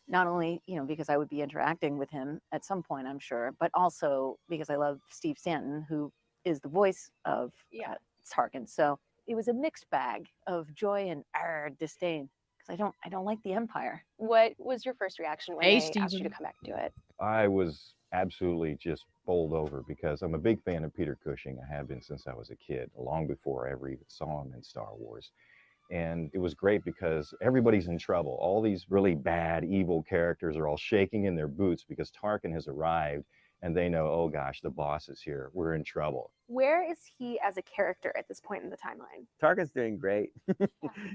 not only, because I would be interacting with him at some point, I'm sure, but also because I love Steve Stanton, who is the voice of Tarkin. So it was a mixed bag of joy and disdain, because I don't like the Empire. What was your first reaction when Hey, they asked you Steven. to come back and do it? I was absolutely just bowled over because I'm a big fan of Peter Cushing. I have been since I was a kid, long before I ever even saw him in Star Wars. And it was great because everybody's in trouble. All these really bad, evil characters are all shaking in their boots because Tarkin has arrived and they know, oh gosh, the boss is here. We're in trouble. Where is he as a character at this point in the timeline? Tarkin's doing great.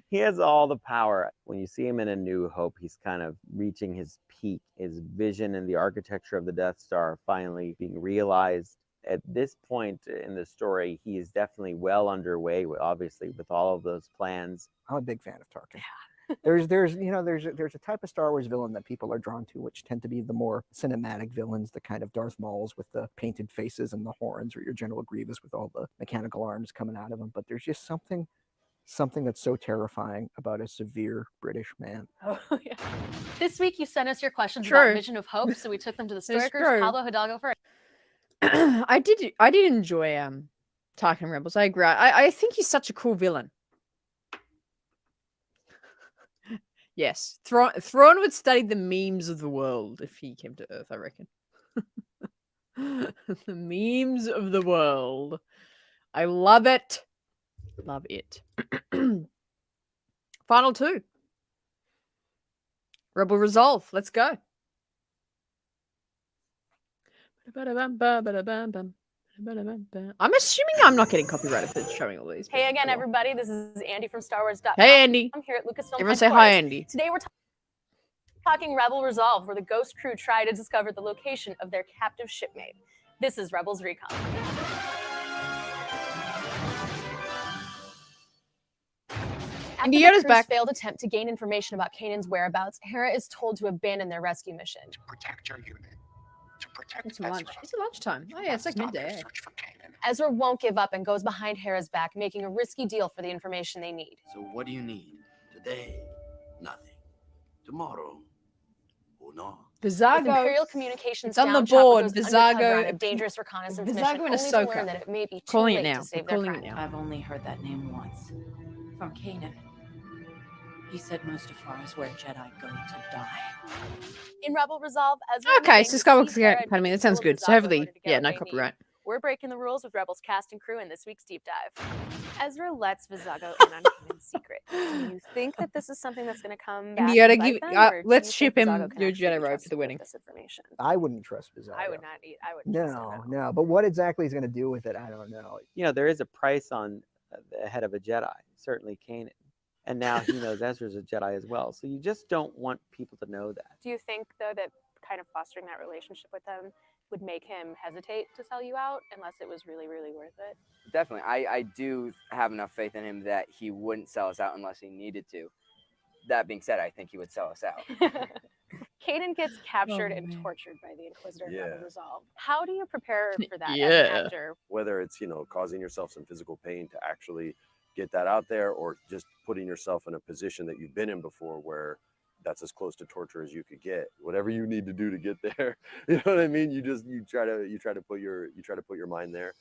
He has all the power. When you see him in A New Hope, he's kind of reaching his peak. His vision and the architecture of the Death Star finally being realized. At this point in the story, he is definitely well underway, obviously, with all of those plans. I'm a big fan of Tarkin. There's a type of Star Wars villain that people are drawn to, which tend to be the more cinematic villains, the kind of Darth Mauls with the painted faces and the horns, or your General Grievous with all the mechanical arms coming out of him. But there's just something that's so terrifying about a severe British man. Oh, yeah. This week you sent us your questions True. about Vision of Hope, so we took them to the It's Stoikers. true. Pablo Hidalgo first. I did enjoy Tarkin Rebels. I agree. I think he's such a cool villain. Yes, Thrawn would study the memes of the world if he came to Earth, I reckon. The memes of the world. I love it. Love it. Final 2. Rebel Resolve. Let's go. I'm assuming I'm not getting copyrighted for showing all these. Hey again, everybody. This is Andy from StarWars.com. Hey, Andy. I'm here at Lucasfilm Everyone say hi, headquarters. Andy. Today we're talking Rebel Resolve, where the Ghost crew try to discover the location of their captive shipmate. This is Rebels Recon. After Andy the Yoda's crew's back. failed attempt to gain information about Kanan's whereabouts, Hera is told to abandon their rescue mission. Protect your unit. To protect It's lunch. It's lunchtime. Oh yeah, it's like midday. Ezra won't give up and goes behind Hera's back, making a risky deal for the information they need. So what do you need? Today, nothing. Tomorrow, or not. Vizago. With Imperial Communications It's on down, the Chopper board. goes undercover on a Vizago. dangerous reconnaissance Vizago mission, and only to Ahsoka. learn that it may be too Calling it late now. to save We're their calling friend. it now. I've only heard that name once. From Kanan. He said Mustafar is where Jedi go to die. In Rebel Resolve, Ezra Okay, and so the Hera Skywalker Academy. That sounds good. So hopefully, yeah, no copyright. We're breaking the rules with Rebels cast and crew in this week's deep dive. Ezra lets Vizago in on Kanan's secret. Do you think that this is something that's going to come back? Indiana, and bite give them, or do let's you ship think him Vizago can your actually Jedi be robe for trusted the with wedding. this information? I wouldn't trust Vizago. I would not eat. I would trust him. No. But what exactly he's going to do with it, I don't know. You know, there is a price on the head of a Jedi, certainly Kanan. And now he knows Ezra's a Jedi as well. So you just don't want people to know that. Do you think, though, that kind of fostering that relationship with them would make him hesitate to sell you out unless it was really, really worth it? Definitely. I do have enough faith in him that he wouldn't sell us out unless he needed to. That being said, I think he would sell us out. Kanan gets captured and man. tortured by the Inquisitor in Yeah. Rebel Resolve. How do you prepare for that as Yeah. an actor? Whether it's, causing yourself some physical pain to actually get that out there, or just putting yourself in a position that you've been in before where that's as close to torture as you could get. Whatever you need to do to get there, you know what I mean? You try to put your mind there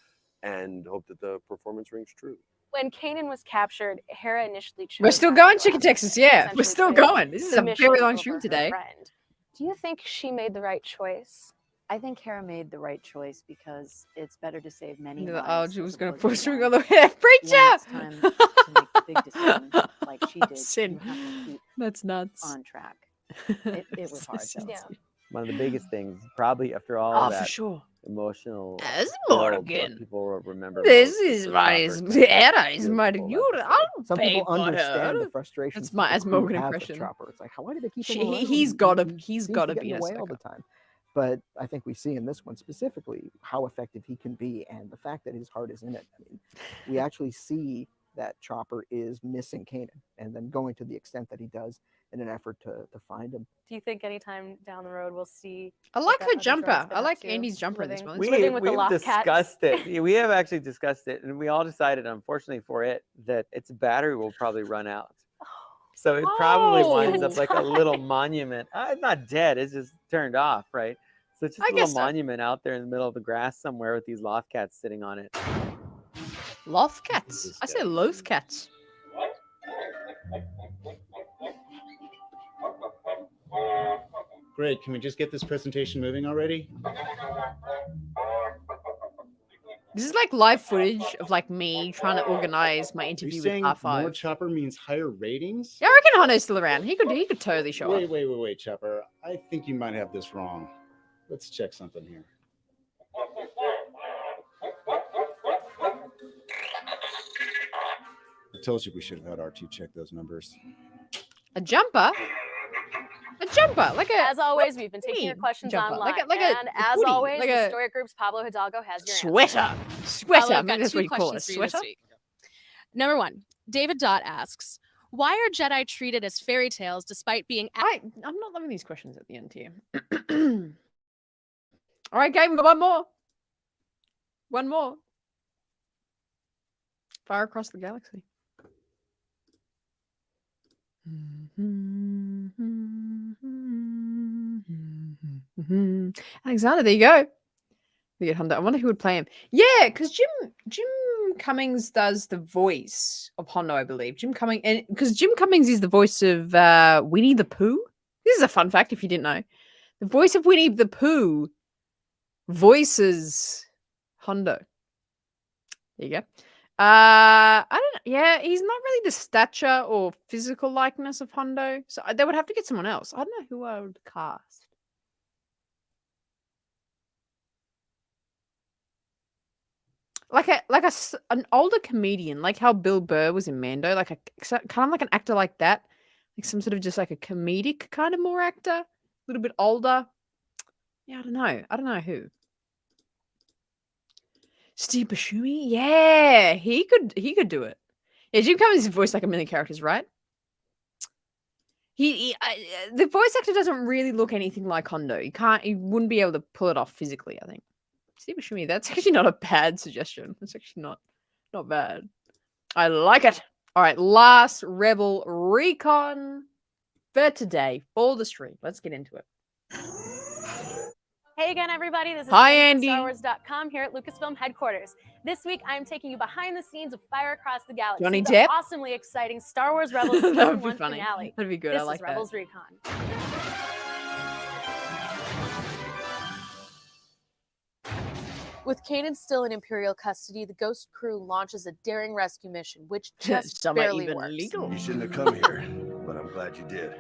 and hope that the performance rings true. When Kanan was captured, Hera initially chose We're still not going, to Chicken Texas. Yeah, we're essentially still put going. This is the a mission very long over stream her today. friend. Do you think she made the right choice? I think Hera made the right choice because it's better to save many The lives. algae was as going to opposed push me one. all the way. When Preacher! it's time to make the big decision, like she did, Sin. you have to keep That's nuts. on track. It was hard though. Yeah. One of the biggest things, probably after all Oh, of for that sure. emotional As build, Morgan. what people will remember This most is the my Chopper Hera is scene. my Beautiful you. episode. I'll Some pay people for understand her. the frustrations That's my that as the crew Morgan have with impression. Chopper. It's like, why do they keep She- him around? he's gotta- He he's seems gotta to get be in an the way all Ahsoka. the time. But I think we see in this one specifically how effective he can be, and the fact that his heart is in it. I mean, we actually see that Chopper is missing Kanan, and then going to the extent that he does in an effort to find him. Do you think anytime down the road we'll see? I like what her that other jumper. droid's been I up like to, Andy's jumper in this living- one. We, living with the we've loft cats? discussed it. Yeah, we have actually discussed it, and we all decided, unfortunately for it, that its battery will probably run out. So it probably winds up like a little monument. It's not dead; it's just turned off, right? So it's just I a little guess so. monument out there in the middle of the grass somewhere with these loft cats sitting on it. Loth cats. I say loath cats. Great. Can we just get this presentation moving already? This is like live footage of like me trying to organize my Are you interview with saying more R5. Chopper means higher ratings? Yeah, I reckon Hanno's still around. He could totally show Wait, up. wait, Chopper. I think you might have this wrong. Let's check something here. told you we should have had R2 check those numbers. A jumper? A jumper, like a. As always, we've been taking your questions jumper? online. Like a and as hoodie, always, like the a Story Group's Pablo Hidalgo has your sweater. answer. Sweater. Pablo, I've Maybe got that's two what you call it. A questions for you this sweater. week. Number one, David Dot asks, why are Jedi treated as fairy tales despite being... I'm not loving these questions at the end here. All right, game, we've got one more. One more. Far across the galaxy. Alexander, there you go. We get Hondo. I wonder who would play him. Yeah, because Jim Cummings does the voice of Hondo, I believe. Jim Cummings, and because Jim Cummings is the voice of Winnie the Pooh. This is a fun fact if you didn't know. The voice of Winnie the Pooh voices Hondo. There you go. I don't. Yeah, he's not really the stature or physical likeness of Hondo, so they would have to get someone else. I don't know who I would cast. An older comedian, like how Bill Burr was in Mando, like kind of like an actor like that, like some sort of just like a comedic kind of more actor, a little bit older. Yeah, I don't know who. Steve Buscemi? Yeah, he could do it. Yeah, Jim Cummings voiced like a million characters, right? The voice actor doesn't really look anything like Hondo. He wouldn't be able to pull it off physically, I think. Steve Buscemi, that's actually not a bad suggestion. That's actually not bad. I like it. All right, last Rebel Recon for today. For the stream. Let's get into it. Hey again, everybody. This is Hi, Andy Andy. from StarWars.com here at Lucasfilm headquarters. This week, I'm taking you behind the scenes of Fire Across the Galaxy, Johnny the Depp? awesomely exciting Star Wars Rebels That Season would be 1 funny. finale. That'd be good. This I like is that. Rebels Recon. With Kanan still in Imperial custody, the Ghost crew launches a daring rescue mission, which just Some are barely even works. legal. You shouldn't have come here, but I'm glad you did.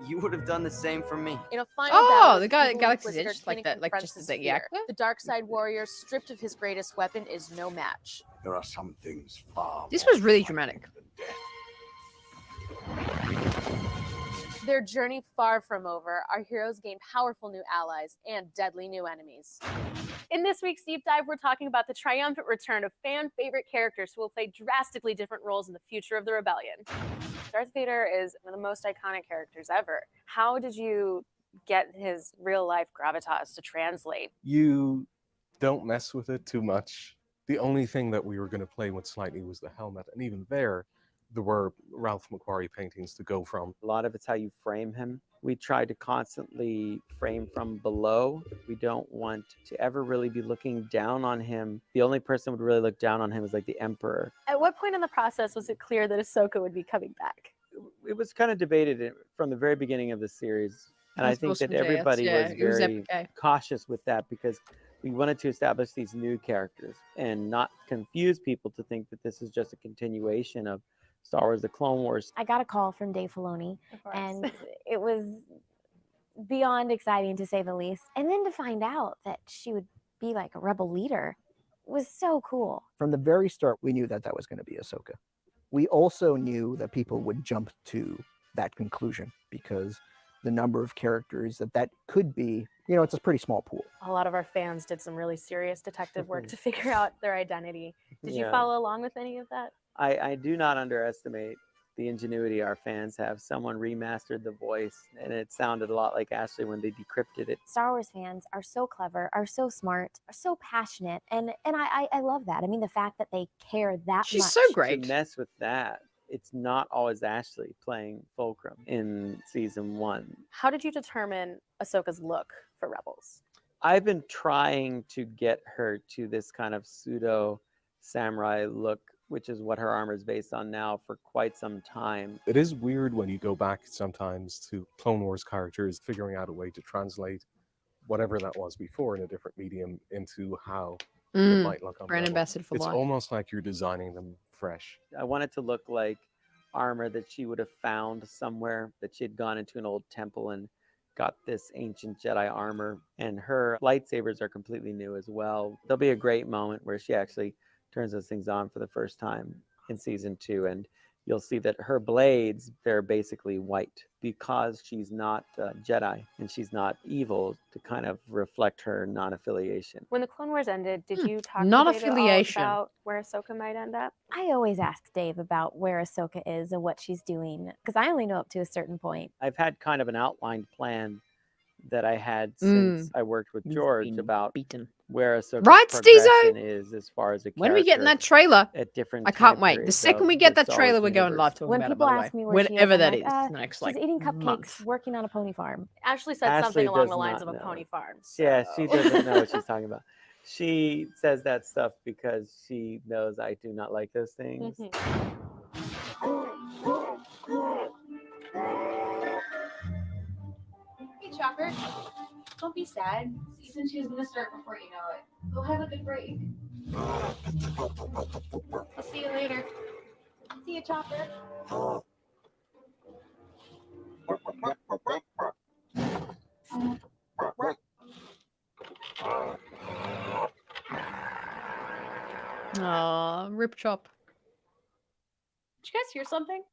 You would have done the same for me. In a final Oh, battle, the guy at Evil Galaxy's Inquisitor Edge, like Kanan that, like confronts just his the fear. actor? The dark side warrior, stripped of his greatest weapon, is no match. There are some things far This was really dramatic. Their journey far from over, our heroes gain powerful new allies and deadly new enemies. In this week's deep dive, we're talking about the triumphant return of fan-favorite characters who will play drastically different roles in the future of the rebellion. Darth Vader is one of the most iconic characters ever. How did you get his real-life gravitas to translate? You don't mess with it too much. The only thing that we were going to play with slightly was the helmet, and even there were Ralph McQuarrie paintings to go from. A lot of it's how you frame him. We try to constantly frame from below. We don't want to ever really be looking down on him. The only person who would really look down on him is like the Emperor. At what point in the process was it clear that Ahsoka would be coming back? It was kind of debated from the very beginning of the series. And I think that everybody was very cautious with that because we wanted to establish these new characters and not confuse people to think that this is just a continuation of Star Wars, the Clone Wars. I got a call from Dave Filoni, and it was beyond exciting to say the least. And then to find out that she would be like a rebel leader was so cool. From the very start, we knew that that was going to be Ahsoka. We also knew that people would jump to that conclusion because the number of characters that could be, you know, it's a pretty small pool. A lot of our fans did some really serious detective work to figure out their identity. Did you Yeah. follow along with any of that? I do not underestimate the ingenuity our fans have. Someone remastered the voice and it sounded a lot like Ashley when they decrypted it. Star Wars fans are so clever, are so smart, are so passionate, and I love that. I mean, the fact that they care that much. To mess with that, it's not always Ashley playing Fulcrum in season 1. How did you determine Ahsoka's look for Rebels? I've been trying to get her to this kind of pseudo samurai look, which is what her armor is based on now, for quite some time. It is weird when you go back sometimes to Clone Wars characters, figuring out a way to translate whatever that was before in a different medium into how it might look on Brand Rebel. ambassador for It's life. almost like you're designing them fresh. I want it to look like armor that she would have found somewhere, that she had gone into an old temple and got this ancient Jedi armor. And her lightsabers are completely new as well. There'll be a great moment where she actually turns those things on for the first time in season 2, and you'll see that her blades, they're basically white because she's not Jedi and she's not evil, to kind of reflect her non-affiliation. When the Clone Wars ended, did you talk to Not Dave at all affiliation. about where Ahsoka might end up? I always ask Dave about where Ahsoka is and what she's doing because I only know up to a certain point. I've had kind of an outlined plan that I had since I worked with George about where Ahsoka's Right, progression Steezo? is as far as a When are we getting that character trailer? at different I can't time wait. The periods second of we get the that Star trailer, Wars we're going universe. live talking When about it, people by the ask way. me where she is, Whenever I'm that like, is, in the next she's like eating cupcakes, month. working on a pony farm. Ashley said Ashley something along does the lines of not a know. pony farm. Yeah, she so- doesn't know what she's talking about. She says that stuff because she knows I do not like those things. Hey, Chopper. Don't be sad. Season 2 is going to start before you know it. Go have a good break. I'll see you later. See you, Chopper. Aw, rip chop. Did you guys hear something?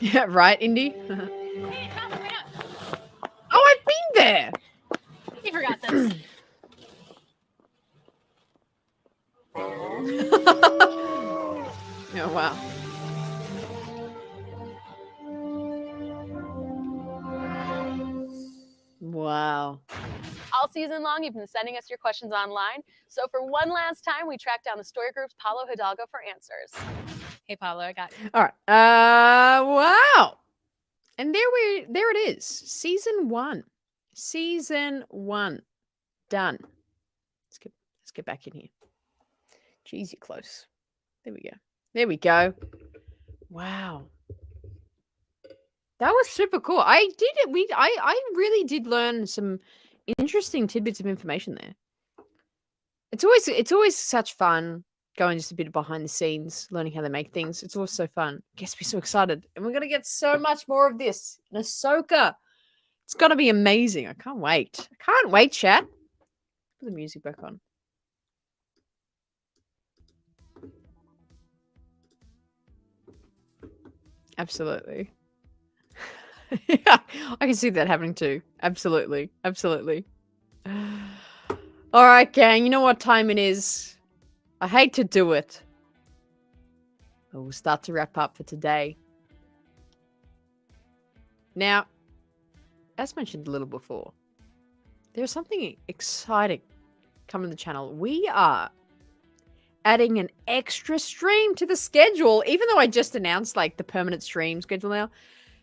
Yeah, right, Indy? Oh, I've been there! You forgot this. Oh, wow. Wow. All season long, you've been sending us your questions online. So for one last time, we tracked down the story group's Paulo Hidalgo for answers. Hey, Paulo, I got you. All right. Wow. And there it is. Season 1. Season 1. Done. Let's get back in here. Jeez, you're close. There we go. There we go. Wow. That was super cool. I really did learn some interesting tidbits of information there. It's always such fun going just a bit behind the scenes, learning how they make things. It's always so fun. Gets me so excited. And we're gonna get so much more of this in Ahsoka. It's gonna be amazing. I can't wait. I can't wait, chat. Put the music back on. Absolutely. Yeah, I can see that happening too. Absolutely. Absolutely. All right, gang. You know what time it is. I hate to do it. But we'll start to wrap up for today. Now, as mentioned a little before, there's something exciting coming to the channel. We are adding an extra stream to the schedule. Even though I just announced like the permanent stream schedule now,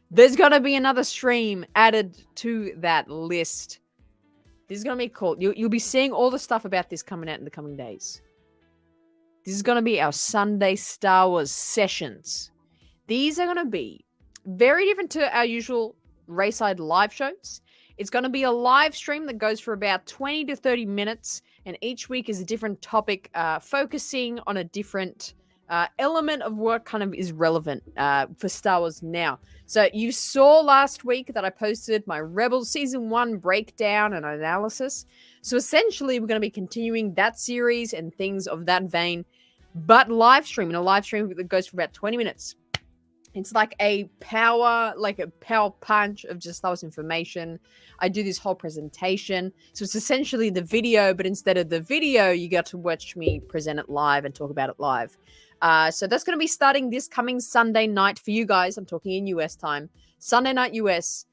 there's going to be another stream added to that list. This is going to be cool. You'll be seeing all the stuff about this coming out in the coming days. This is going to be our Sunday Star Wars sessions. These are going to be very different to our usual Raeside live shows. It's going to be a live stream that goes for about 20 to 30 minutes, and each week is a different topic, focusing on a different element of what kind of is relevant for Star Wars now. So you saw last week that I posted my Rebels Season 1 breakdown and analysis. So essentially, we're going to be continuing that series and things of that vein, but live stream, in a live stream that goes for about 20 minutes. It's like a power punch of just Star Wars information. I do this whole presentation. So it's essentially the video, but instead of the video, you get to watch me present it live and talk about it live. So that's going to be starting this coming Sunday night for you guys. I'm talking in US time. Sunday night US,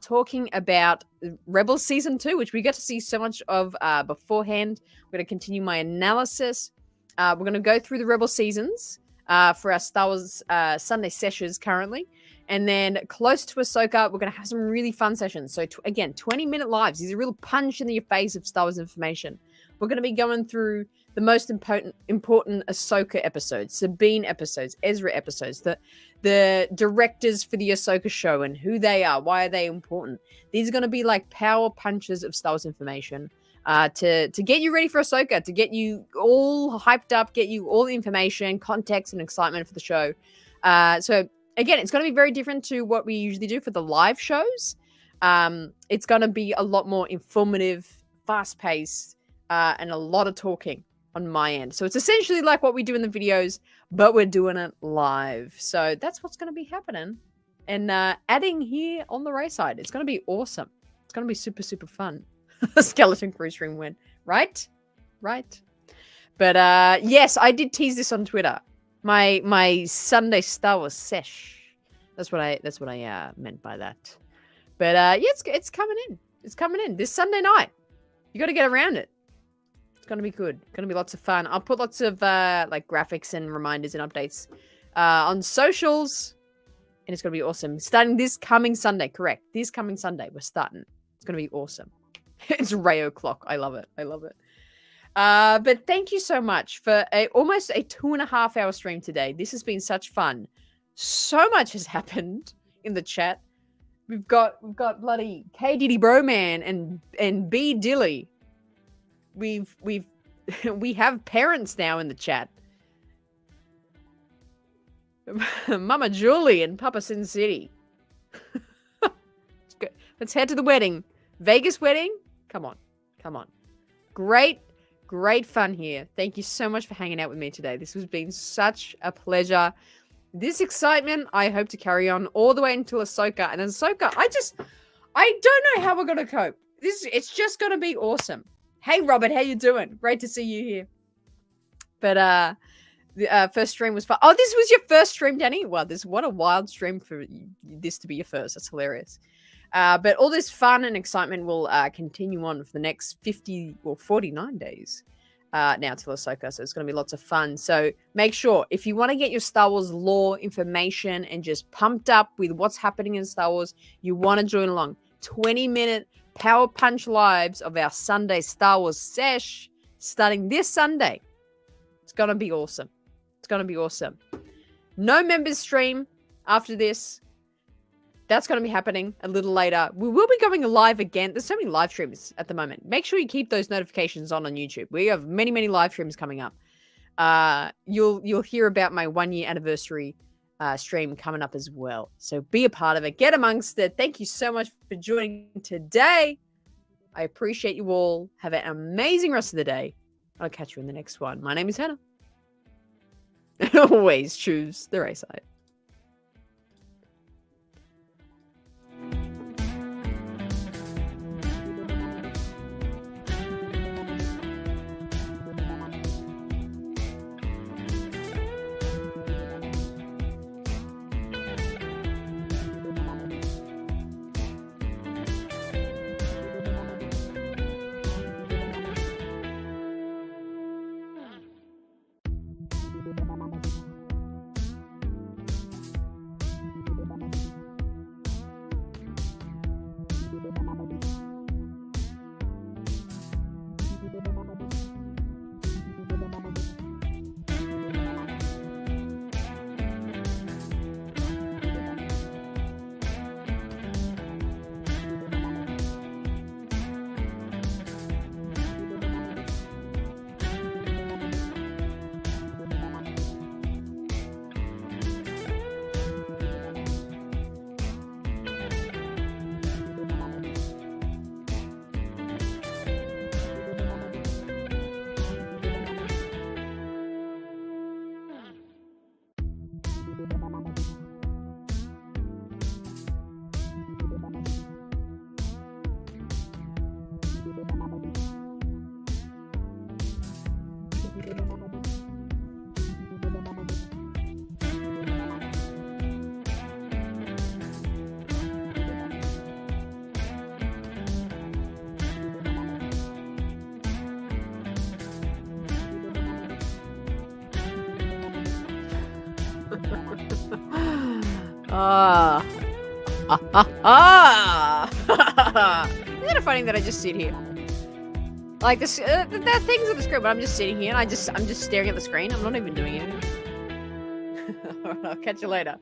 talking about Rebels Season 2, which we get to see so much of beforehand. We're going to continue my analysis. We're going to go through the Rebel seasons for our Star Wars Sunday sessions currently. And then close to Ahsoka, we're going to have some really fun sessions. So again, 20-minute lives. These are a real punch in your face of Star Wars information. We're going to be going through the most important Ahsoka episodes, Sabine episodes, Ezra episodes, the directors for the Ahsoka show and who they are, why are they important. These are going to be like power punches of Star Wars information to get you ready for Ahsoka, to get you all hyped up, get you all the information, context, and excitement for the show. So again, it's going to be very different to what we usually do for the live shows. It's going to be a lot more informative, fast-paced, and a lot of talking on my end. So it's essentially like what we do in the videos, but we're doing it live. So that's what's going to be happening. And adding here on the Raeside, it's going to be awesome. It's going to be super, super fun. Skeleton Crew stream win. Right? Right. But yes, I did tease this on Twitter. My Sunday Star Wars sesh. That's what I meant by that. But yeah, it's coming in. It's coming in this Sunday night. You got to get around it. It's gonna be good. Gonna be lots of fun. I'll put lots of like graphics and reminders and updates on socials, and it's gonna be awesome. Starting this coming Sunday, correct? This coming Sunday, we're starting. It's gonna be awesome. It's Ray O'Clock. I love it. I love it. But thank you so much for almost a 2.5 hour stream today. This has been such fun. So much has happened in the chat. We've got bloody K Diddy Broman and B Dilly. We have parents now in the chat. Mama Julie and Papa Sin City. Let's head to the wedding. Vegas wedding? Come on. Come on. Great fun here. Thank you so much for hanging out with me today. This has been such a pleasure. This excitement, I hope to carry on all the way until Ahsoka. And Ahsoka, I don't know how we're going to cope. It's just going to be awesome. Hey, Robert, how you doing? Great to see you here. But the first stream was fun. Oh, this was your first stream, Danny? Wow, what a wild stream for this to be your first. That's hilarious. But all this fun and excitement will continue on for the next 49 days now till Ahsoka. So it's going to be lots of fun. So make sure, if you want to get your Star Wars lore information and just pumped up with what's happening in Star Wars, you want to join along. 20-minute Power Punch lives of our Sunday Star Wars sesh starting this Sunday. It's going to be awesome. It's going to be awesome. No members stream after this. That's going to be happening a little later. We will be going live again. There's so many live streams at the moment. Make sure you keep those notifications on YouTube. We have many, many live streams coming up. You'll hear about my 1-year anniversary stream coming up as well. So be a part of it. Get amongst it. Thank you so much for joining today. I appreciate you all. Have an amazing rest of the day. I'll catch you in the next one. My name is Hannah. And always choose the Raeside. Isn't it funny that I just sit here? Like this, there are things on the screen, but I'm just sitting here and I'm just staring at the screen. I'm not even doing anything. Alright, I'll catch you later.